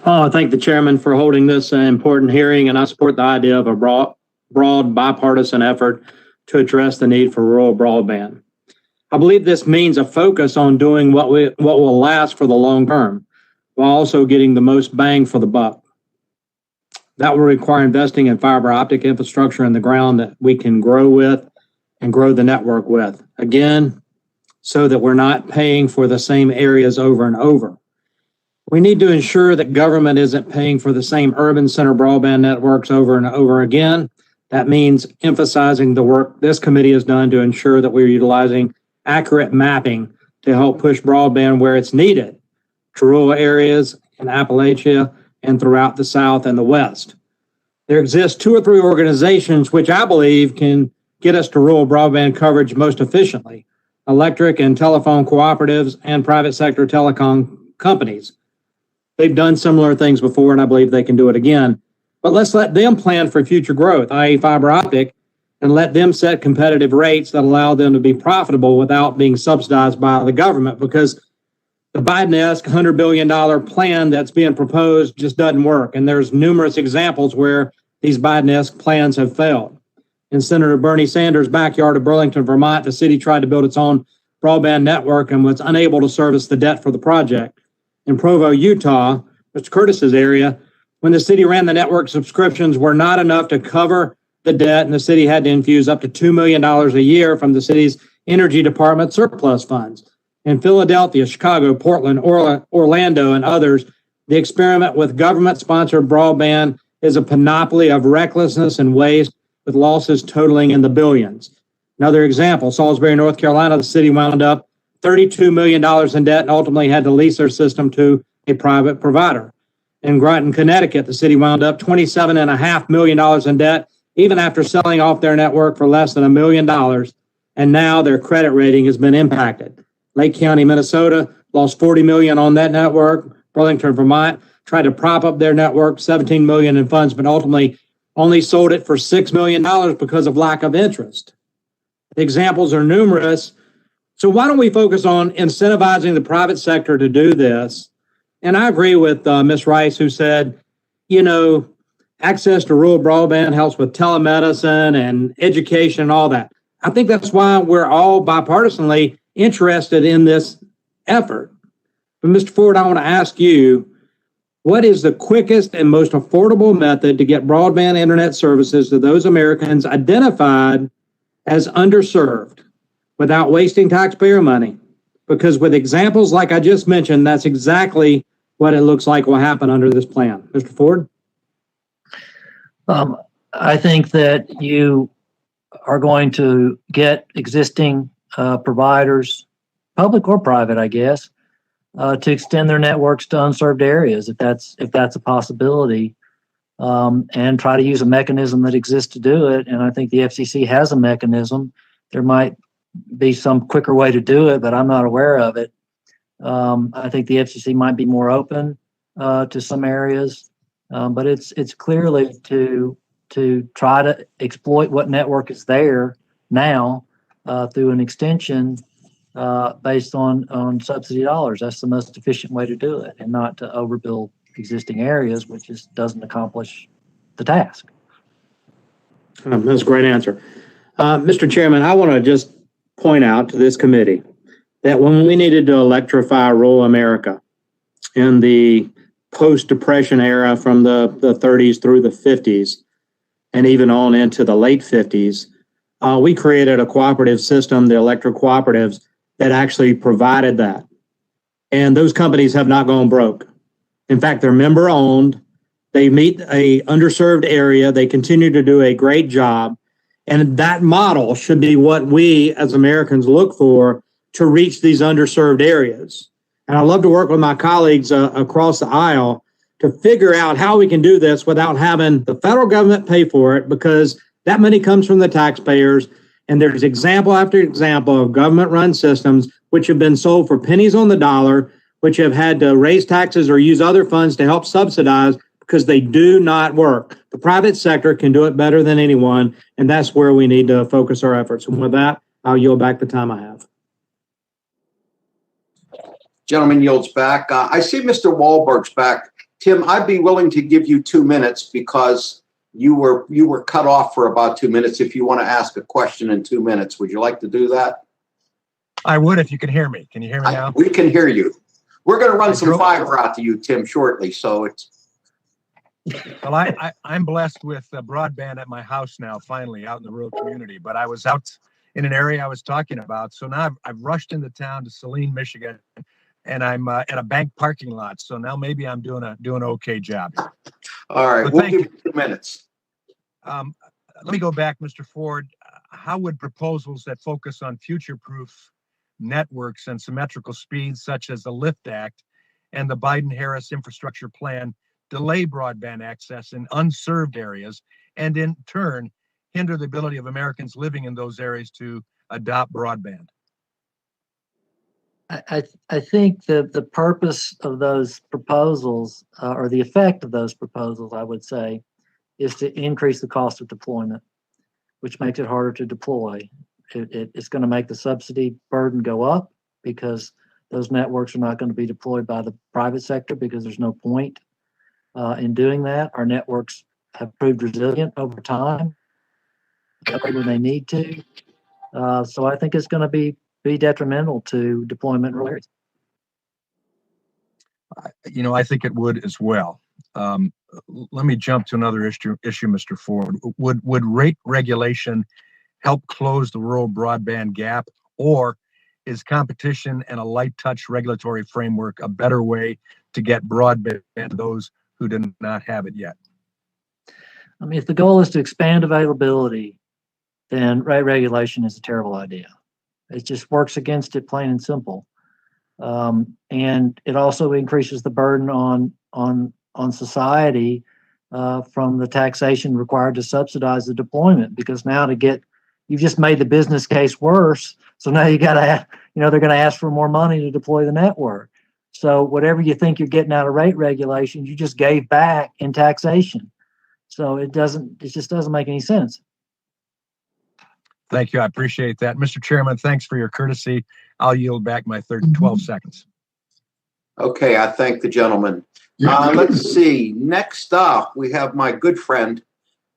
I thank the chairman for holding this important hearing, and I support the idea of a broad bipartisan effort to address the need for rural broadband. I believe this means a focus on doing what will last for the long term, while also getting the most bang for the buck. That will require investing in fiber optic infrastructure in the ground that we can grow with and grow the network with. Again, so that we're not paying for the same areas over and over. We need to ensure that government isn't paying for the same urban center broadband networks over and over again. That means emphasizing the work this committee has done to ensure that we're utilizing accurate mapping to help push broadband where it's needed, to rural areas in Appalachia and throughout the South and the West. There exist 2 or 3 organizations which I believe can get us to rural broadband coverage most efficiently: electric and telephone cooperatives and private sector telecom companies. They've done similar things before, and I believe they can do it again. But let's let them plan for future growth, i.e. fiber optic, and let them set competitive rates that allow them to be profitable without being subsidized by the government, because the Biden-esque $100 billion plan that's being proposed just doesn't work. And there's numerous examples where these Biden-esque plans have failed. In Senator Bernie Sanders' backyard of Burlington, Vermont, the city tried to build its own broadband network and was unable to service the debt for the project. In Provo, Utah, Mr. Curtis's area, when the city ran the network, subscriptions were not enough to cover the debt, and the city had to infuse up to $2 million a year from the city's energy department surplus funds. In Philadelphia, Chicago, Portland, Orlando, and others, The experiment with government-sponsored broadband is a panoply of recklessness and waste, with losses totaling in the billions. Another example, Salisbury, North Carolina, the city wound up $32 million in debt and ultimately had to lease their system to a private provider. In Groton, Connecticut, the city wound up $27.5 million in debt, even after selling off their network for less than $1 million, and now their credit rating has been impacted. Lake County, Minnesota, lost $40 million on that network. Burlington, Vermont, tried to prop up their network, $17 million in funds, but ultimately only sold it for $6 million because of lack of interest. The examples are numerous. So why don't we focus on incentivizing the private sector to do this? And I agree with Ms. Rice, who said, access to rural broadband helps with telemedicine and education and all that. I think that's why we're all bipartisanly interested in this effort. But Mr. Ford, I want to ask you, what is the quickest and most affordable method to get broadband internet services to those Americans identified as underserved without wasting taxpayer money? Because with examples like I just mentioned, that's exactly what it looks like will happen under this plan. Mr. Ford? I think that you are going to get existing providers, public or private, I guess, to extend their networks to unserved areas, if that's a possibility, and try to use a mechanism that exists to do it. And I think the FCC has a mechanism. There might be some quicker way to do it, but I'm not aware of it. I think the FCC might be more open to some areas, but it's clearly to try to exploit what network is there now through an extension based on subsidy dollars. That's the most efficient way to do it, and not to overbuild existing areas, which doesn't accomplish the task. That's a great answer. Mr. Chairman, I want to just point out to this committee that when we needed to electrify rural America in the post-Depression era from the 30s through the 50s and even on into the late 50s, we created a cooperative system, the electric cooperatives, that actually provided that. And those companies have not gone broke. In fact, they're member owned. They meet a underserved area. They continue to do a great job. And that model should be what we as Americans look for to reach these underserved areas. And I love to work with my colleagues across the aisle to figure out how we can do this without having the federal government pay for it, because that money comes from the taxpayers. And there's example after example of government-run systems which have been sold for pennies on the dollar, which have had to raise taxes or use other funds to help subsidize because they do not work. The private sector can do it better than anyone, and that's where we need to focus our efforts. And with that, I'll yield back the time I have. Gentleman yields back. I see Mr. Wahlberg's back. Tim, I'd be willing to give you 2 minutes because you were cut off for about 2 minutes. If you want to ask a question in 2 minutes, would you like to do that? I would if you can hear me. Can you hear me now? We can hear you. We're going to run some fiber out to you, Tim, shortly. So it's. Well, I'm blessed with broadband at my house now, finally, out in the rural community. But I was out in an area I was talking about. So now I've rushed into town to Saline, Michigan, and I'm at a bank parking lot. So now maybe I'm doing an okay job here. All right, we'll give you 2 minutes. Let me go back, Mr. Ford. How would proposals that focus on future-proof networks and symmetrical speeds, such as the LIFT Act and the Biden-Harris infrastructure plan, delay broadband access in unserved areas and, in turn, hinder the ability of Americans living in those areas to adopt broadband? I think the purpose of those proposals, or the effect of those proposals, I would say, is to increase the cost of deployment, which makes it harder to deploy. It's going to make the subsidy burden go up because those networks are not going to be deployed by the private sector because there's no point in doing that. Our networks have proved resilient over time when they need to. So I think it's going to be detrimental to deployment in rural areas. I think it would as well. Let me jump to another issue, Mr. Ford. Would rate regulation help close the rural broadband gap, or is competition and a light touch regulatory framework a better way to get broadband to those who do not have it yet? I mean, if the goal is to expand availability, then rate regulation is a terrible idea. It just works against it, plain and simple. And it also increases the burden on society from the taxation required to subsidize the deployment, because now you've just made the business case worse. So now they're going to ask for more money to deploy the network. So whatever you think you're getting out of rate regulation, you just gave back in taxation. So it just doesn't make any sense. Thank you. I appreciate that. Mr. Chairman, thanks for your courtesy. I'll yield back my 12 seconds. Okay, I thank the gentleman. Let's see. Next up, we have my good friend,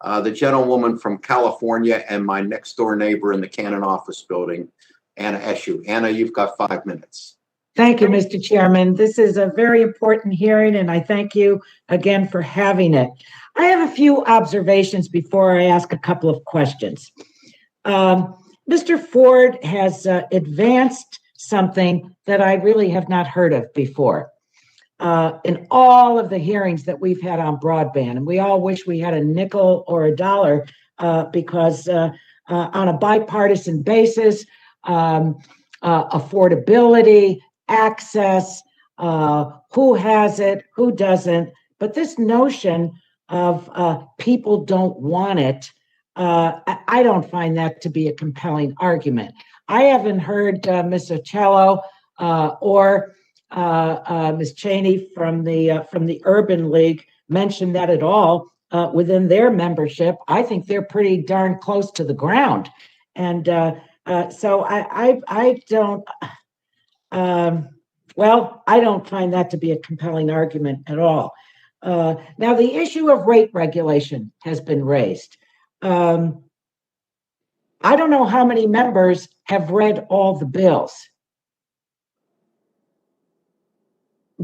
the gentlewoman from California and my next door neighbor in the Cannon office building, Anna Eshoo. Anna, you've got 5 minutes. Thank you, Mr. Chairman. This is a very important hearing, and I thank you again for having it. I have a few observations before I ask a couple of questions. Mr. Ford has advanced something that I really have not heard of before. In all of the hearings that we've had on broadband, and we all wish we had a nickel or a dollar because on a bipartisan basis, affordability, access, who has it, who doesn't, but this notion of people don't want it, I don't find that to be a compelling argument. I haven't heard Ms. Ocello or Ms. Cheney from the Urban League mention that at all within their membership. I think they're pretty darn close to the ground, and so I don't. I don't find that to be a compelling argument at all. Now, the issue of rate regulation has been raised. I don't know how many members have read all the bills.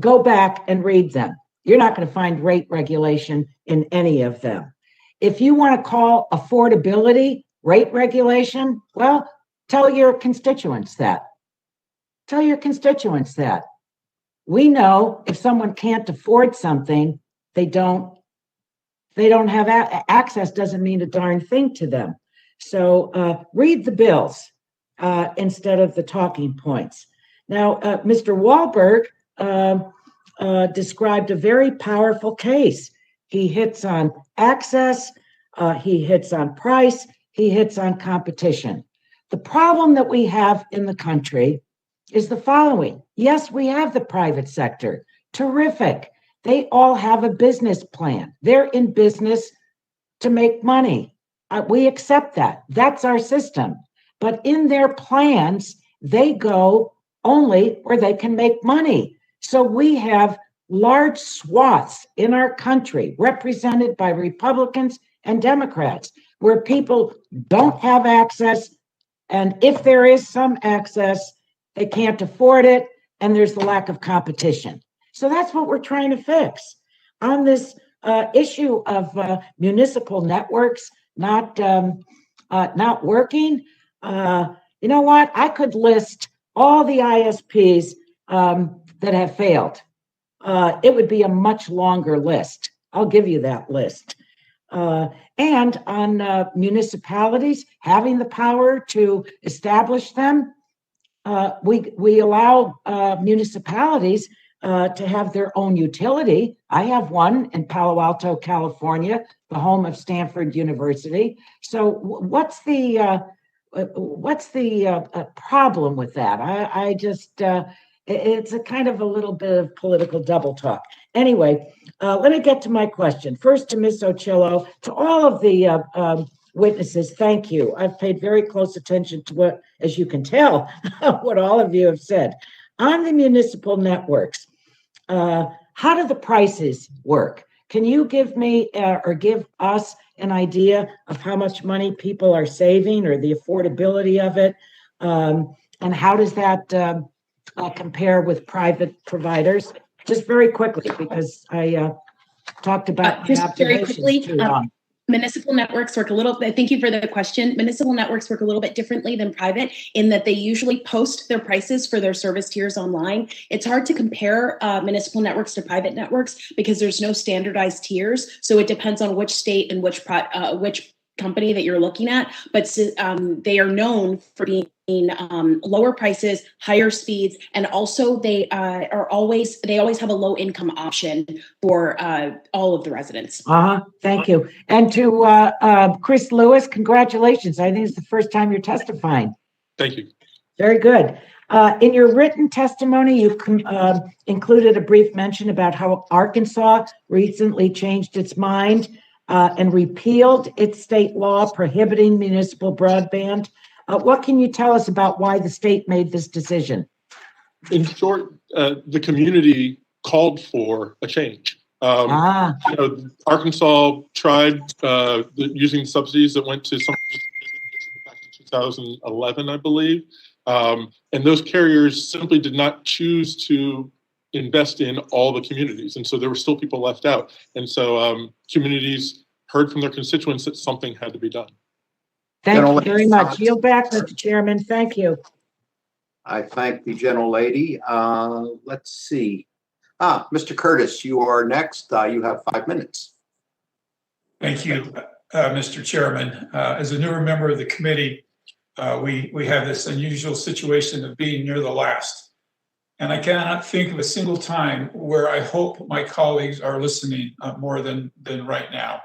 Go back and read them. You're not going to find rate regulation in any of them. If you want to call affordability rate regulation, well, tell your constituents that. Tell your constituents that. We know if someone can't afford something, they don't have access doesn't mean a darn thing to them. So read the bills instead of the talking points. Now, Mr. Wahlberg described a very powerful case. He hits on access, he hits on price, he hits on competition. The problem that we have in the country is the following. Yes, we have the private sector. Terrific. They all have a business plan. They're in business to make money. We accept that. That's our system. But in their plans, they go only where they can make money. So we have large swaths in our country represented by Republicans and Democrats where people don't have access. And if there is some access, they can't afford it. And there's the lack of competition. So that's what we're trying to fix. On this issue of municipal networks not working, you know what? I could list all the ISPs that have failed. It would be a much longer list. I'll give you that list. And on municipalities having the power to establish them, we allow municipalities to have their own utility. I have one in Palo Alto, California, the home of Stanford University. So what's the problem with that? I just, it's a kind of a little bit of political double talk. Anyway, let me get to my question. First to Ms. Ocello, to all of the witnesses, thank you. I've paid very close attention to what, as you can tell, what all of you have said. On the municipal networks, how do the prices work? Can you give me or give us an idea of how much money people are saving or the affordability of it? And how does that compare with private providers? Just very quickly, because I talked about just very quickly. too long. Municipal networks work a little bit. Thank you for the question. Municipal networks work a little bit differently than private in that they usually post their prices for their service tiers online. It's hard to compare municipal networks to private networks because there's no standardized tiers. So it depends on which state and which company that you're looking at. But they are known for being lower prices, higher speeds, and also they always have a low income option for all of the residents. Thank you. And to Chris Lewis, congratulations. I think it's the first time you're testifying. Thank you. Very good. In your written testimony, you included a brief mention about how Arkansas recently changed its mind and repealed its state law prohibiting municipal broadband. What can you tell us about why the state made this decision? In short, the community called for a change. Arkansas tried using subsidies that went to some back in 2011, I believe. And those carriers simply did not choose to invest in all the communities. And so there were still people left out. And so communities heard from their constituents that something had to be done. Thank you very much. Yield back, Mr. Chairman. Thank you. I thank the gentlelady. Let's see. Mr. Curtis, you are next. You have 5 minutes. Thank you, Mr. Chairman. As a newer member of the committee, we have this unusual situation of being near the last. And I cannot think of a single time where I hope my colleagues are listening more than right now.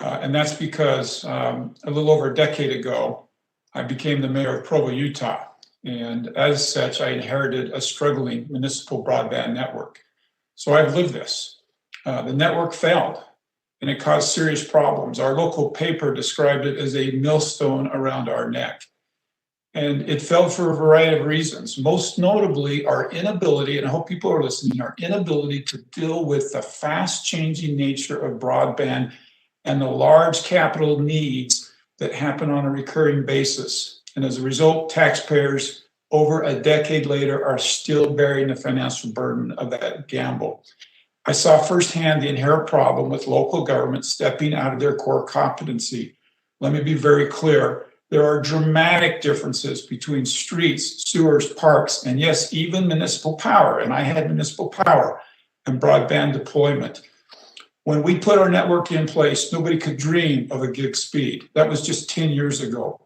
And that's because a little over a decade ago, I became the mayor of Provo, Utah. And as such, I inherited a struggling municipal broadband network. So I've lived this. The network failed and it caused serious problems. Our local paper described it as a millstone around our neck. And it failed for a variety of reasons, most notably our inability, and I hope people are listening, our inability to deal with the fast changing nature of broadband and the large capital needs that happen on a recurring basis. And as a result, taxpayers over a decade later are still bearing the financial burden of that gamble. I saw firsthand the inherent problem with local government stepping out of their core competency. Let me be very clear. There are dramatic differences between streets, sewers, parks, and yes, even municipal power. And I had municipal power and broadband deployment. When we put our network in place, nobody could dream of a gig speed. That was just 10 years ago.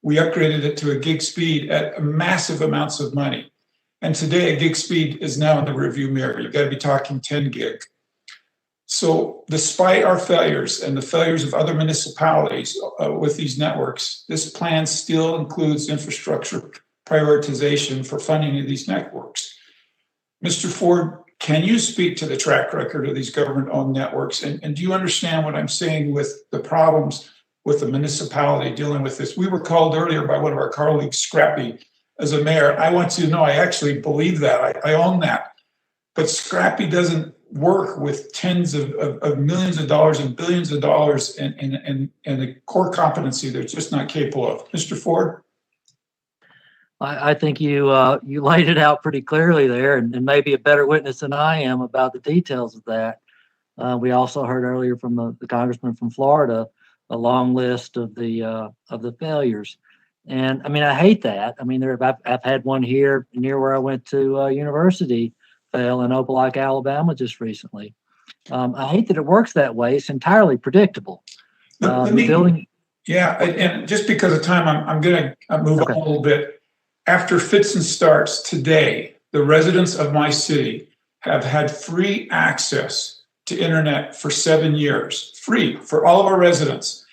We upgraded it to a gig speed at massive amounts of money. And today a gig speed is now in the rearview mirror. You've got to be talking 10 gig. So despite our failures and the failures of other municipalities with these networks, this plan still includes infrastructure prioritization for funding of these networks. Mr. Ford, can you speak to the track record of these government-owned networks? And do you understand what I'm saying with the problems with the municipality dealing with this? We were called earlier by one of our colleagues, Scrappy, as a mayor. I want you to know I actually believe that. I own that. But Scrappy doesn't work with tens of millions of dollars and billions of dollars and a core competency they're just not capable of. Mr. Ford? I think you laid it out pretty clearly there, and maybe a better witness than I am about the details of that. We also heard earlier from the congressman from Florida a long list of the failures, and I mean I hate that. I mean I've had one here near where I went to university fail in Opelika, Alabama just recently. I hate that it works that way. It's entirely predictable. Yeah, and just because of time, I'm going to move on a little bit. After fits and starts today, the residents of my city have had free access to internet for 7 years, free for all of our residents.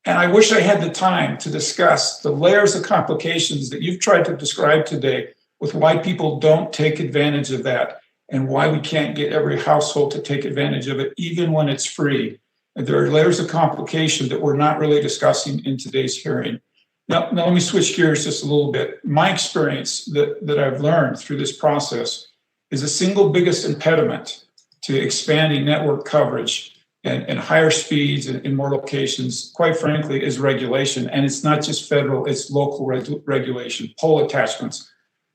And I wish I had the time to discuss the layers of complications that you've tried to describe today with why people don't take advantage of that and why we can't get every household to take advantage of it, even when it's free. And there are layers of complication that we're not really discussing in today's hearing. Now let me switch gears just a little bit. My experience that I've learned through this process is the single biggest impediment to expanding network coverage and higher speeds in more locations, quite frankly, is regulation. And it's not just federal, it's local regulation, pole attachments,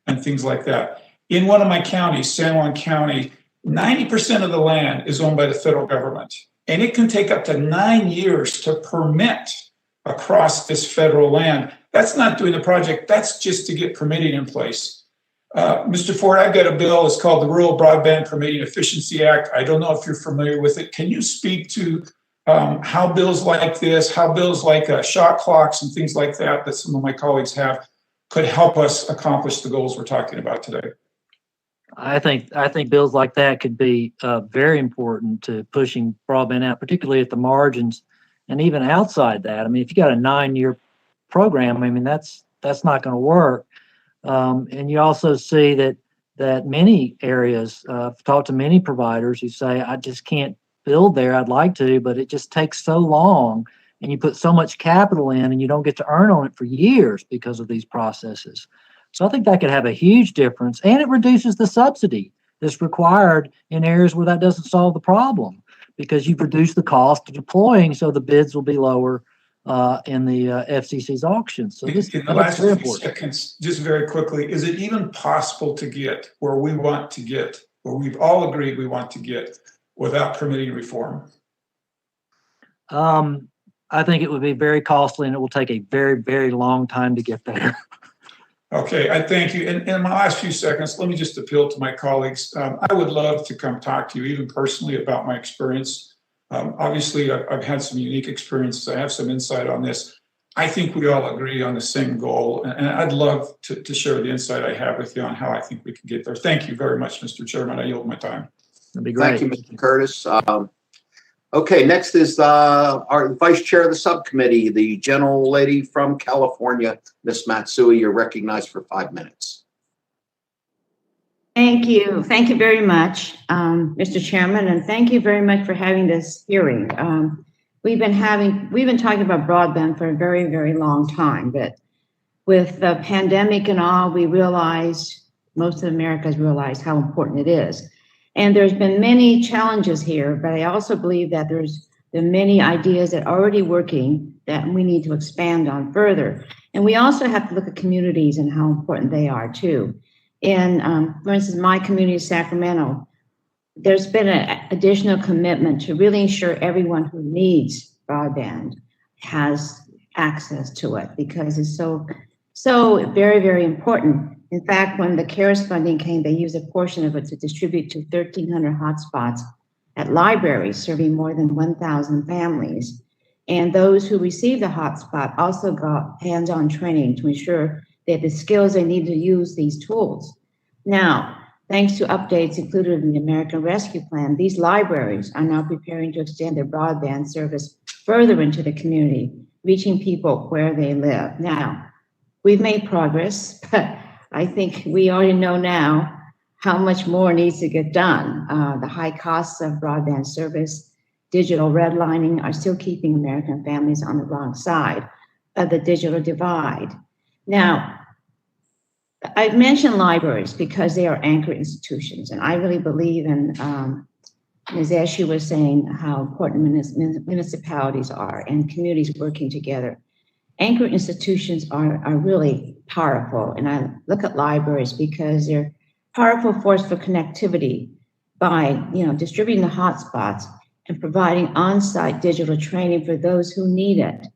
and things like that. In one of my counties, San Juan County, 90% of the land is owned by the federal government. And it can take up to 9 years to permit across this federal land. That's not doing the project. That's just to get permitting in place. Mr. Ford, I've got a bill. It's called the Rural Broadband Permitting Efficiency Act. I don't know if you're familiar with it. Can you speak to how bills like this, how bills like shot clocks and things like that some of my colleagues have could help us accomplish the goals we're talking about today? I think bills like that could be very important to pushing broadband out, particularly at the margins and even outside that. I mean, if you got a 9-year program, I mean, that's not going to work. And you also see that many areas, I've talked to many providers who say, I just can't build there. I'd like to, but it just takes so long, and you put so much capital in and you don't get to earn on it for years because of these processes. So I think that could have a huge difference, and it reduces the subsidy that's required in areas where that doesn't solve the problem, because you've reduced the cost of deploying, so the bids will be lower in the FCC's auctions. So this in the last few seconds, just very quickly, is it even possible to get where we want to get, where we've all agreed we want to get, without permitting reform? I think it would be very costly, and it will take a very, very long time to get there. Okay, I thank you. And in my last few seconds, let me just appeal to my colleagues. I would love to come talk to you, even personally, about my experience. Obviously, I've had some unique experiences. I have some insight on this. I think we all agree on the same goal, and I'd love to share the insight I have with you on how I think we can get there. Thank you very much, Mr. Chairman. I yield my time. That'd be great. Thank you, Mr. Curtis. Okay, next is our Vice Chair of the subcommittee, the gentle lady from California, Ms. Matsui. You're recognized for 5 minutes. Thank you. Thank you very much, Mr. Chairman, and thank you very much for having this hearing. We've been talking about broadband for a very, very long time, but with the pandemic and all, most of America has realized how important it is. And there's been many challenges here, but I also believe that there are many ideas that are already working that we need to expand on further. And we also have to look at communities and how important they are too. In, for instance, my community of Sacramento, there's been an additional commitment to really ensure everyone who needs broadband has access to it, because it's so very, very important. In fact, when the CARES funding came, they used a portion of it to distribute to 1,300 hotspots at libraries serving more than 1,000 families. And those who received the hotspot also got hands-on training to ensure they had the skills they need to use these tools. Now, thanks to updates included in the American Rescue Plan, these libraries are now preparing to extend their broadband service further into the community, reaching people where they live. Now, we've made progress, but I think we already know now how much more needs to get done. The high costs of broadband service, digital redlining are still keeping American families on the wrong side of the digital divide. Now, I've mentioned libraries because they are anchor institutions, and I really believe in, as Ashley was saying, how important municipalities are and communities working together. Anchor institutions are really powerful, and I look at libraries because they're powerful force for connectivity by distributing the hotspots and providing on-site digital training for those who need it.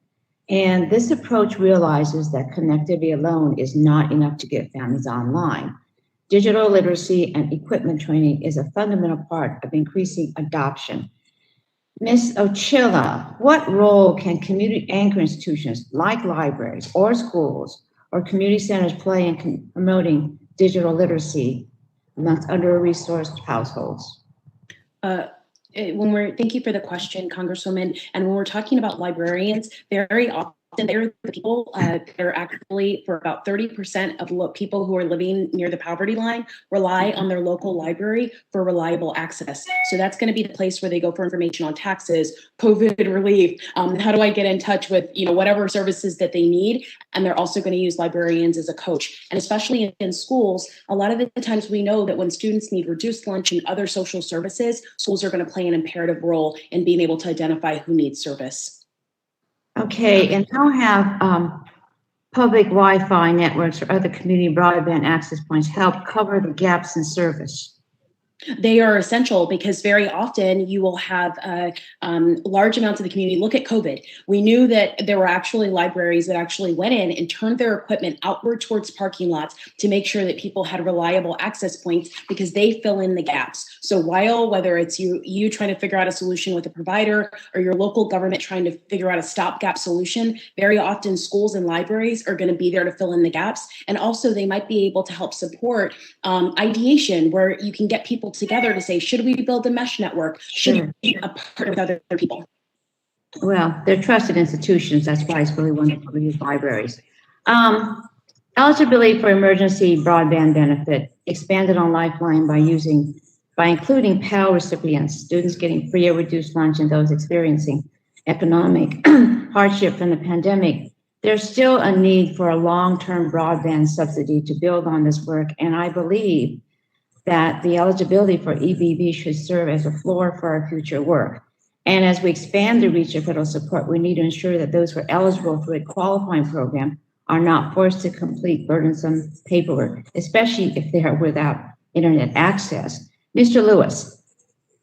And this approach realizes that connectivity alone is not enough to get families online. Digital literacy and equipment training is a fundamental part of increasing adoption. Ms. Ochilla, what role can community anchor institutions like libraries or schools or community centers play in promoting digital literacy amongst under-resourced households? Thank you for the question, Congresswoman. And when we're talking about librarians, very often they're the people that are actually, for about 30% of people who are living near the poverty line, rely on their local library for reliable access. So that's going to be the place where they go for information on taxes, COVID relief, how do I get in touch with whatever services that they need. And they're also going to use librarians as a coach. And especially in schools, a lot of the times we know that when students need reduced lunch and other social services, schools are going to play an imperative role in being able to identify who needs service. Okay, and how have public Wi-Fi networks or other community broadband access points help cover the gaps in service? They are essential because very often you will have large amounts of the community. Look at COVID. We knew that there were actually libraries that actually went in and turned their equipment outward towards parking lots to make sure that people had reliable access points because they fill in the gaps. So while whether it's you trying to figure out a solution with a provider or your local government trying to figure out a stopgap solution, very often schools and libraries are going to be there to fill in the gaps. And also they might be able to help support ideation where you can get people together to say, should we build a mesh network? Should we be a part with other people? Well, they're trusted institutions. That's why it's really wonderful to use libraries. Eligibility for emergency broadband benefit expanded on Lifeline by including Pell recipients, students getting free or reduced lunch, and those experiencing economic hardship from the pandemic. There's still a need for a long-term broadband subsidy to build on this work, and I believe that the eligibility for EBB should serve as a floor for our future work. And as we expand the reach of federal support, we need to ensure that those who are eligible for a qualifying program are not forced to complete burdensome paperwork, especially if they are without internet access. Mr. Lewis,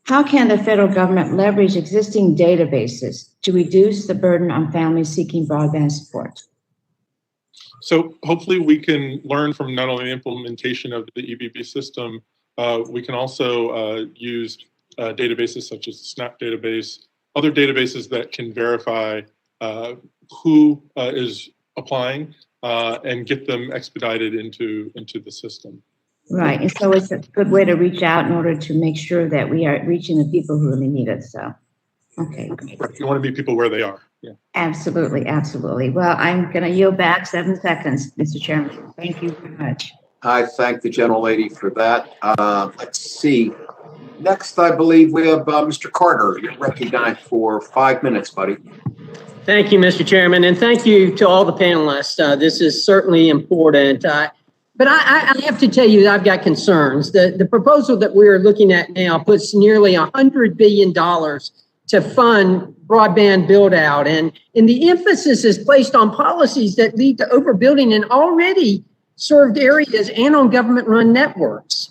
how can the federal government leverage existing databases to reduce the burden on families seeking broadband support? So hopefully we can learn from not only the implementation of the EBB system, we can also use databases such as the SNAP database, other databases that can verify who is applying and get them expedited into the system. Right, and so it's a good way to reach out in order to make sure that we are reaching the people who really need it, so, okay. You want to meet people where they are. Yeah. Absolutely, absolutely. Well, I'm going to yield back 7 seconds, Mr. Chairman. Thank you very much. I thank the gentlelady for that. Let's see. Next, I believe we have Mr. Carter. You're recognized for 5 minutes, buddy. Thank you, Mr. Chairman, and thank you to all the panelists. This is certainly important. But I have to tell you that I've got concerns. The proposal that we're looking at now puts nearly $100 billion to fund broadband build out. And the emphasis is placed on policies that lead to overbuilding in already served areas and on government run networks.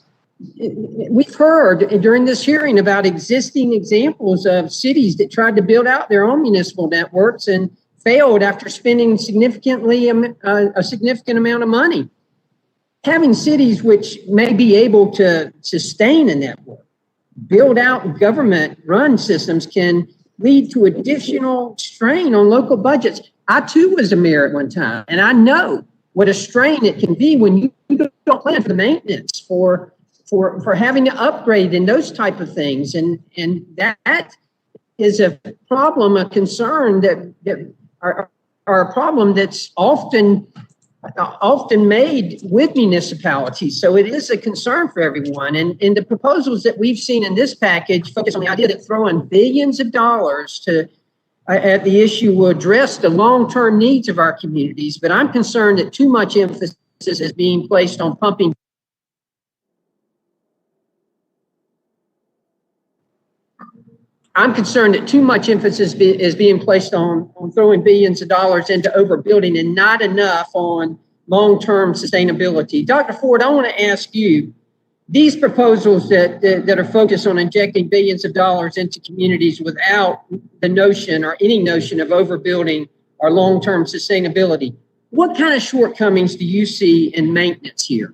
We've heard during this hearing about existing examples of cities that tried to build out their own municipal networks and failed after spending a significant amount of money. Having cities which may be able to sustain a network, build out government-run systems can lead to additional strain on local budgets. I too was a mayor at one time, and I know what a strain it can be when you don't plan for the maintenance, for having to upgrade and those type of things, and that is a problem, a concern that are a problem that's often made with municipalities. So it is a concern for everyone. And the proposals that we've seen in this package focus on the idea that throwing billions of dollars at the issue will address the long-term needs of our communities. But I'm concerned that too much emphasis is being placed on pumping. I'm concerned that too much emphasis is being placed on throwing billions of dollars into overbuilding and not enough on long-term sustainability. Dr. Ford, I want to ask you, these proposals that are focused on injecting billions of dollars into communities without the notion or any notion of overbuilding or long-term sustainability, what kind of shortcomings do you see in maintenance here?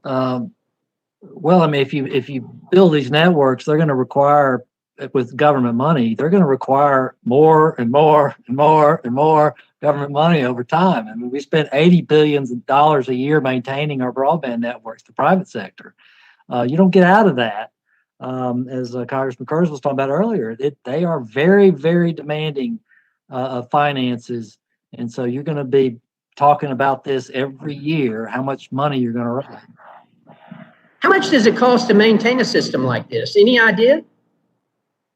Well, I mean, if you build these networks, they're going to require, with government money, they're going to require more and more and more and more government money over time. I mean, we spend $80 billion a year maintaining our broadband networks, the private sector. You don't get out of that. As Congressman McMorris was talking about earlier, they are very, very demanding of finances. And so you're going to be talking about this every year, how much money you're going to raise. How much does it cost to maintain a system like this? Any idea?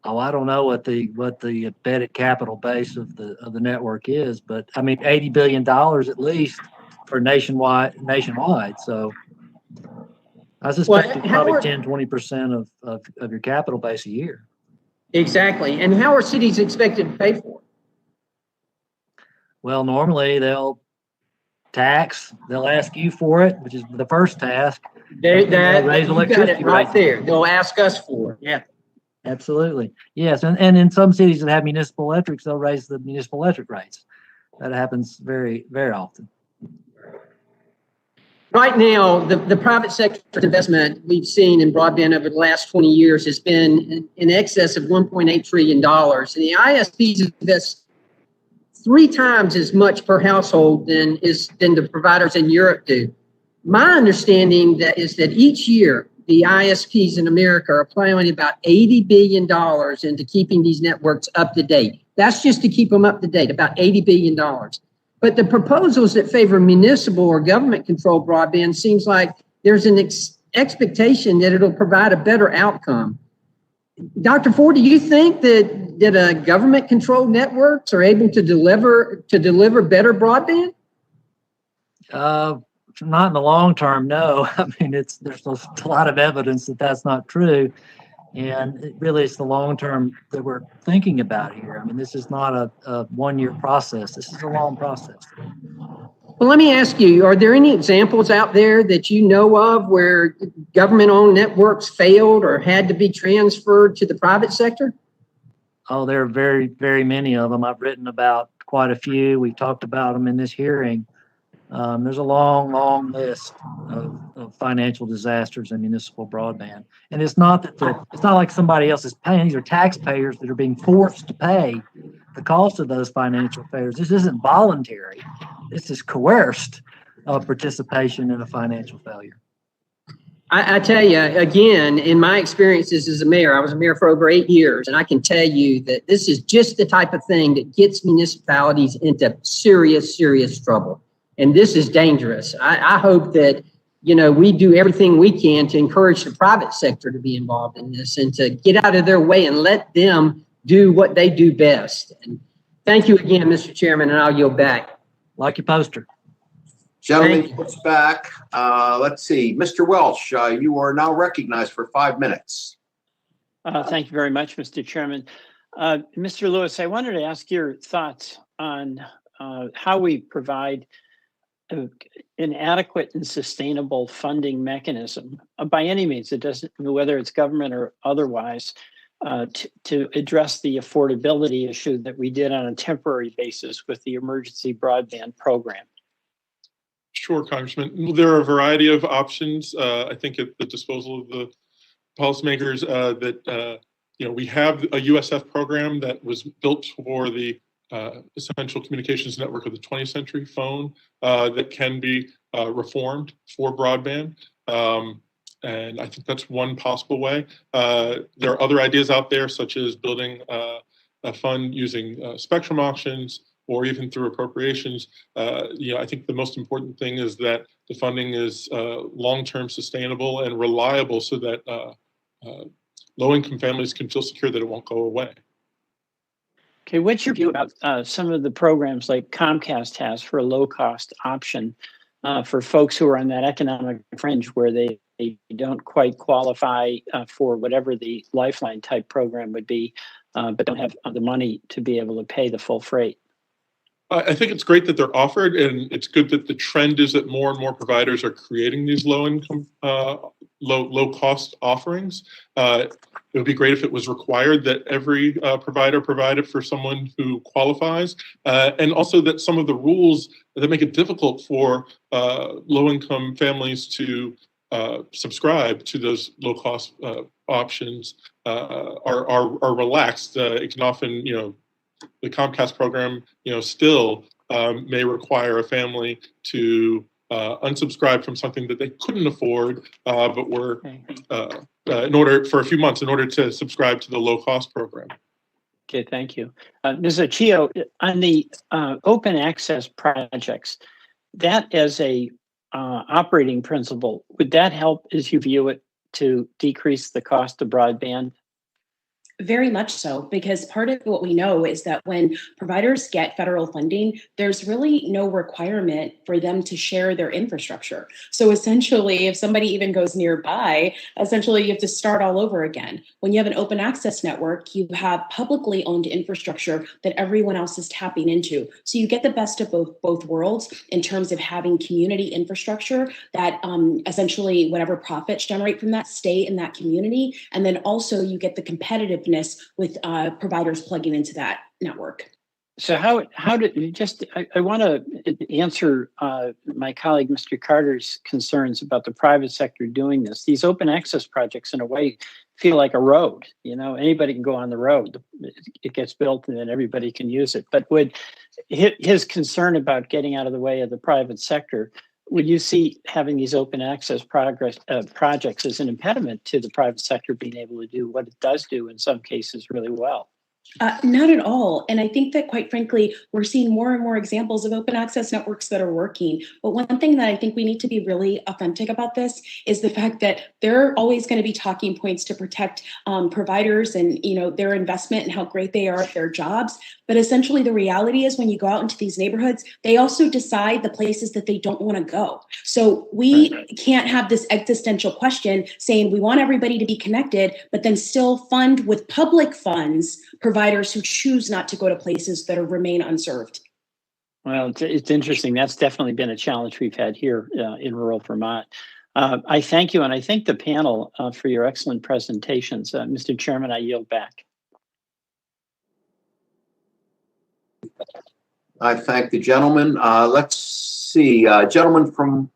Oh, I don't know what the embedded capital base of the network is, but I mean $80 billion at least for nationwide. So I suspect it's probably 10-20% of your capital base a year. Exactly. And how are cities expected to pay for it? Well, normally they'll Tax, they'll ask you for it, which is the first task. They, And they'll raise you got electricity it right rates. there. They'll ask us for it. Yeah, absolutely. Yes, and in some cities that have municipal electrics, they'll raise the municipal electric rates. That happens very, very often. Right now, the private sector investment we've seen in broadband over the last 20 years has been in excess of $1.8 trillion. And the ISPs invest 3 times as much per household than the providers in Europe do. My understanding is that each year, the ISPs in America are applying about $80 billion into keeping these networks up to date. That's just to keep them up to date, about $80 billion. But the proposals that favor municipal or government-controlled broadband seems like there's an expectation that it'll provide a better outcome. Dr. Ford, do you think that government-controlled networks are able to deliver better broadband? Not in the long term, no. I mean, there's a lot of evidence that that's not true. And it really is the long term that we're thinking about here. I mean, this is not a 1-year process. This is a long process. Well, let me ask you, are there any examples out there that you know of where government-owned networks failed or had to be transferred to the private sector? Oh, there are very, very many of them. I've written about quite a few. We've talked about them in this hearing. There's a long, long list of financial disasters in municipal broadband. And it's not like somebody else is paying. These are taxpayers that are being forced to pay the cost of those financial failures. This isn't voluntary. This is coerced participation in a financial failure. I tell you, again, in my experiences as a mayor, I was a mayor for over 8 years, and I can tell you that this is just the type of thing that gets municipalities into serious, serious trouble. And this is dangerous. I hope that, we do everything we can to encourage the private sector to be involved in this and to get out of their way and let them do what they do best. And thank you again, Mr. Chairman, and I'll yield back. Like your poster. Gentlemen, puts back. Let's see. Mr. Welch, you are now recognized for 5 minutes. Thank you very much, Mr. Chairman. Mr. Lewis, I wanted to ask your thoughts on how we provide an adequate and sustainable funding mechanism by any means. It doesn't, whether it's government or otherwise, to address the affordability issue that we did on a temporary basis with the emergency broadband program. Sure, Congressman. There are a variety of options, I think, at the disposal of the policymakers. We have a USF program that was built for the essential communications network of the 20th century phone that can be reformed for broadband. And I think that's one possible way. There are other ideas out there, such as building a fund using spectrum auctions or even through appropriations. I think the most important thing is that the funding is long-term sustainable and reliable so that low-income families can feel secure that it won't go away. Okay, what's your view about some of the programs like Comcast has for a low-cost option for folks who are on that economic fringe where they don't quite qualify for whatever the Lifeline type program would be, but don't have the money to be able to pay the full freight? I think it's great that they're offered, and it's good that the trend is that more and more providers are creating these low-income, low-cost offerings. It would be great if it was required that every provider provide it for someone who qualifies, and also that some of the rules that make it difficult for low-income families to subscribe to those low-cost options are relaxed. It can often, the Comcast program, still may require a family to unsubscribe from something that they couldn't afford, but were in order for a few months in order to subscribe to the low-cost program. Okay, thank you. Ms. Achio, on the open access projects, that as a operating principle, would that help, as you view it, to decrease the cost of broadband? Very much so, because part of what we know is that when providers get federal funding, there's really no requirement for them to share their infrastructure. So essentially, if somebody even goes nearby, essentially you have to start all over again. When you have an open access network, you have publicly owned infrastructure that everyone else is tapping into. So you get the best of both worlds in terms of having community infrastructure that essentially whatever profits generate from that stay in that community. And then also you get the competitive with providers plugging into that network. So how did you I want to answer my colleague, Mr. Carter's concerns about the private sector doing this. These open access projects in a way feel like a road, anybody can go on the road. It gets built and then everybody can use it. But would his concern about getting out of the way of the private sector, would you see having these open access projects as an impediment to the private sector being able to do what it does do in some cases really well? Not at all. And I think that, quite frankly, we're seeing more and more examples of open access networks that are working. But one thing that I think we need to be really authentic about this is the fact that there are always going to be talking points to protect providers and their investment and how great they are at their jobs. But essentially, the reality is when you go out into these neighborhoods, they also decide the places that they don't want to go. So we can't have this existential question saying we want everybody to be connected, but then still fund with public funds providers who choose not to go to places that remain unserved. Well, it's interesting. That's definitely been a challenge we've had here in rural Vermont. I thank you, and I thank the panel for your excellent presentations. Mr. Chairman, I yield back. I thank the gentleman. Let's see, gentleman from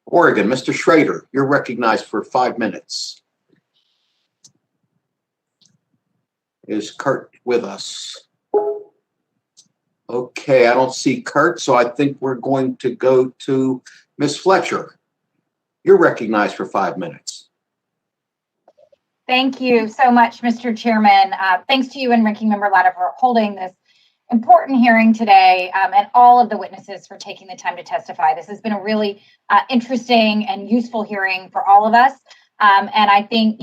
Oregon, Mr. Schrader, you're recognized for 5 minutes. Is Kurt with us? Okay, I don't see Kurt, so I think we're going to go to Ms. Fletcher. You're recognized for 5 minutes. Thank you so much, Mr. Chairman. Thanks to you and Ranking Member Latta for holding this important hearing today, and all of the witnesses for taking the time to testify. This has been a really interesting and useful hearing for all of us. And I think,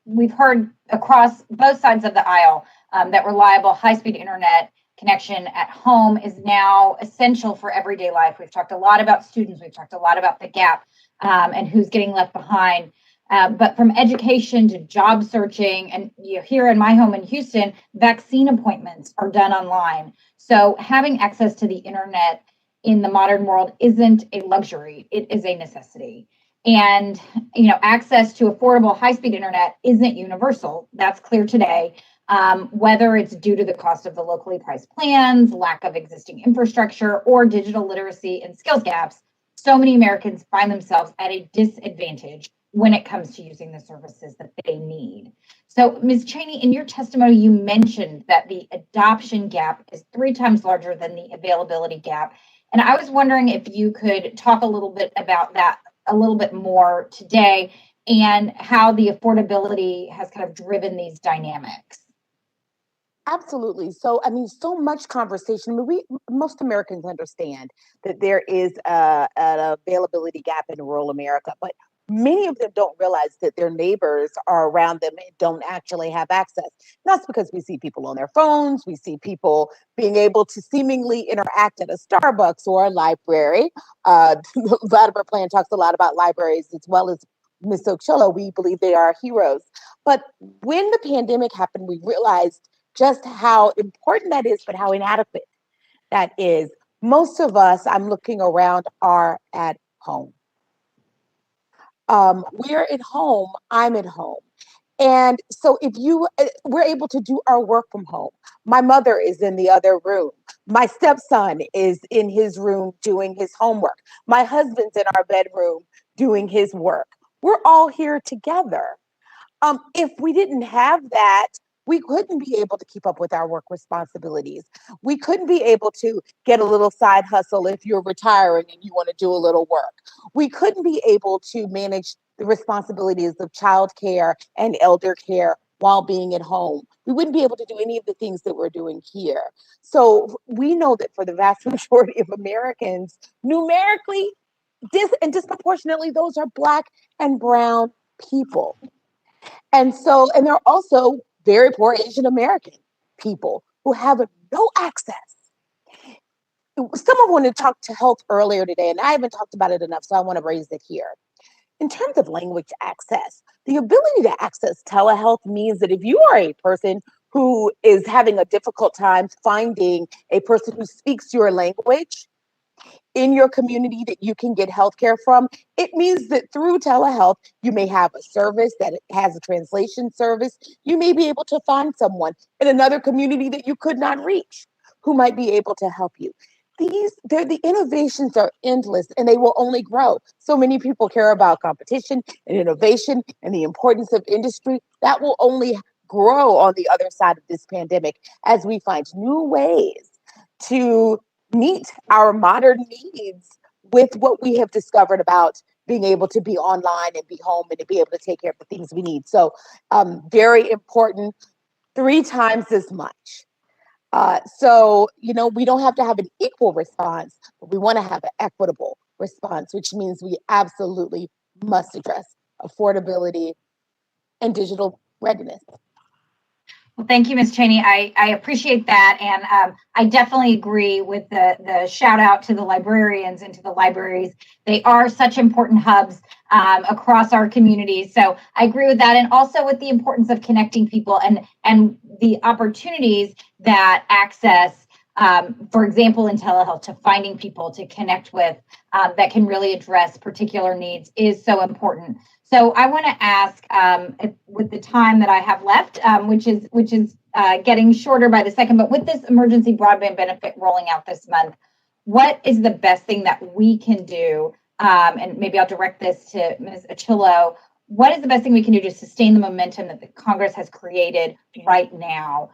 we've heard across both sides of the aisle that reliable high-speed internet connection at home is now essential for everyday life. We've talked a lot about students. We've talked a lot about the gap and who's getting left behind. But from education to job searching, and here in my home in Houston, vaccine appointments are done online. So having access to the internet in the modern world isn't a luxury, it is a necessity. And, access to affordable high-speed internet isn't universal. That's clear today, whether it's due to the cost of the locally priced plans, lack of existing infrastructure, or digital literacy and skills gaps. So many Americans find themselves at a disadvantage when it comes to using the services that they need. So, Ms. Cheney, in your testimony, you mentioned that the adoption gap is 3 times larger than the availability gap. And I was wondering if you could talk a little bit about that a little bit more today and how the affordability has kind of driven these dynamics. Absolutely. So, so much conversation. Most Americans understand that there is an availability gap in rural America, but many of them don't realize that their neighbors are around them and don't actually have access. And that's because we see people on their phones. We see people being able to seemingly interact at a Starbucks or a library. The Latimer plan talks a lot about libraries as well as Ms. Ochoa. We believe they are heroes. But when the pandemic happened, we realized just how important that is, but how inadequate that is. Most of us, I'm looking around, are at home. We're at home, I'm at home. And so we're able to do our work from home. My mother is in the other room. My stepson is in his room doing his homework. My husband's in our bedroom doing his work. We're all here together. If we didn't have that, we couldn't be able to keep up with our work responsibilities. We couldn't be able to get a little side hustle if you're retiring and you want to do a little work. We couldn't be able to manage the responsibilities of childcare and elder care while being at home. We wouldn't be able to do any of the things that we're doing here. So we know that for the vast majority of Americans, numerically and disproportionately, those are Black and brown people. And they're also very poor Asian American people who have no access. Someone wanted to talk to health earlier today, and I haven't talked about it enough, so I want to raise it here. In terms of language access, the ability to access telehealth means that if you are a person who is having a difficult time finding a person who speaks your language in your community that you can get healthcare from, it means that through telehealth, you may have a service that has a translation service. You may be able to find someone in another community that you could not reach who might be able to help you. The innovations are endless and they will only grow. So many people care about competition and innovation and the importance of industry. That will only grow on the other side of this pandemic as we find new ways to meet our modern needs with what we have discovered about being able to be online and be home and to be able to take care of the things we need. So very important, 3 times as much. So, we don't have to have an equal response, but we want to have an equitable response, which means we absolutely must address affordability and digital readiness. Well, thank you, Ms. Cheney. I appreciate that. And I definitely agree with the shout out to the librarians and to the libraries. They are such important hubs across our communities. So I agree with that. And also with the importance of connecting people and the opportunities that access, for example, in telehealth, to finding people to connect with that can really address particular needs is so important. So I want to ask, with the time that I have left, which is getting shorter by the second, but with this emergency broadband benefit rolling out this month, what is the best thing that we can do? And maybe I'll direct this to Ms. Achillo. What is the best thing we can do to sustain the momentum that the Congress has created right now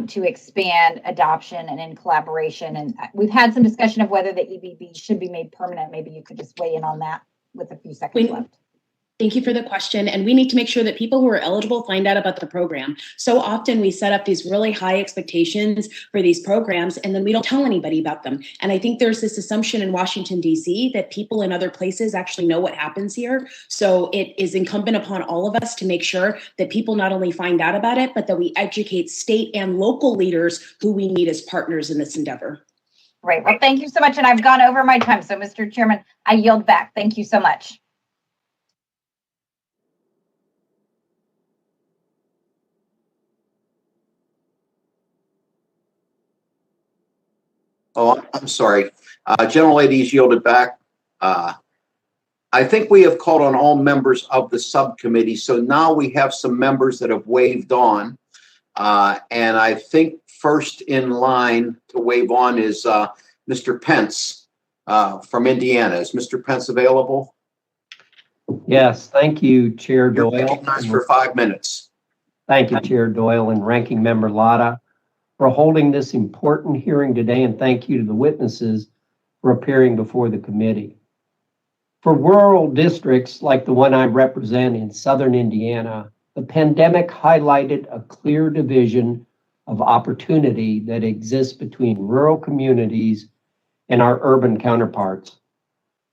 to expand adoption and in collaboration? And we've had some discussion of whether the EBB should be made permanent. Maybe you could just weigh in on that with a few seconds left. Thank you for the question. And we need to make sure that people who are eligible find out about the program. So often we set up these really high expectations for these programs, and then we don't tell anybody about them. And I think there's this assumption in Washington, D.C. that people in other places actually know what happens here. So it is incumbent upon all of us to make sure that people not only find out about it, but that we educate state and local leaders who we need as partners in this endeavor. Great. Well, thank you so much. And I've gone over my time. So, Mr. Chairman, I yield back. Thank you so much. Oh, I'm sorry. Gentlelady's yielded back. I think we have called on all members of the subcommittee. So now we have some members that have waved on. And I think first in line to wave on is Mr. Pence from Indiana. Is Mr. Pence available? Yes, thank you, Chair You're Doyle. recognized for 5 minutes. Thank you, Chair Doyle and Ranking Member Latta, for holding this important hearing today, and thank you to the witnesses for appearing before the committee. For rural districts like the one I represent in southern Indiana, the pandemic highlighted a clear division of opportunity that exists between rural communities and our urban counterparts.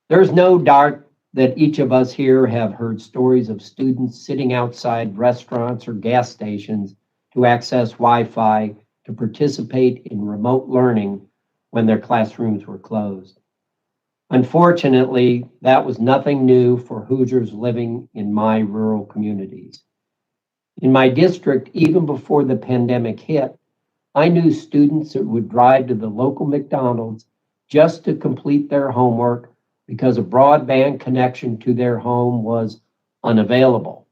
There's no doubt that each of us here have heard stories of students sitting outside restaurants or gas stations to access Wi-Fi to participate in remote learning when their classrooms were closed. Unfortunately, that was nothing new for Hoosiers living in my rural communities. In my district, even before the pandemic hit, I knew students that would drive to the local McDonald's just to complete their homework because a broadband connection to their home was unavailable.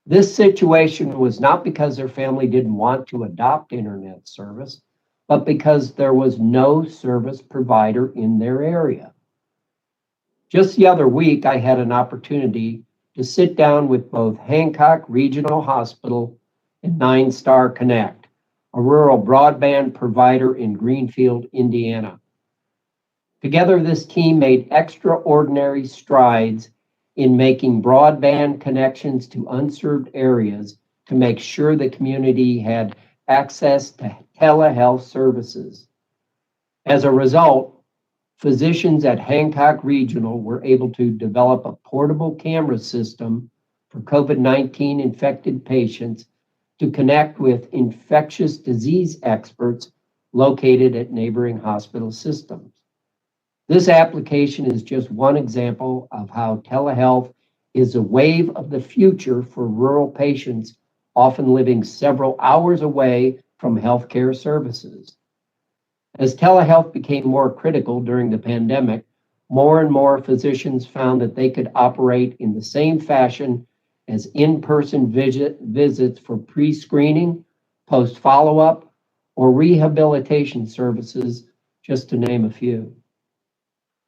This situation was not because their family didn't want to adopt internet service, but because there was no service provider in their area. Just the other week, I had an opportunity to sit down with both Hancock Regional Hospital and 9 Star Connect, a rural broadband provider in Greenfield, Indiana. Together, this team made extraordinary strides in making broadband connections to unserved areas to make sure the community had access to telehealth services. As a result, physicians at Hancock Regional were able to develop a portable camera system for COVID-19 infected patients to connect with infectious disease experts located at neighboring hospital systems. This application is just one example of how telehealth is a wave of the future for rural patients often living several hours away from healthcare services. As telehealth became more critical during the pandemic, more and more physicians found that they could operate in the same fashion as in-person visits for pre-screening, post-follow-up, or rehabilitation services, just to name a few.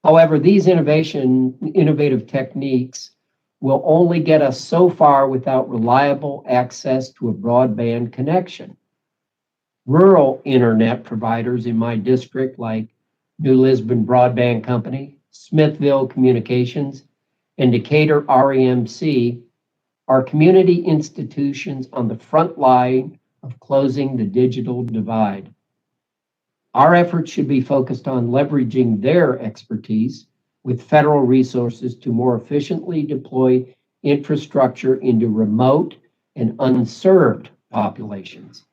However, these innovative techniques will only get us so far without reliable access to a broadband connection. Rural internet providers in my district, like New Lisbon Broadband Company, Smithville Communications, and Decatur REMC, are community institutions on the front line of closing the digital divide. Our efforts should be focused on leveraging their expertise with federal resources to more efficiently deploy infrastructure into remote and unserved populations.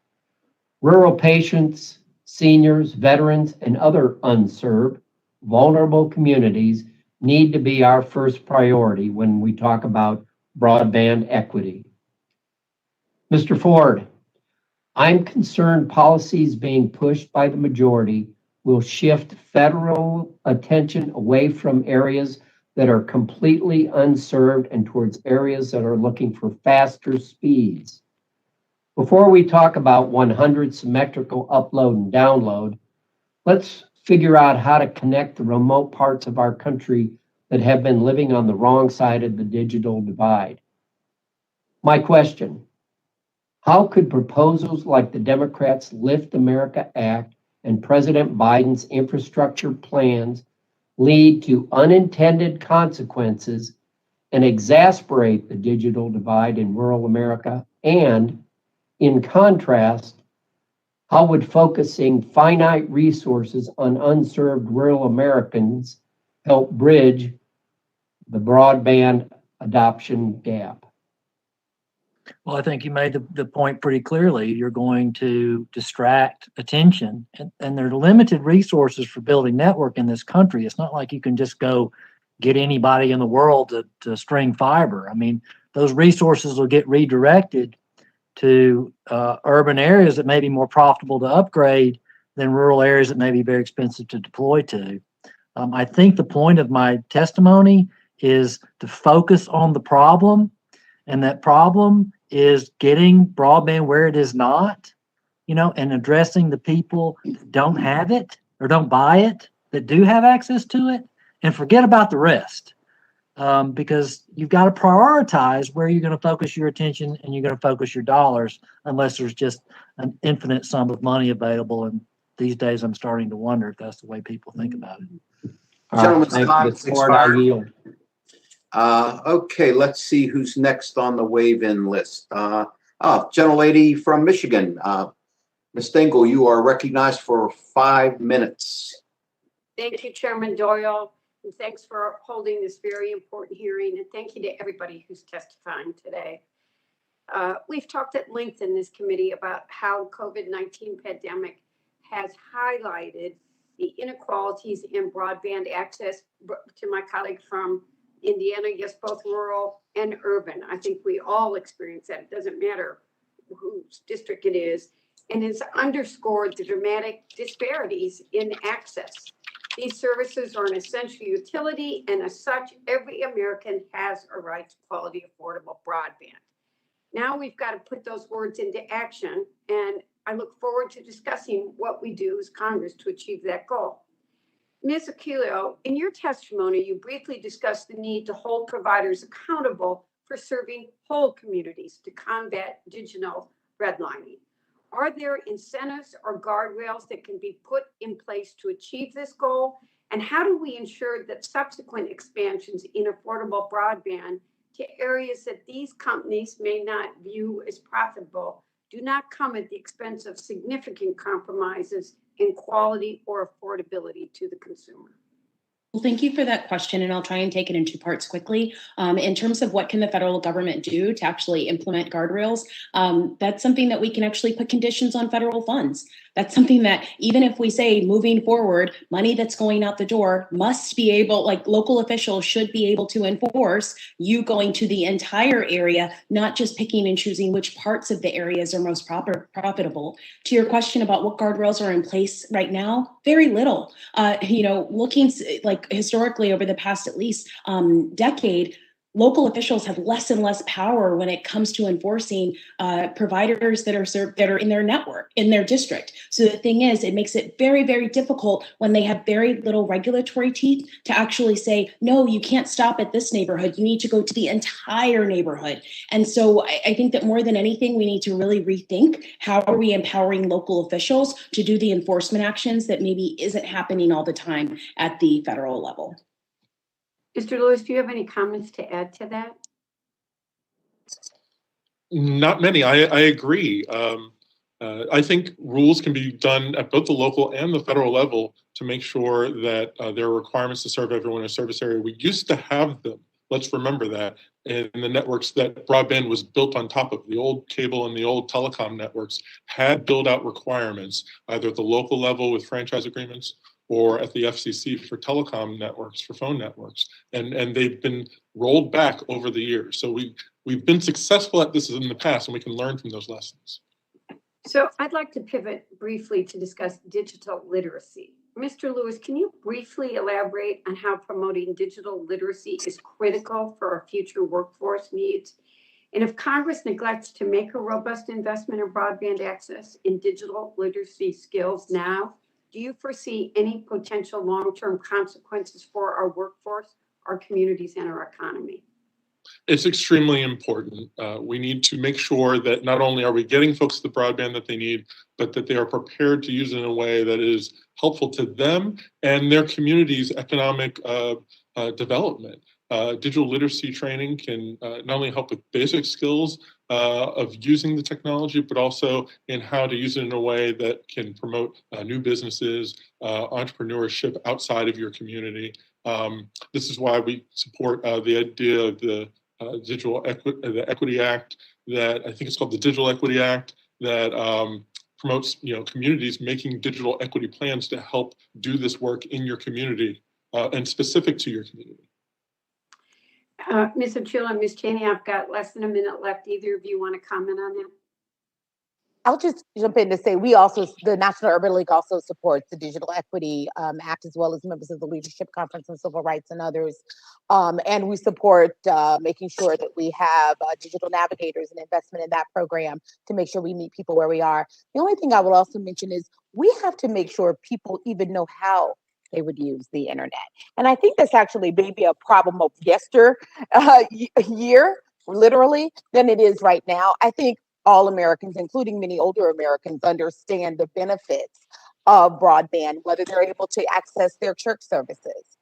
Rural patients, seniors, veterans, and other unserved, vulnerable communities need to be our first priority when we talk about broadband equity. Mr. Ford, I'm concerned policies being pushed by the majority will shift federal attention away from areas that are completely unserved and towards areas that are looking for faster speeds. Before we talk about 100 symmetrical upload and download, let's figure out how to connect the remote parts of our country that have been living on the wrong side of the digital divide. My question, how could proposals like the Democrats' Lift America Act and President Biden's infrastructure plans lead to unintended consequences and exasperate the digital divide in rural America? And in contrast, how would focusing finite resources on unserved rural Americans help bridge the broadband adoption gap? Well, I think you made the point pretty clearly. You're going to distract attention, and there are limited resources for building network in this country. It's not like you can just go get anybody in the world to string fiber. I mean, those resources will get redirected to urban areas that may be more profitable to upgrade than rural areas that may be very expensive to deploy to. I think the point of my testimony is to focus on the problem, and that problem is getting broadband where it is not, and addressing the people that don't have it or don't buy it, that do have access to it, and forget about the rest. Because you've got to prioritize where you're going to focus your attention and you're going to focus your dollars, unless there's just an infinite sum of money available. And these days, I'm starting to wonder if that's the way people think about it. Gentlemen's time Ms. Ford, I yield. Okay, let's see who's next on the wave-in list. Gentlelady from Michigan, Ms. Stengel, you are recognized for 5 minutes. Thank you, Chairman Doyle, and thanks for holding this very important hearing, and thank you to everybody who's testifying today. We've talked at length in this committee about how COVID-19 pandemic has highlighted the inequalities in broadband access. To my colleague from Indiana, yes, both rural and urban. I think we all experience that. It doesn't matter whose district it is. And it's underscored the dramatic disparities in access. These services are an essential utility, and as such, every American has a right to quality, affordable broadband. Now we've got to put those words into action, and I look forward to discussing what we do as Congress to achieve that goal. Ms. Aquilio, in your testimony, you briefly discussed the need to hold providers accountable for serving whole communities to combat digital redlining. Are there incentives or guardrails that can be put in place to achieve this goal? And how do we ensure that subsequent expansions in affordable broadband to areas that these companies may not view as profitable do not come at the expense of significant compromises in quality or affordability to the consumer? Well, thank you for that question, and I'll try and take it in two parts quickly. In terms of what can the federal government do to actually implement guardrails, that's something that we can actually put conditions on federal funds. That's something that even if we say moving forward, money that's going out the door must be able, like local officials should be able to enforce you going to the entire area, not just picking and choosing which parts of the areas are most profitable. To your question about what guardrails are in place right now, very little. Looking like historically over the past at least decade, local officials have less and less power when it comes to enforcing providers that are in their network, in their district. So the thing is, it makes it very, very difficult when they have very little regulatory teeth to actually say, no, you can't stop at this neighborhood. You need to go to the entire neighborhood. And so I think that more than anything, we need to really rethink how are we empowering local officials to do the enforcement actions that maybe isn't happening all the time at the federal level. Mr. Lewis, do you have any comments to add to that? Not many. I agree. I think rules can be done at both the local and the federal level to make sure that there are requirements to serve everyone in a service area. We used to have them. Let's remember that. And the networks that broadband was built on top of, the old cable and the old telecom networks, had build-out requirements, either at the local level with franchise agreements or at the FCC for telecom networks, for phone networks. And they've been rolled back over the years. So we've been successful at this in the past, and we can learn from those lessons. So I'd like to pivot briefly to discuss digital literacy. Mr. Lewis, can you briefly elaborate on how promoting digital literacy is critical for our future workforce needs? And if Congress neglects to make a robust investment in broadband access in digital literacy skills now, do you foresee any potential long-term consequences for our workforce, our communities, and our economy? It's extremely important. We need to make sure that not only are we getting folks the broadband that they need, but that they are prepared to use it in a way that is helpful to them and their community's economic development. Digital literacy training can not only help with basic skills of using the technology, but also in how to use it in a way that can promote new businesses, entrepreneurship outside of your community. This is why we support the idea of the the Equity Act, that I think it's called the Digital Equity Act, that promotes communities making digital equity plans to help do this work in your community and specific to your community. Ms. Ochila and Ms. Cheney, I've got less than a minute left. Either of you want to comment on that? I'll just jump in to say the National Urban League also supports the Digital Equity Act, as well as members of the Leadership Conference on Civil Rights and others. And we support making sure that we have digital navigators and investment in that program to make sure we meet people where we are. The only thing I will also mention is we have to make sure people even know how they would use the internet. And I think that's actually maybe a problem of year, literally, than it is right now. I think all Americans, including many older Americans, understand the benefits of broadband, whether they're able to access their church services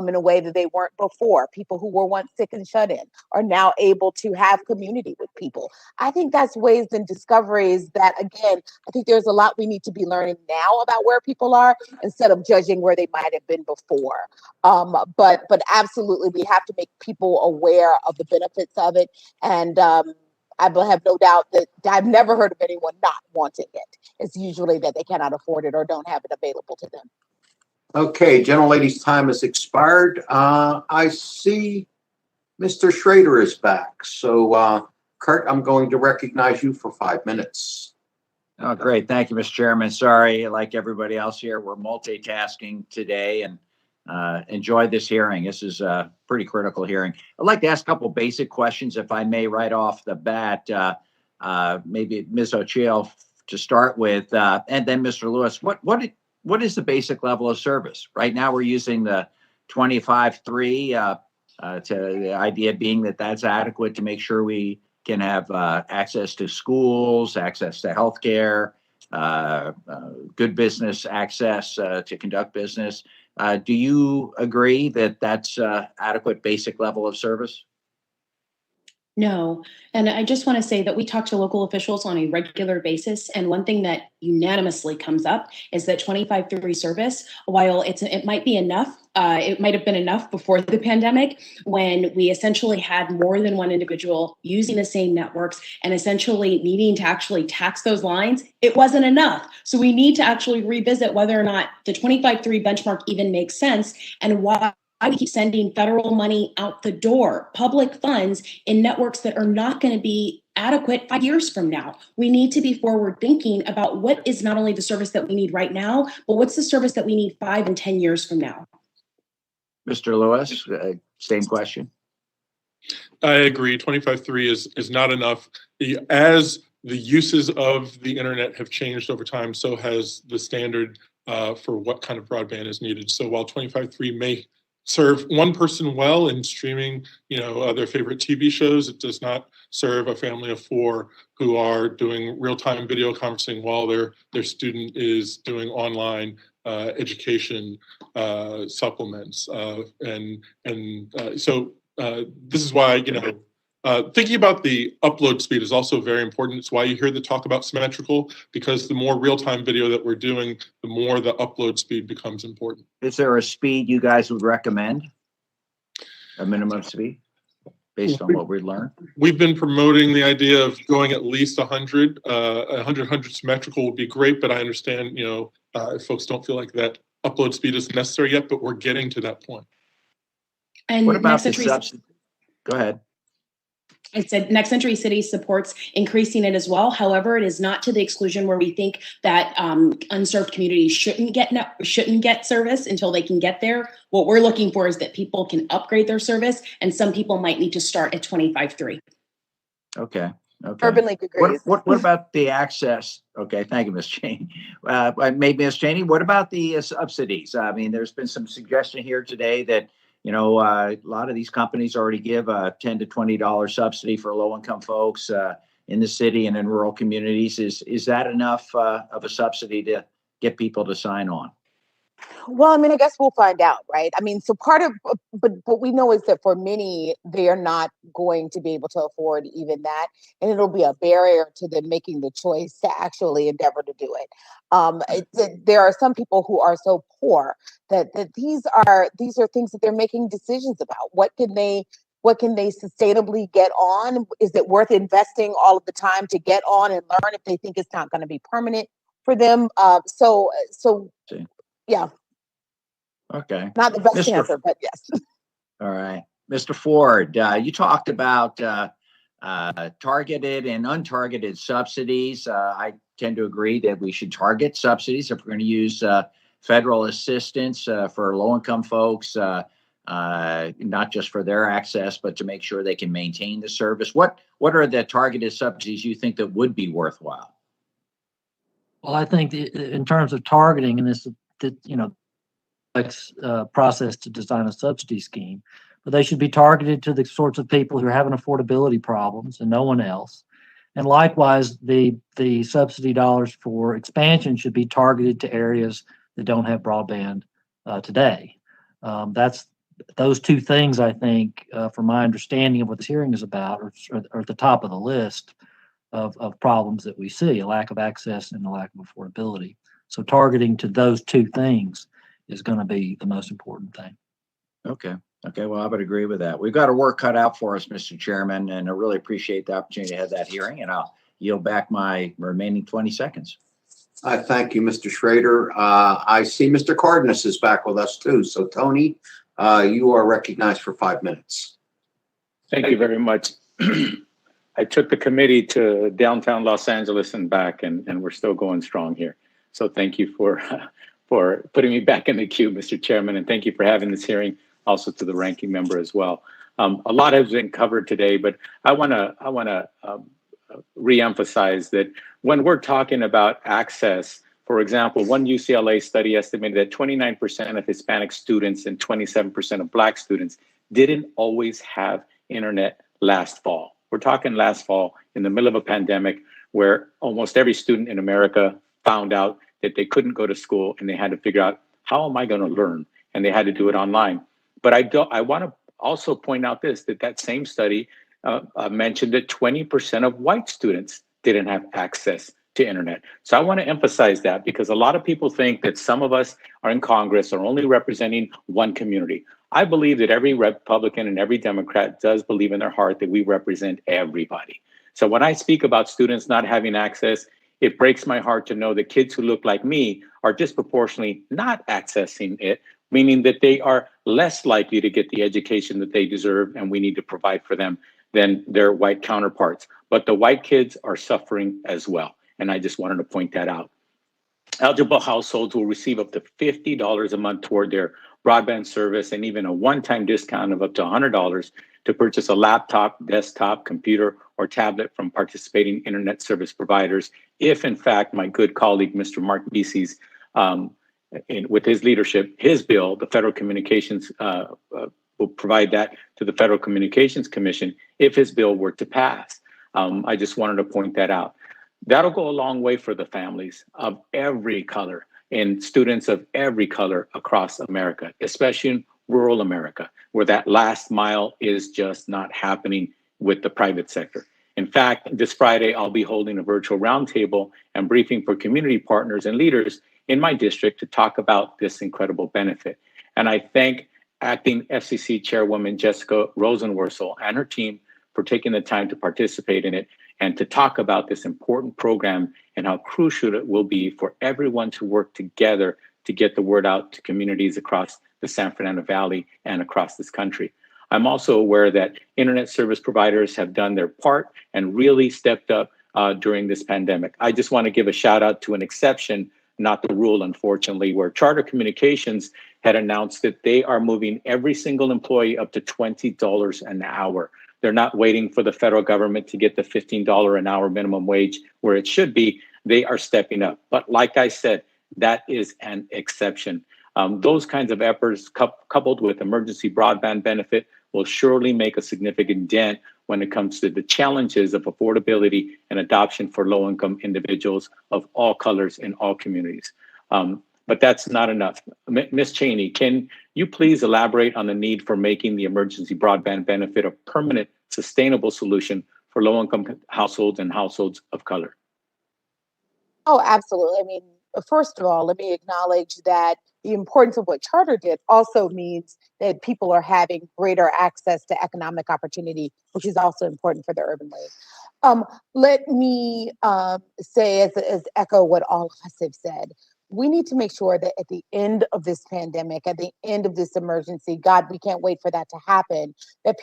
in a way that they weren't before. People who were once sick and shut in are now able to have community with people. I think that's ways and discoveries that, again, I think there's a lot we need to be learning now about where people are instead of judging where they might have been before. But absolutely, we have to make people aware of the benefits of it. And I have no doubt that I've never heard of anyone not wanting it. It's usually that they cannot afford it or don't have it available to them. Okay, gentlelady's time has expired. I see Mr. Schrader is back. So, Kurt, I'm going to recognize you for 5 minutes. Oh, great. Thank you, Mr. Chairman. Sorry, like everybody else here, we're multitasking today and enjoyed this hearing. This is a pretty critical hearing. I'd like to ask a couple basic questions, if I may, right off the bat. Maybe Ms. Ochila to start with, and then Mr. Lewis. What is the basic level of service? Right now, we're using the 25.3 to the idea being that that's adequate to make sure we can have access to schools, access to healthcare, good business access to conduct business. Do you agree that that's adequate basic level of service? No. And I just want to say that we talk to local officials on a regular basis. And one thing that unanimously comes up is that 25/3 service, while it might be enough, it might have been enough before the pandemic when we essentially had more than one individual using the same networks and essentially needing to actually tax those lines. It wasn't enough. So we need to actually revisit whether or not the 25/3 benchmark even makes sense and why we keep sending federal money out the door, public funds in networks that are not going to be adequate 5 years from now. We need to be forward thinking about what is not only the service that we need right now, but what's the service that we need 5 and 10 years from now. Mr. Lewis, same question. I agree. 25/3 is not enough. As the uses of the internet have changed over time, so has the standard for what kind of broadband is needed. So while 25/3 may serve one person well in streaming, their favorite TV shows, it does not serve a family of 4 who are doing real-time video conferencing while their student is doing online education supplements. So this is why, thinking about the upload speed is also very important. It's why you hear the talk about symmetrical, because the more real-time video that we're doing, the more the upload speed becomes important. Is there a speed you guys would recommend? A minimum speed based on what we learned? We've been promoting the idea of going at least 100. 100 symmetrical would be great, but I understand, if folks don't feel like that upload speed is necessary yet, but we're getting to that point. And what about the subsidy? Go ahead. I said Next Century City supports increasing it as well. However, it is not to the exclusion where we think that unserved communities shouldn't get service until they can get there. What we're looking for is that people can upgrade their service, and some people might need to start at 25/3. Okay. Urban League agrees. What about the access? Okay, thank you, Ms. Cheney. Maybe Ms. Cheney, what about the subsidies? I mean, there's been some suggestion here today that a lot of these companies already give a $10 to $20 subsidy for low-income folks in the city and in rural communities. Is that enough of a subsidy to get people to sign on? Well, I guess we'll find out, right? So part of, but what we know is that for many, they are not going to be able to afford even that. And it'll be a barrier to them making the choice to actually endeavor to do it. There are some people who are so poor that these are things that they're making decisions about. What can they sustainably get on? Is it worth investing all of the time to get on and learn if they think it's not going to be permanent for them? Yeah. Okay. Not the best answer, but yes. All right. Mr. Ford, you talked about targeted and untargeted subsidies. I tend to agree that we should target subsidies if we're going to use federal assistance for low-income folks, not just for their access, but to make sure they can maintain the service. What are the targeted subsidies you think that would be worthwhile? Well, I think in terms of targeting, and this, process to design a subsidy scheme, but they should be targeted to the sorts of people who are having affordability problems and no one else. And likewise, the subsidy dollars for expansion should be targeted to areas that don't have broadband today. That's those two things, I think, from my understanding of what this hearing is about, are at the top of the list of problems that we see: a lack of access and a lack of affordability. So targeting to those two things is going to be the most important thing. Okay. Well, I would agree with that. We've got our work cut out for us, Mr. Chairman, and I really appreciate the opportunity to have that hearing, and I'll yield back my remaining 20 seconds. Thank you, Mr. Schrader. I see Mr. Cardenas is back with us too. So Tony, you are recognized for 5 minutes. Thank you very much. I took the committee to downtown Los Angeles and back, and we're still going strong here. So thank you for putting me back in the queue, Mr. Chairman, and thank you for having this hearing, also to the ranking member as well. A lot has been covered today, but I want to reemphasize that when we're talking about access, for example, one UCLA study estimated that 29% of Hispanic students and 27% of Black students didn't always have internet last fall. We're talking last fall in the middle of a pandemic where almost every student in America found out that they couldn't go to school and they had to figure out, how am I going to learn? And they had to do it online. But I want to also point out that same study mentioned that 20% of white students didn't have access to internet. So I want to emphasize that because a lot of people think that some of us are in Congress are only representing one community. I believe that every Republican and every Democrat does believe in their heart that we represent everybody. So when I speak about students not having access, it breaks my heart to know that kids who look like me are disproportionately not accessing it, meaning that they are less likely to get the education that they deserve and we need to provide for them than their white counterparts. But the white kids are suffering as well. And I just wanted to point that out. Eligible households will receive up to $50 a month toward their broadband service and even a one-time discount of up to $100 to purchase a laptop, desktop, computer, or tablet from participating internet service providers. If, in fact, my good colleague, Mr. Mark Beese's, with his leadership, his bill, the Federal Communications, will provide that to the Federal Communications Commission if his bill were to pass. I just wanted to point that out. That'll go a long way for the families of every color and students of every color across America, especially in rural America, where that last mile is just not happening with the private sector. In fact, this Friday, I'll be holding a virtual roundtable and briefing for community partners and leaders in my district to talk about this incredible benefit. And I thank Acting FCC Chairwoman Jessica Rosenworcel and her team for taking the time to participate in it and to talk about this important program and how crucial it will be for everyone to work together to get the word out to communities across the San Fernando Valley and across this country. I'm also aware that internet service providers have done their part and really stepped up during this pandemic. I just want to give a shout out to an exception, not the rule, unfortunately, where Charter Communications had announced that they are moving every single employee up to $20 an hour. They're not waiting for the federal government to get the $15 an hour minimum wage where it should be. They are stepping up. But like I said, that is an exception. Those kinds of efforts coupled with emergency broadband benefit will surely make a significant dent when it comes to the challenges of affordability and adoption for low-income individuals of all colors in all communities. But that's not enough. Ms. Cheney, can you please elaborate on the need for making the emergency broadband benefit a permanent, sustainable solution for low-income households and households of color? Oh, absolutely. I mean, first of all, let me acknowledge that the importance of what Charter did also means that people are having greater access to economic opportunity, which is also important for the urban league. Let me say, as echo what all of us have said, we need to make sure that at the end of this pandemic, at the end of this emergency, God, we can't wait for that to happen, that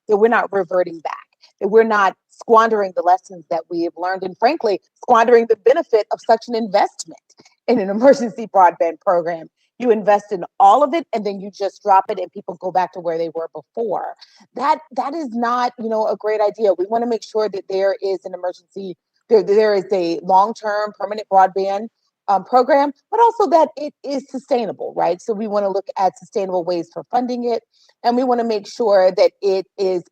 we're not reverting back, that we're not squandering the lessons that we have learned, and frankly, squandering the benefit of such an investment in an emergency broadband program. You invest in all of it and then you just drop it and people go back to where they were before. That is not, a great idea. We want to make sure that there is an emergency, there is a long-term permanent broadband program, but also that it is sustainable, right? So we want to look at sustainable ways for funding it, and we want to make sure that it is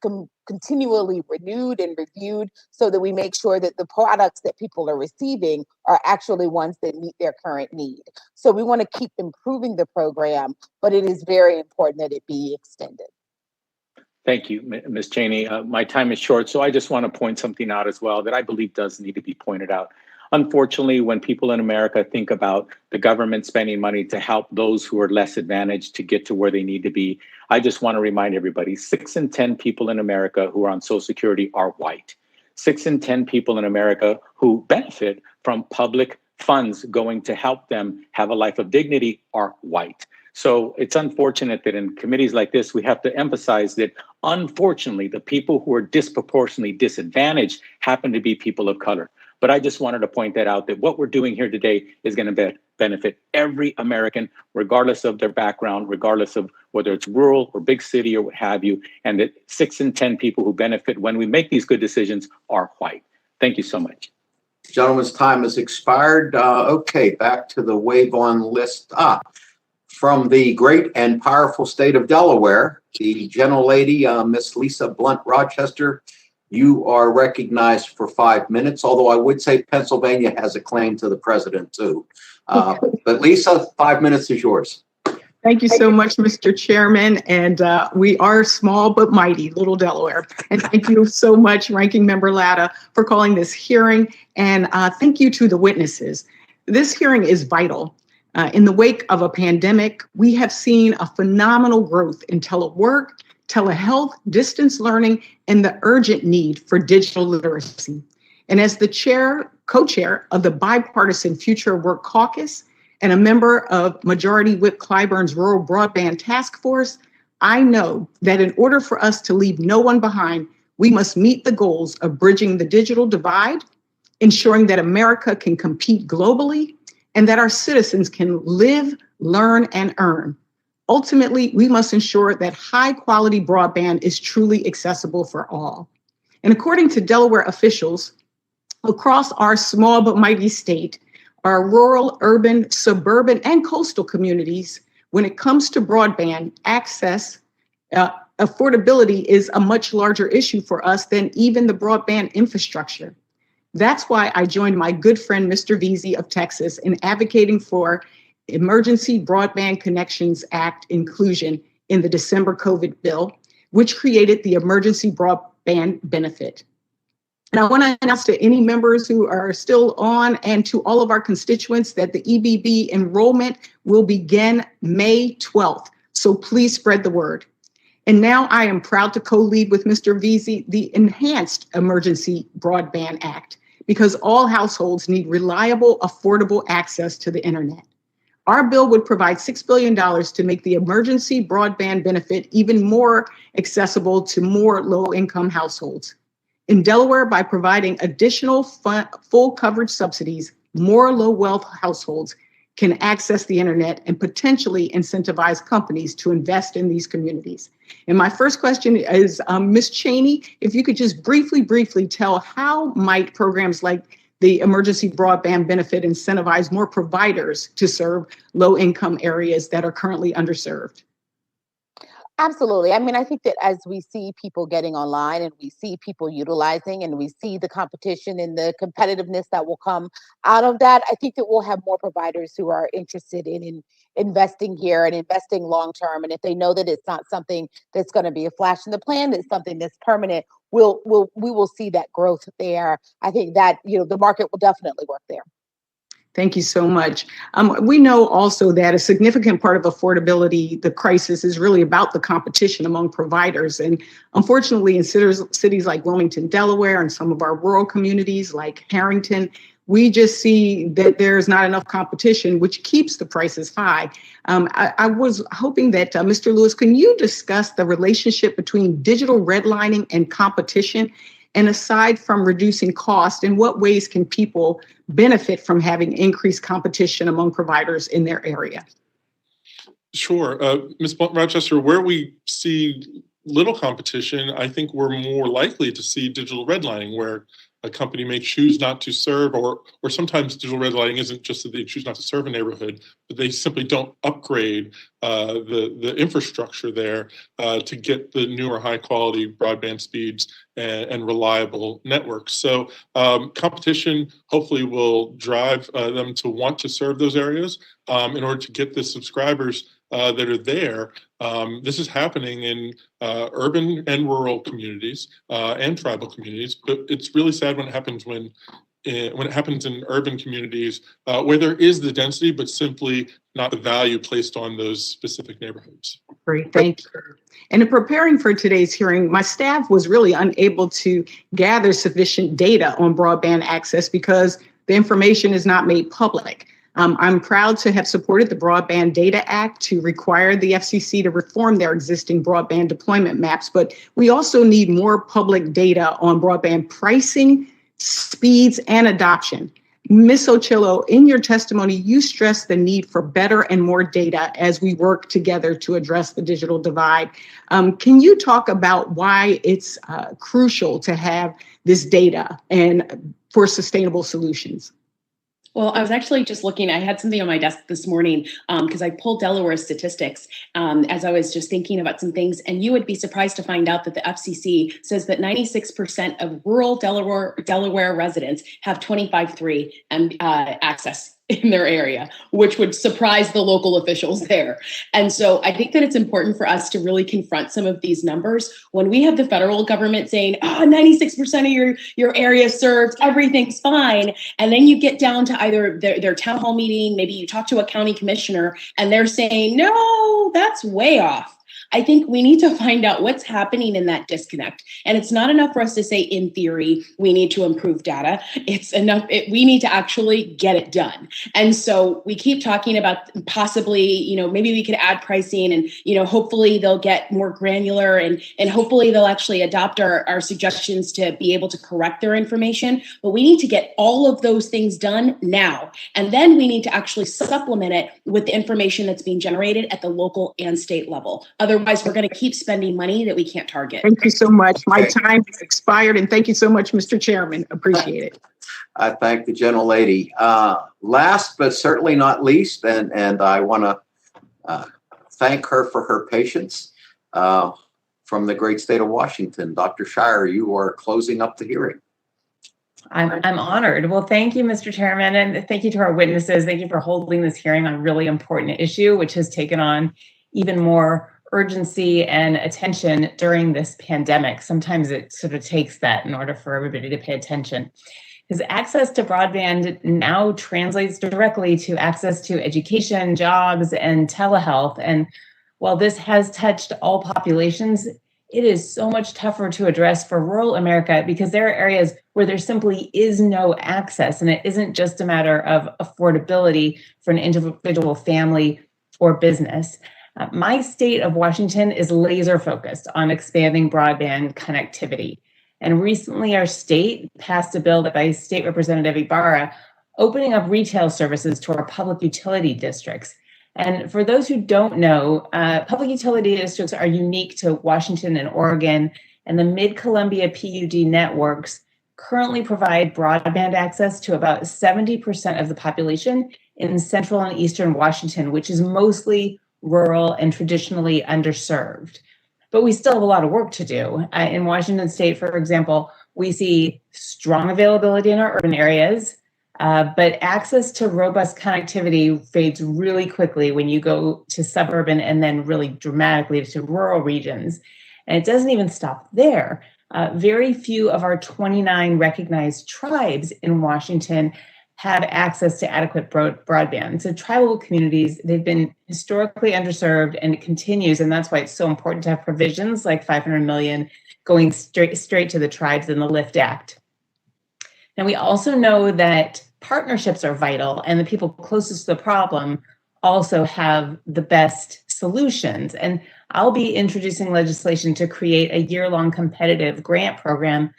continually renewed and reviewed so that we make sure that the products that people are receiving are actually ones that meet their current need. So we want to keep improving the program, but it is very important that it be extended. Thank you, Ms. Cheney. My time is short, so I just want to point something out as well that I believe does need to be pointed out. Unfortunately, when people in America think about the government spending money to help those who are less advantaged to get to where they need to be, I just want to remind everybody, 6 in 10 people in America who are on Social Security are white. 6 in 10 people in America who benefit from public funds going to help them have a life of dignity are white. So it's unfortunate that in committees like this, we have to emphasize that, unfortunately, the people who are disproportionately disadvantaged happen to be people of color. But I just wanted to point that out, that what we're doing here today is going to benefit every American, regardless of their background, regardless of whether it's rural or big city or what have you, and that 6 in 10 people who benefit when we make these good decisions are white. Thank you so much. Gentlemen's time has expired. Okay, back to the wave on list. From the great and powerful state of Delaware, the gentlelady, Miss Lisa Blunt Rochester. You are recognized for 5 minutes, although I would say Pennsylvania has a claim to the president too. But Lisa, 5 minutes is yours. Thank you so much, Mr. Chairman. And we are small but mighty, little Delaware. And thank you so much, Ranking Member Latta, for calling this hearing. And thank you to the witnesses. This hearing is vital. In the wake of a pandemic, we have seen a phenomenal growth in telework, telehealth, distance learning, and the urgent need for digital literacy. And as the co-chair of the Bipartisan Future Work Caucus, and a member of Majority Whip Clyburn's Rural Broadband Task Force, I know that in order for us to leave no one behind, we must meet the goals of bridging the digital divide, ensuring that America can compete globally, and that our citizens can live, learn, and earn. Ultimately, we must ensure that high-quality broadband is truly accessible for all. And according to Delaware officials, across our small but mighty state, our rural, urban, suburban, and coastal communities, when it comes to broadband access, affordability is a much larger issue for us than even the broadband infrastructure. That's why I joined my good friend, Mr. Veazey of Texas, in advocating for Emergency Broadband Connections Act inclusion in the December COVID bill, which created the Emergency Broadband Benefit. And I want to announce to any members who are still on and to all of our constituents that the EBB enrollment will begin May 12th. So please spread the word. And now I am proud to co-lead with Mr. Veazey the Enhanced Emergency Broadband Act, because all households need reliable, affordable access to the internet. Our bill would provide $6 billion to make the emergency broadband benefit even more accessible to more low-income households. In Delaware, by providing additional full coverage subsidies, more low-wealth households can access the internet and potentially incentivize companies to invest in these communities. And my first question is, Ms. Cheney, if you could just briefly tell how might programs like the Emergency Broadband Benefit incentivize more providers to serve low-income areas that are currently underserved? Absolutely. I mean, I think that as we see people getting online and we see people utilizing and we see the competition and the competitiveness that will come out of that, I think that we'll have more providers who are interested in investing here and investing long term. And if they know that it's not something that's going to be a flash in the pan, it's something that's permanent, we will see that growth there. I think that, the market will definitely work there. Thank you so much. We know also that a significant part of affordability, the crisis, is really about the competition among providers. And unfortunately, in cities like Wilmington, Delaware, and some of our rural communities like Harrington, we just see that there's not enough competition, which keeps the prices high. I was hoping that, Mr. Lewis, can you discuss the relationship between digital redlining and competition? And aside from reducing cost, in what ways can people benefit from having increased competition among providers in their area? Sure. Ms. Rochester, where we see little competition, I think we're more likely to see digital redlining, where a company may choose not to serve, or sometimes digital redlining isn't just that they choose not to serve a neighborhood, but they simply don't upgrade the infrastructure there to get the newer high quality broadband speeds and reliable networks. So competition hopefully will drive them to want to serve those areas in order to get the subscribers that are there. This is happening in urban and rural communities and tribal communities, but it's really sad when it happens when it happens in urban communities where there is the density, but simply not the value placed on those specific neighborhoods. Great, thank you. And in preparing for today's hearing, my staff was really unable to gather sufficient data on broadband access because the information is not made public. I'm proud to have supported the Broadband Data Act to require the FCC to reform their existing broadband deployment maps, but we also need more public data on broadband pricing, speeds, and adoption. Ms. Ochillo, in your testimony, you stressed the need for better and more data as we work together to address the digital divide. Can you talk about why it's crucial to have this data and for sustainable solutions? Well, I was actually just looking, I had something on my desk this morning because I pulled Delaware statistics as I was just thinking about some things. And you would be surprised to find out that the FCC says that 96% of rural Delaware residents have 25.3 access in their area, which would surprise the local officials there. And so I think that it's important for us to really confront some of these numbers. When we have the federal government saying, 96% of your area is served, everything's fine. And then you get down to either their town hall meeting, maybe you talk to a county commissioner and they're saying, no, that's way off. I think we need to find out what's happening in that disconnect. And it's not enough for us to say, in theory, we need to improve data. It's enough, we need to actually get it done. And so we keep talking about possibly, maybe we could add pricing and, hopefully they'll get more granular and hopefully they'll actually adopt our suggestions to be able to correct their information. But we need to get all of those things done now. And then we need to actually supplement it with the information that's being generated at the local and state level. Otherwise, we're going to keep spending money that we can't target. Thank you so much. My time has expired, and thank you so much, Mr. Chairman. Appreciate it. I thank the gentlelady. Last but certainly not least, and I want to thank her for her patience, from the great state of Washington. Dr. Shire, you are closing up the hearing. I'm honored. Well, thank you, Mr. Chairman, and thank you to our witnesses. Thank you for holding this hearing on a really important issue, which has taken on even more urgency and attention during this pandemic. Sometimes it sort of takes that in order for everybody to pay attention. Because access to broadband now translates directly to access to education, jobs, and telehealth. And while this has touched all populations, it is so much tougher to address for rural America because there are areas where there simply is no access. And it isn't just a matter of affordability for an individual family or business. My state of Washington is laser focused on expanding broadband connectivity. And recently our state passed a bill by State Representative Ibarra opening up retail services to our public utility districts. And for those who don't know, public utility districts are unique to Washington and Oregon, and the Mid-Columbia PUD networks currently provide broadband access to about 70% of the population in central and eastern Washington, which is mostly rural and traditionally underserved. But we still have a lot of work to do. In Washington state, for example, we see strong availability in our urban areas, but access to robust connectivity fades really quickly when you go to suburban and then really dramatically to rural regions. And it doesn't even stop there. Very few of our 29 recognized tribes in Washington have access to adequate broadband. So tribal communities, they've been historically underserved and it continues. And that's why it's so important to have provisions like $500 million going straight to the tribes in the LIFT Act. Now, we also know that partnerships are vital and the people closest to the problem also have the best solutions. And I'll be introducing legislation to create a year-long competitive grant program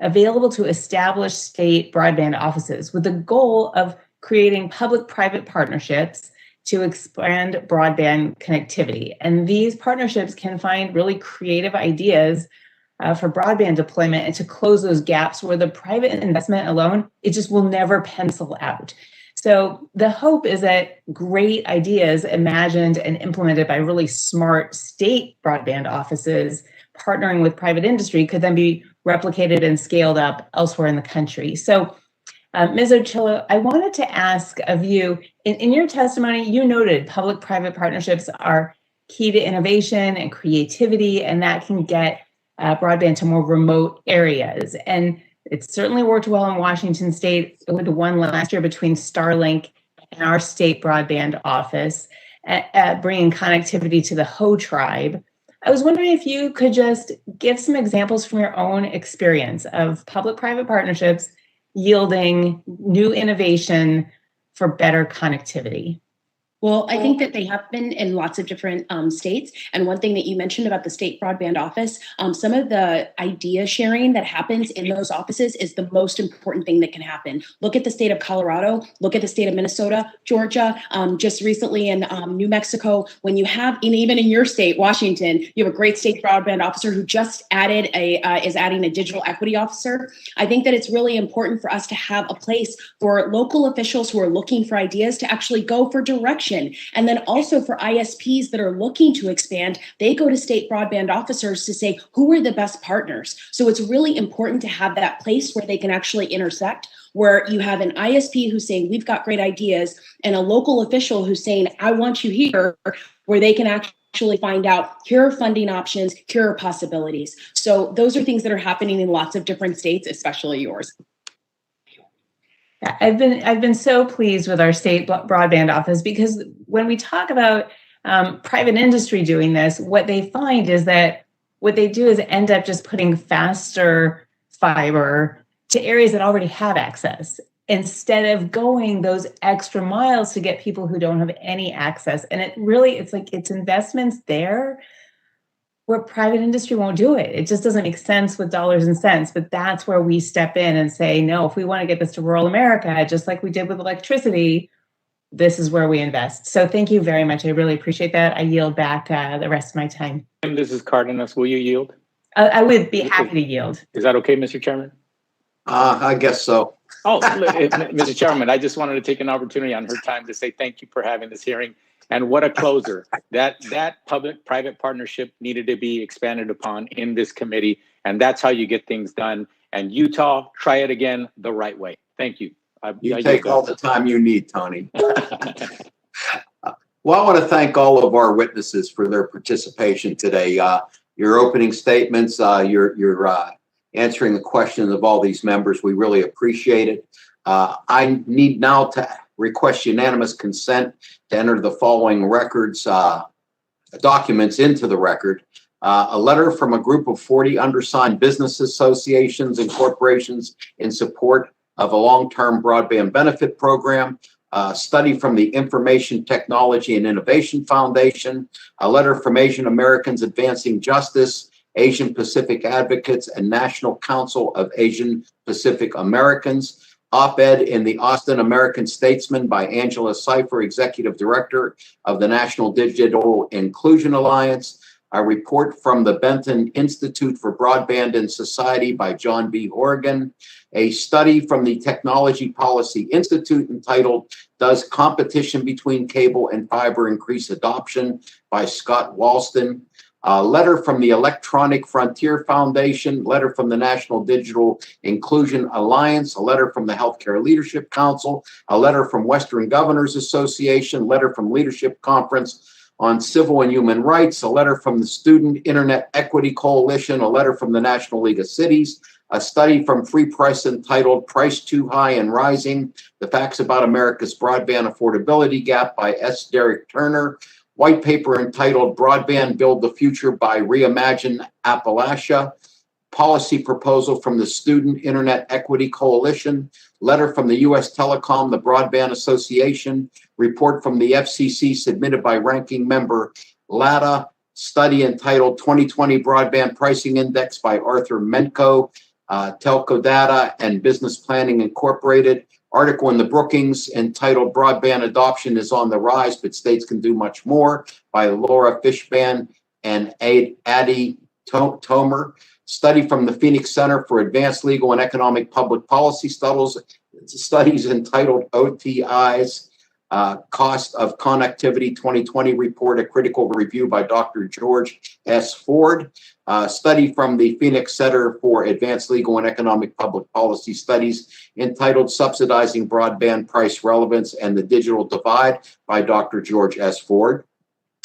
available to established state broadband offices with the goal of creating public-private partnerships to expand broadband connectivity. And these partnerships can find really creative ideas for broadband deployment and to close those gaps where the private investment alone, it just will never pencil out. So the hope is that great ideas imagined and implemented by really smart state broadband offices partnering with private industry could then be replicated and scaled up elsewhere in the country. So, Ms. Ochillo, I wanted to ask of you, in your testimony, you noted public-private partnerships are key to innovation and creativity, and that can get broadband to more remote areas. And it's certainly worked well in Washington state with the one last year between Starlink and our state broadband office, bringing connectivity to the Ho tribe. I was wondering if you could just give some examples from your own experience of public-private partnerships yielding new innovation for better connectivity. Well, I think that they happen in lots of different states. And one thing that you mentioned about the state broadband office, some of the idea sharing that happens in those offices is the most important thing that can happen. Look at the state of Colorado, look at the state of Minnesota, Georgia, just recently in New Mexico, when you have, and even in your state, Washington, you have a great state broadband officer who just is adding a digital equity officer. I think that it's really important for us to have a place for local officials who are looking for ideas to actually go for direction. And then also for ISPs that are looking to expand, they go to state broadband officers to say, who are the best partners? So it's really important to have that place where they can actually intersect. where you have an ISP who's saying, we've got great ideas, and a local official who's saying, I want you here, where they can actually find out, here are funding options, here are possibilities. So those are things that are happening in lots of different states, especially yours. I've been so pleased with our state broadband office, because when we talk about private industry doing this, what they find is that what they do is end up just putting faster fiber to areas that already have access, instead of going those extra miles to get people who don't have any access. And it's like it's investments there where private industry won't do it. It just doesn't make sense with dollars and cents. But that's where we step in and say, no, if we want to get this to rural America, just like we did with electricity, this is where we invest. So thank you very much. I really appreciate that. I yield back the rest of my time. And this is Cardenas. Will you yield? I would be happy to yield. Is that okay, Mr. Chairman? I guess so. Oh, Mr. Chairman, I just wanted to take an opportunity on her time to say thank you for having this hearing. And what a closer. That public-private partnership needed to be expanded upon in this committee. And that's how you get things done. And Utah, try it again the right way. Thank you. You take all the time you need, Tony. Well, I want to thank all of our witnesses for their participation today. Your opening statements, your answering the questions of all these members. We really appreciate it. I need now to request unanimous consent to enter the following documents into the record. A letter from a group of 40 undersigned business associations and corporations in support of a long-term broadband benefit program. A study from the Information Technology and Innovation Foundation. A letter from Asian Americans Advancing Justice, Asian Pacific Advocates, and National Council of Asian Pacific Americans. Op-ed in the Austin American Statesman by Angela Cipher, Executive Director of the National Digital Inclusion Alliance. A report from the Benton Institute for Broadband and Society by John B. Horgan. A study from the Technology Policy Institute entitled, Does Competition Between Cable and Fiber Increase Adoption? By Scott Walston. A letter from the Electronic Frontier Foundation, letter from the National Digital Inclusion Alliance, a letter from the Healthcare Leadership Council, a letter from Western Governors Association, letter from Leadership Conference on Civil and Human Rights, a letter from the Student Internet Equity Coalition, a letter from the National League of Cities, a study from Free Press entitled Price Too High and Rising, The Facts About America's Broadband Affordability Gap by S. Derek Turner, white paper entitled Broadband Build the Future by Reimagine Appalachia, policy proposal from the Student Internet Equity Coalition, letter from the U.S. Telecom, the Broadband Association, report from the FCC submitted by Ranking Member Latta, study entitled 2020 Broadband Pricing Index by Arthur Menko, Telco Data and Business Planning Incorporated, article in the Brookings entitled Broadband Adoption is on the Rise, but States Can Do Much More by Laura Fishban and Addie Tomer, study from the Phoenix Center for Advanced Legal and Economic Public Policy Studies entitled OTIs, Cost of Connectivity 2020 report, a critical review by Dr. George S. Ford, study from the Phoenix Center for Advanced Legal and Economic Public Policy Studies entitled Subsidizing Broadband Price Relevance and the Digital Divide by Dr. George S. Ford,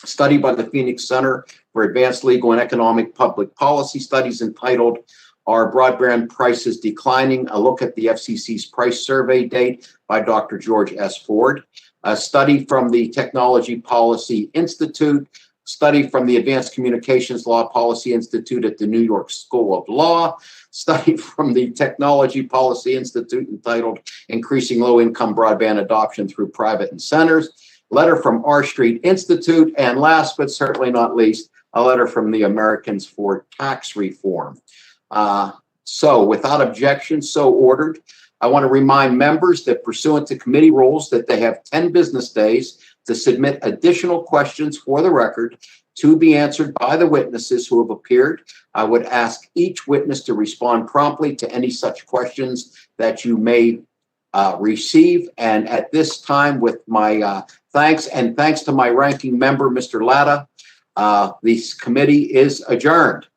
study by the Phoenix Center for Advanced Legal and Economic Public Policy Studies entitled Are Broadband Prices Declining? A Look at the FCC's Price Survey Date by Dr. George S. Ford, a study from the Technology Policy Institute, study from the Advanced Communications Law Policy Institute at the New York School of Law, study from the Technology Policy Institute entitled Increasing Low-Income Broadband Adoption Through Private Incentives, letter from R Street Institute, and last but certainly not least, a letter from the Americans for Tax Reform. So without objection, so ordered. I want to remind members that pursuant to committee rules that they have 10 business days to submit additional questions for the record to be answered by the witnesses who have appeared. I would ask each witness to respond promptly to any such questions that you may receive. And at this time, with my thanks to my ranking member, Mr. Latta, this committee is adjourned.